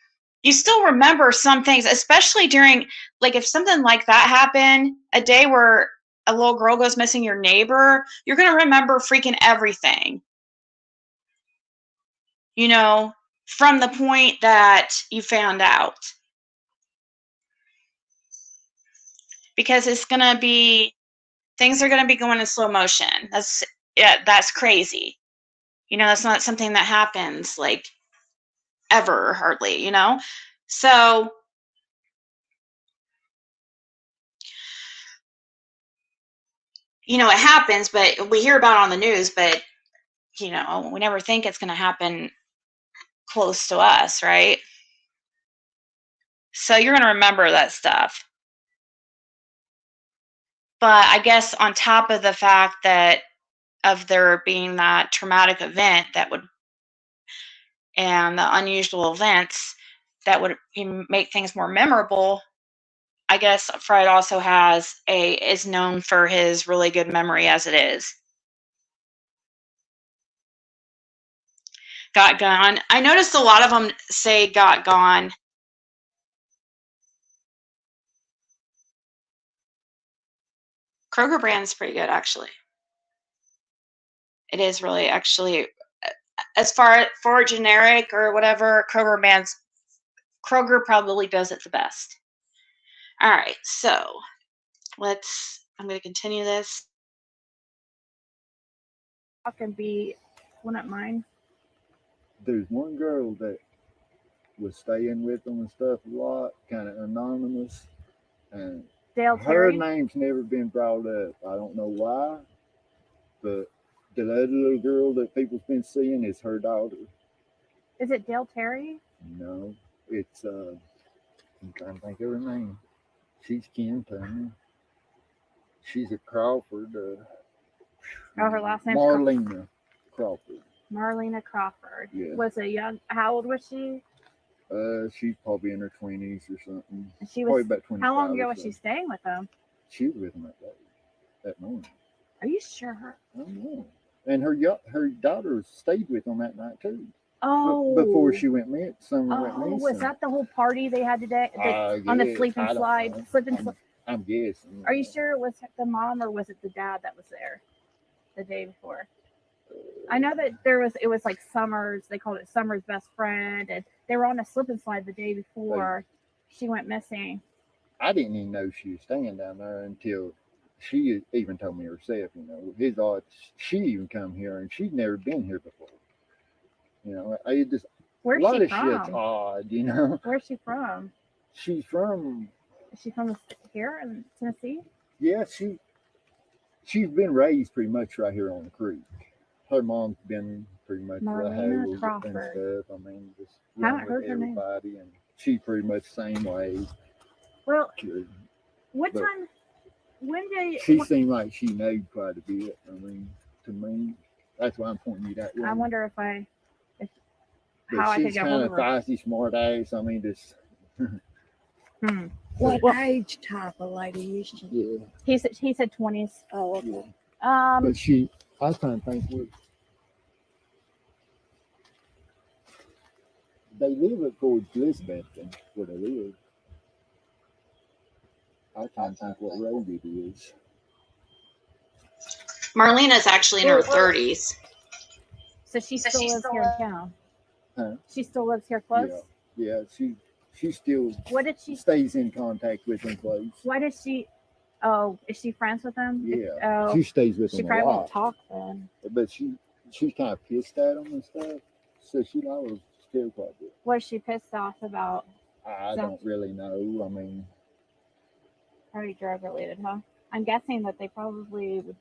C: still remember some things, especially during, like, if something like that happened, a day where a little girl goes missing, your neighbor, you're going to remember freaking everything. You know, from the point that you found out. Because things are going to be going in slow motion. That's crazy. You know, that's not something that happens, like, ever, hardly, you know? So, you know, it happens, but we hear about it on the news, but, you know, we never think it's going to happen close to us, right? So you're going to remember that stuff. But I guess on top of the fact that of there being that traumatic event and the unusual events that would make things more memorable, I guess Fred also is known for his really good memory as it is. Got gone. I noticed a lot of them say got gone. Kroger brand's pretty good, actually. It is really, actually, as far for generic or whatever, Kroger probably does it the best. All right, so I'm going to continue this.
D: I can be one at mine.
F: there's one girl that was staying with them and stuff a lot, kind of anonymous, and
D: Dale
F: her
D: Terry.
F: name's never been brought up. I don't know why, but the other little girl that people's been seeing is her daughter.
D: Is it Dale Terry?
F: No, it's I'm trying to think of her name. She's kin to me. She's a Crawford.
D: Oh, her last name's
F: Marlena Crawford.
D: Marlena Crawford.
F: Yeah.
D: Was a young. How old was she?
F: She's probably in her 20s or something.
D: She
F: Probably
D: was.
F: about 25.
D: How long ago
F: or
D: was she
F: so.
D: staying with them?
F: She was with them that morning.
D: Are you sure?
F: I don't know. And her daughter stayed with them that night too.
D: Oh.
F: Before she went missing. Summer went
D: Oh,
F: missing.
D: was that the whole party they had today on the
F: guess.
D: slip and
F: I don't
D: slide?
F: know.
D: Slip and slide.
F: I'm guessing.
D: Are you sure it was the mom or was it the dad that was there the day before? I know that it was like Summer's, they called it Summer's best friend, and they were on a slip and slide the day before she went missing.
F: I didn't even know she was staying down there until she even told me herself, his odds, she even come here and she'd never been here before. I just,
D: Where's
F: a lot
D: she
F: of shit's
D: from?
F: odd,
D: Where's she from?
F: She's from,
D: Is she from here in Tennessee?
F: yeah, she's been raised pretty much right here on the creek. Her mom's been pretty much
D: Marlena
F: and
D: Crawford.
F: stuff. I mean, just
D: Haven't
F: run
D: heard
F: with
D: her name.
F: everybody, and she's pretty much the same way.
D: Well,
F: She-
D: what
F: But-
D: time? When did
F: She seemed like she knew quite a bit. I mean, to me, that's why I'm pointing you that way.
D: I wonder if
F: But
D: how I could
F: she's
D: get
F: kind
D: hold
F: of
D: of her.
F: feisty, smart ass. I mean, just
G: What
D: Well-
G: age type of lady is she?
F: yeah.
D: He said 20s.
G: Oh, okay.
F: Yeah. But I was trying to think. They live at Fort Elizabeth, where they live. I can't think what road it is.
C: Marlena's actually in her 30s.
D: So she still lives here in town.
F: Huh?
D: She still lives here close.
F: Yeah, she still
D: What did she?
F: stays in contact with them close.
D: Why does she? Oh, is she friends with them?
F: Yeah,
D: Oh,
F: she stays with
D: she
F: them a
D: probably
F: lot.
D: won't talk then.
F: But she's kind of pissed at them and stuff. So she always still quite good.
D: What is she pissed off about?
F: I don't really know. I mean,
D: Probably drug related, huh? I'm guessing that they probably would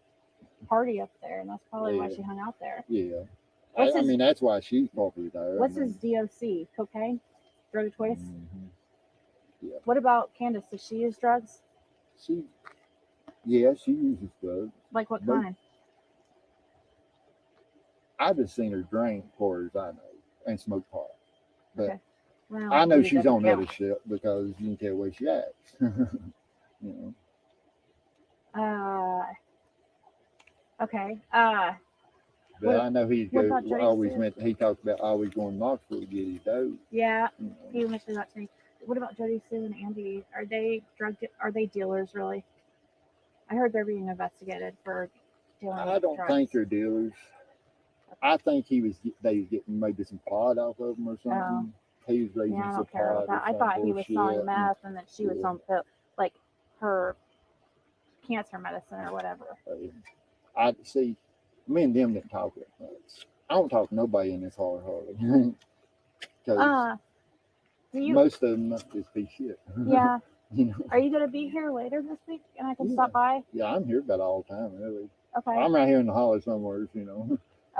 D: party up there, and that's probably why
F: Yeah.
D: she hung out there.
F: yeah.
D: What's
F: I
D: his-
F: mean, that's why she's probably there.
D: What's
F: I mean,
D: his DOC? Cocaine? Drug of choice?
F: mhm.
D: What about Candace? Does she use drugs?
F: She uses drugs.
D: Like what
F: But-
D: kind?
F: I've just seen her drink, far as I know, and smoke pot. But
D: Okay. Well,
F: I know
D: maybe
F: she's
D: doesn't
F: on
D: count.
F: other shit because you can tell where she acts.
D: Okay.
F: But
D: What-
F: I know
D: what about Jody
F: always
D: Sue?
F: he talked about always going to Knoxville to get his dope.
D: Yeah,
F: You know.
D: he mentioned that to me. What about Jody Sue and Andy? Are they are they dealers really? I heard they're being investigated for dealing
F: I
D: with
F: don't
D: drugs.
F: think they're dealers. I think they was getting maybe some pot off of them or something. He was raising
D: Yeah, I
F: some
D: don't care
F: pot.
D: about that.
F: or
D: I
F: some
D: thought he was
F: bullshit,
D: selling
F: and-
D: meth and that she was
F: Yeah.
D: on like her cancer medicine or whatever.
F: I see. Me and them didn't talk that much. I don't talk to nobody in this hard hardly. Because
D: Do you?
F: most of them must just be shit.
D: Yeah.
F: You know.
D: Are you gonna be here later this week and I can
F: Yeah.
D: stop by?
F: Yeah, I'm here about all the time, really.
D: Okay.
F: I'm right here in the holler somewhere,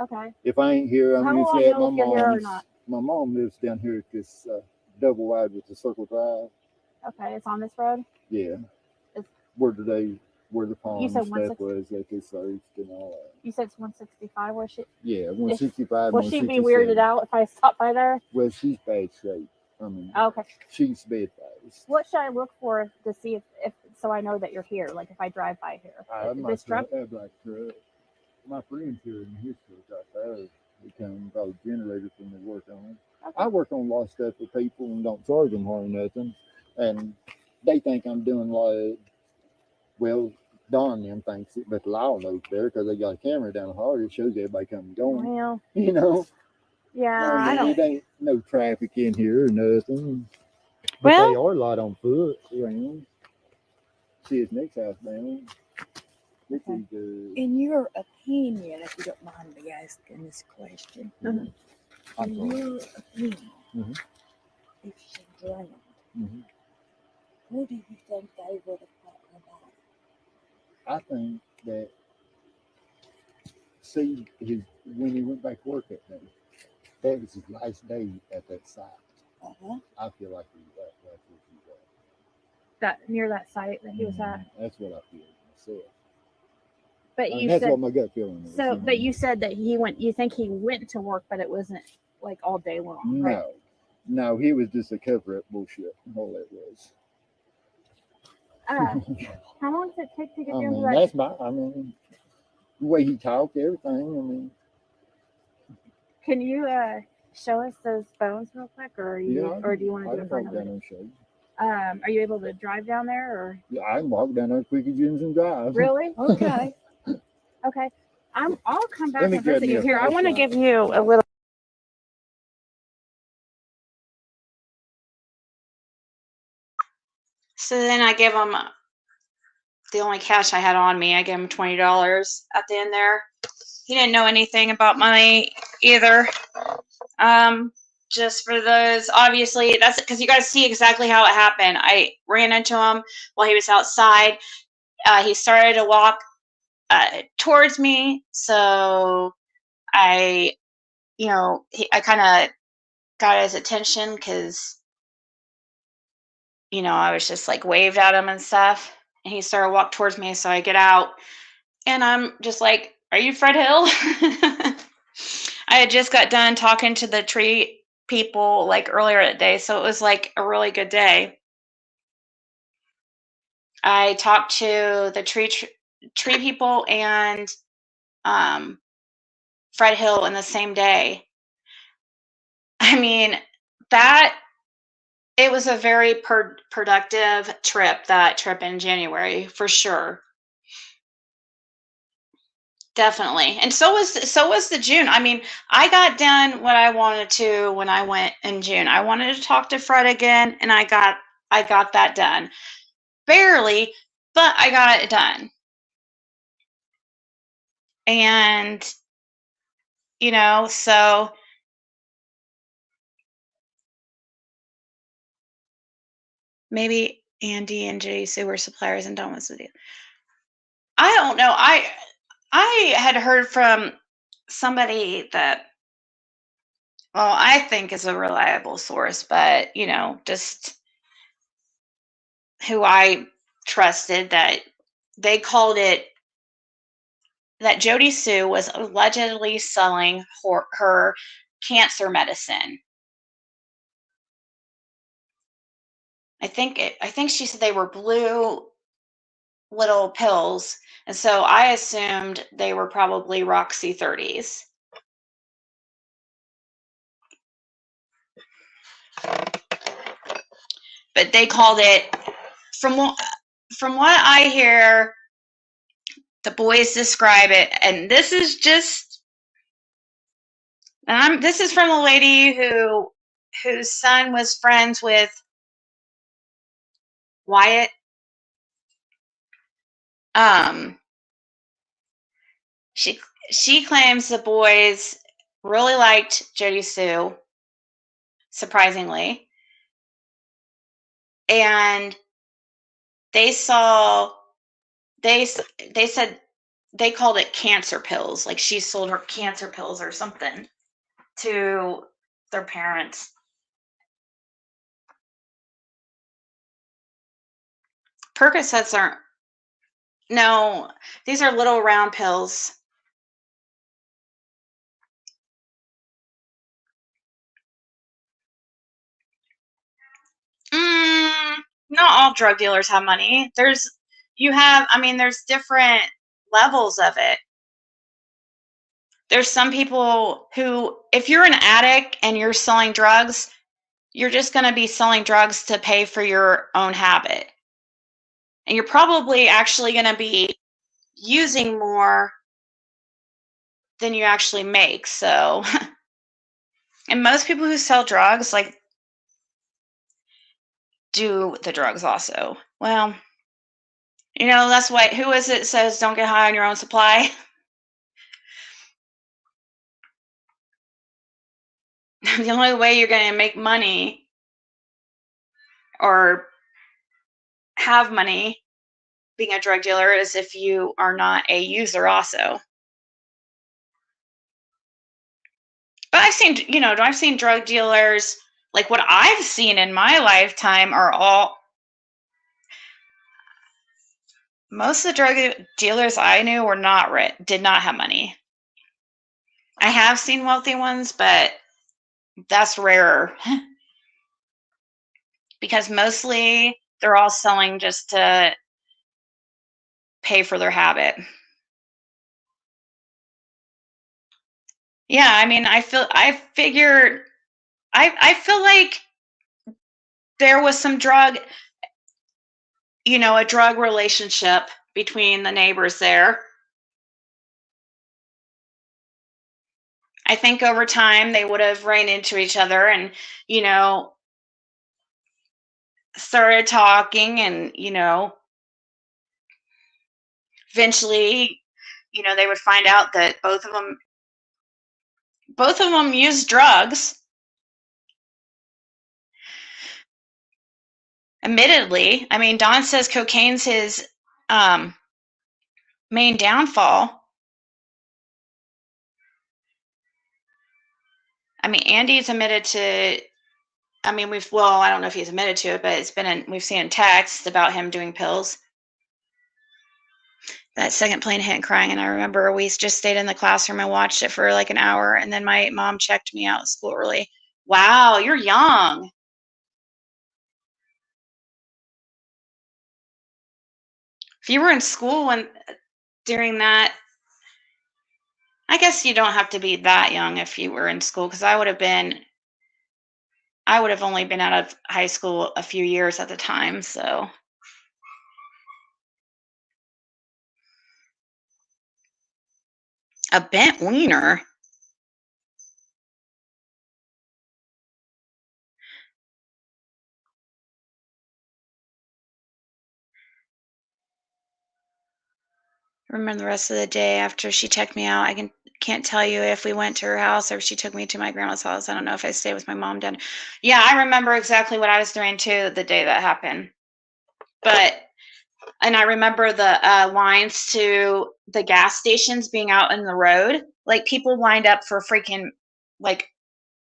D: Okay.
F: If I ain't here, I'm
D: How will
F: usually
D: I
F: at
D: know
F: my
D: if you're here or
F: mom's.
D: not?
F: My mom lives down here at this double wide with the circle drive.
D: Okay. It's on this road.
F: Yeah.
D: Is-
F: Where the pond and
D: said
F: stuff
D: 160?
F: was that they searched and all that.
D: You said it's 165. Where she?
F: Yeah, 165.
D: Will she be
F: 167.
D: weirded out if I stop by there?
F: Well, she's bad shape. I mean,
D: Okay.
F: she's bedfast.
D: What should I look for to see if so I know that you're here? Like if I drive by here. This truck.
F: That black truck. My friends here in his truck out there, they come about a generator from they work on.
D: Okay.
F: I work on a lot of stuff for people and don't charge them hardly nothing. And they think I'm doing like, well, Don them thinks it, but the law knows better because they got a camera down the hall. It shows everybody coming and going.
D: Well,
F: You know,
D: yeah,
F: I
D: I
F: mean,
D: don't.
F: it ain't no traffic in here or nothing. But
D: Well-
F: they are a lot on foot around. See his next house down. This
D: Okay.
F: is
G: In your opinion, if you don't mind me asking this question,
D: Mhm.
F: I'm
G: In
F: sorry.
G: your opinion,
F: Mhm.
G: if she drowned,
F: Mhm.
G: who do you think they would have put in the bottom?
F: I think that see his when he went back to work that day, that was his last day at that site.
G: Uh-huh.
F: I feel like that's what he was.
D: That near that site that he was at.
F: That's what I feel myself.
D: But you
F: That's
D: said
F: what my gut feeling is.
D: so. But you said that he went. You think he went to work, but it wasn't like all day long, right?
F: No, he was just a cover up bullshit. All that was.
D: How long does it take to get
F: I
D: down to
F: mean,
D: that?
F: that's my. I mean, the way he talked, everything. I mean,
D: Can you show us those bones real quick, or are you,
F: yeah,
D: or do you want to
F: I
D: do
F: can
D: it for
F: walk
D: another
F: down
D: day?
F: there and show you.
D: Are you able to drive down there, or
F: Yeah, I can walk down there as quick as you can drive.
D: really? Okay, okay. I'll come back
F: Let me
D: and
F: grab
D: visit
F: me
D: you
F: a
D: here. I want to
F: flashlight.
D: give you a little.
C: So then I give him the only cash I had on me. I gave him $20 at the end there. He didn't know anything about money either. Just for those, obviously, that's because you guys see exactly how it happened. I ran into him while he was outside. He started to walk towards me, so I, I kind of got his attention because, I was just like waved at him and stuff. And he started to walk towards me, so I get out and I'm just like, "Are you Fred Hill?" I had just got done talking to the tree people like earlier that day, so it was like a really good day. I talked to the tree people and Fred Hill in the same day. I mean, that it was a very productive trip, that trip in January, for sure. Definitely. And so was the June. I mean, I got done what I wanted to when I went in June. I wanted to talk to Fred again, and I got that done. Barely, but I got it done. And so maybe Andy and JC were suppliers and Don was with you. I don't know. I had heard from somebody that, well, I think is a reliable source, but just who I trusted, that they called it that Jody Sue was allegedly selling her cancer medicine. I think she said they were blue little pills, and so I assumed they were probably Roxy 30s. But they called it, from what I hear, the boys describe it, and this is from a lady whose son was friends with Wyatt. She claims the boys really liked Jody Sue, surprisingly, and they said they called it cancer pills, like she sold her cancer pills or something to their parents. Percocets aren't. No, these are little round pills. Not all drug dealers have money. There's different levels of it. There's some people who, if you're an addict and you're selling drugs, you're just going to be selling drugs to pay for your own habit. And you're probably actually going to be using more than you actually make. So, and most people who sell drugs, like, do the drugs also. Well, that's why, who is it says don't get high on your own supply? the only way you're going to make money or have money being a drug dealer is if you are not a user also. But I've seen drug dealers, like what I've seen in my lifetime are all, most of the drug dealers I knew were not rich, did not have money. I have seen wealthy ones, but that's rarer. Because mostly they're all selling just to pay for their habit. Yeah, I mean, I feel like there was some drug, a drug relationship between the neighbors there. I think over time they would have ran into each other and, started talking and, eventually, they would find out that both of them used drugs. Admittedly, I mean, Don says cocaine's his main downfall. I mean, Andy's admitted to, I don't know if he's admitted to it, but we've seen in texts about him doing pills. That second plane hit and crying, and I remember we just stayed in the classroom and watched it for like an hour, and then my mom checked me out of school early. Wow, you're young. If you were in school during that, I guess you don't have to be that young if you were in school, because I would have only been out of high school a few years at the time, so. A bent wiener? I remember the rest of the day after she checked me out. I can't tell you if we went to her house or if she took me to my grandma's house. I don't know if I stayed with my mom then. Yeah, I remember exactly what I was doing too the day that happened. And I remember the lines to the gas stations being out in the road. Like, people lined up for freaking, like,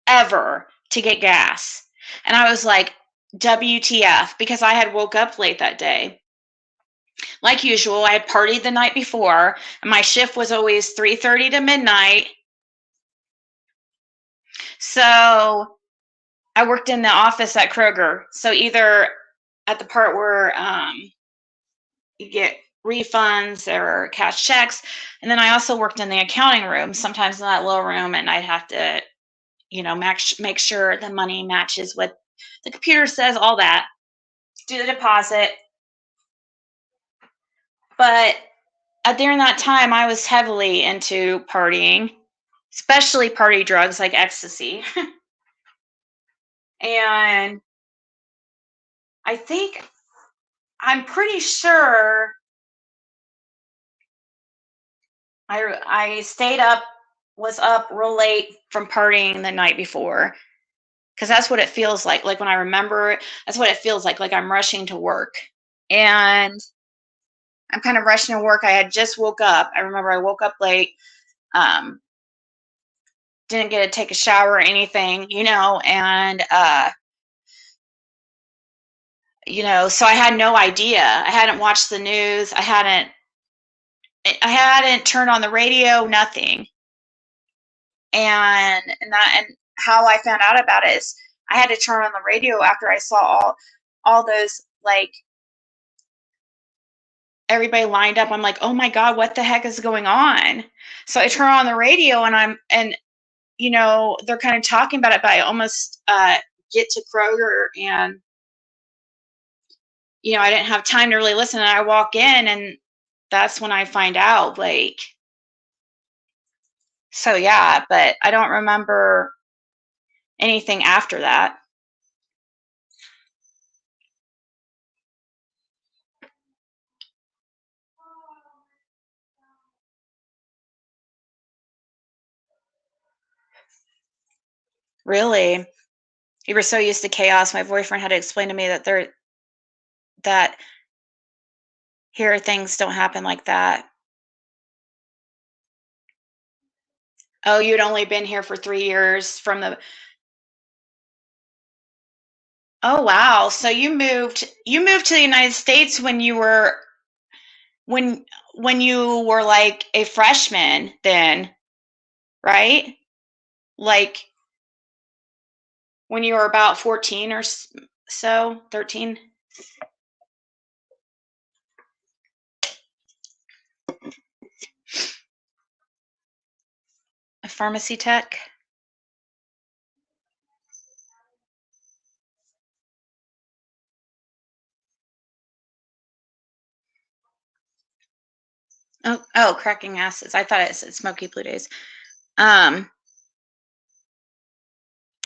C: ever to get gas. And I was like, WTF, because I had woke up late that day. Like usual, I had partied the night before, and my shift was always 3:30 to midnight. So I worked in the office at Kroger. So either at the part where you get refunds or cash checks, and then I also worked in the accounting room, sometimes in that little room, and I'd have to, make sure the money matches what the computer says, all that, do the deposit. But during that time, I was heavily into partying, especially party drugs like ecstasy. And I'm pretty sure I was up real late from partying the night before, because that's what it feels like. Like, when I remember it, that's what it feels like I'm rushing to work. And I'm kind of rushing to work. I had just woke up. I remember I woke up late, didn't get to take a shower or anything, and so I had no idea. I hadn't watched the news. I hadn't turned on the radio, nothing. And how I found out about it is I had to turn on the radio after I saw all those, like, everybody lined up. I'm like, oh my God, what the heck is going on? So I turn on the radio, and they're kind of talking about it, but I almost get to Kroger, and I didn't have time to really listen. And I walk in, and that's when I find out, like. So yeah, but I don't remember anything after that. Really? You were so used to chaos. My boyfriend had to explain to me that here things don't happen like that. Oh, you'd only been here for 3 years from the. Oh wow. So you moved to the United States when you were like a freshman then, right? Like when you were about 14 or so, 13? A pharmacy tech? Oh, cracking acids. I thought it said Smoky Blue Days.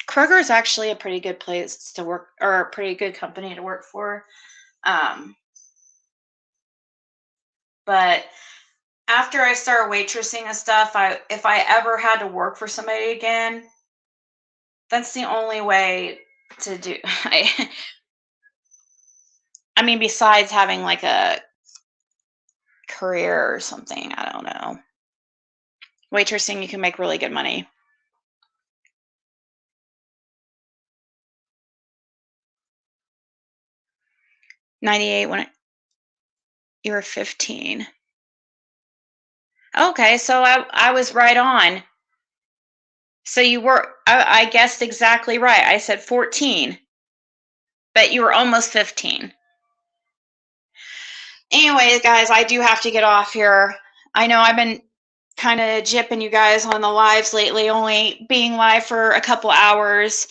C: Kroger is actually a pretty good place to work, or a pretty good company to work for. But after I started waitressing and stuff, if I ever had to work for somebody again, that's the only way to do. I mean, besides having like a career or something, I don't know. Waitressing, you can make really good money. '98 when you were 15. Okay, so I was right on. So you were, I guessed exactly right. I said 14, but you were almost 15. Anyways, guys, I do have to get off here. I know I've been kind of jipping you guys on the lives lately, only being live for a couple hours.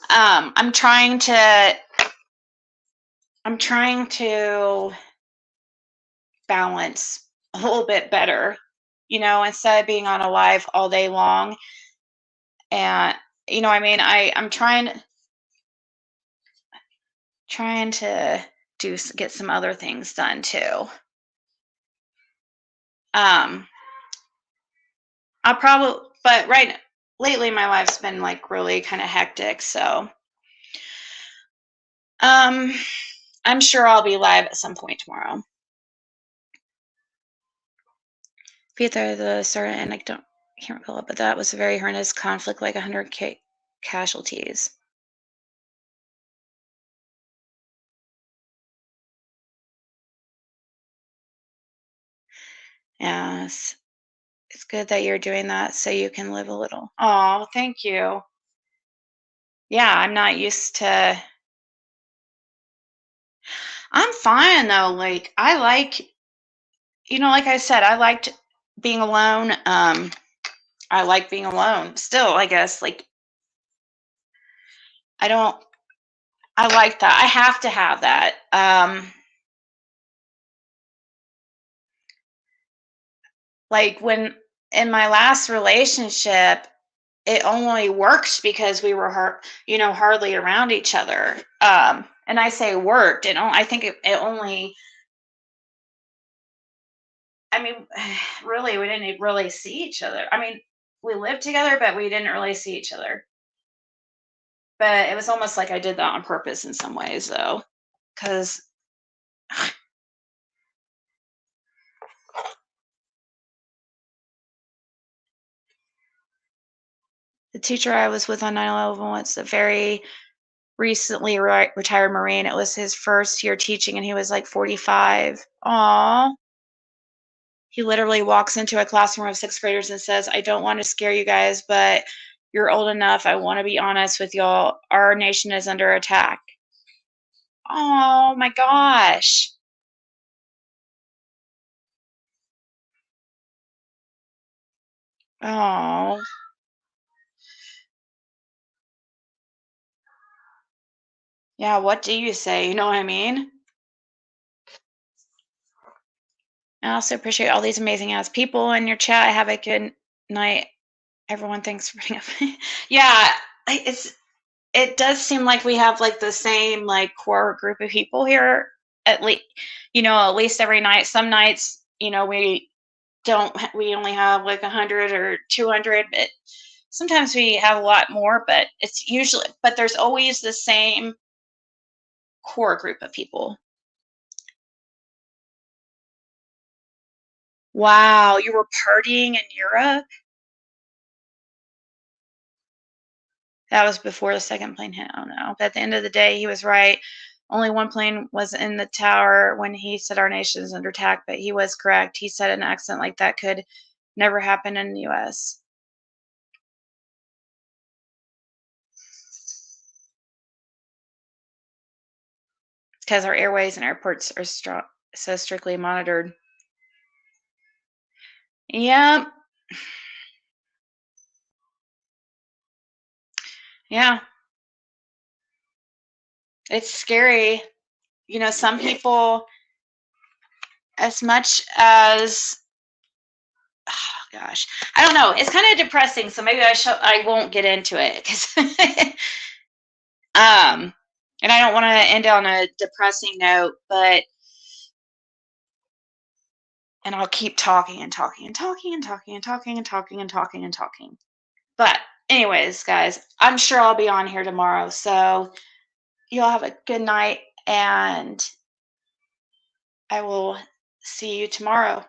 C: I'm trying to balance a little bit better, instead of being on a live all day long. And I mean, I'm trying to get some other things done too. But lately my life's been like really kind of hectic, so I'm sure I'll be live at some point tomorrow. Peter, the certain anecdote, I can't recall it, but that was a very horrendous conflict, like 100 casualties. Yes. It's good that you're doing that so you can live a little. Oh, thank you. Yeah, I'm not used to. I'm fine though. Like I like, like I said, I liked being alone. I like being alone still, I guess. Like I like that. I have to have that. Like when in my last relationship, it only worked because we were hardly around each other. And I say worked, I think it only, I mean, really, we didn't really see each other. I mean, we lived together, but we didn't really see each other. But it was almost like I did that on purpose in some ways, though, because the teacher I was with on 9/11 was a very recently retired Marine. It was his first year teaching, and he was like 45. Aww. He literally walks into a classroom of 6th graders and says, I don't want to scare you guys, but you're old enough. I want to be honest with y'all. Our nation is under attack. Oh my gosh. Oh. Yeah, what do you say? You know what I mean? I also appreciate all these amazing ass people in your chat. Have a good night, everyone. Thanks for being up. Yeah, it does seem like we have like the same like core group of people here. At least every night. Some nights, we only have like 100 or 200, but Sometimes we have a lot more, but there's always the same core group of people. Wow, you were partying in Europe? That was before the second plane hit. Oh no. But at the end of the day, he was right. Only one plane was in the tower when he said our nation is under attack, but he was correct. He said an accident like that could never happen in the U.S. Because our airways and airports are so strictly monitored. Yep. Yeah. It's scary. You know, some people, as much as, oh gosh, I don't know. It's kind of depressing, so maybe I won't get into it because and I don't want to end on a depressing note, and I'll keep talking and talking and talking and talking and talking and talking and talking and talking. But anyways, guys, I'm sure I'll be on here tomorrow. So you all have a good night, and I will see you tomorrow.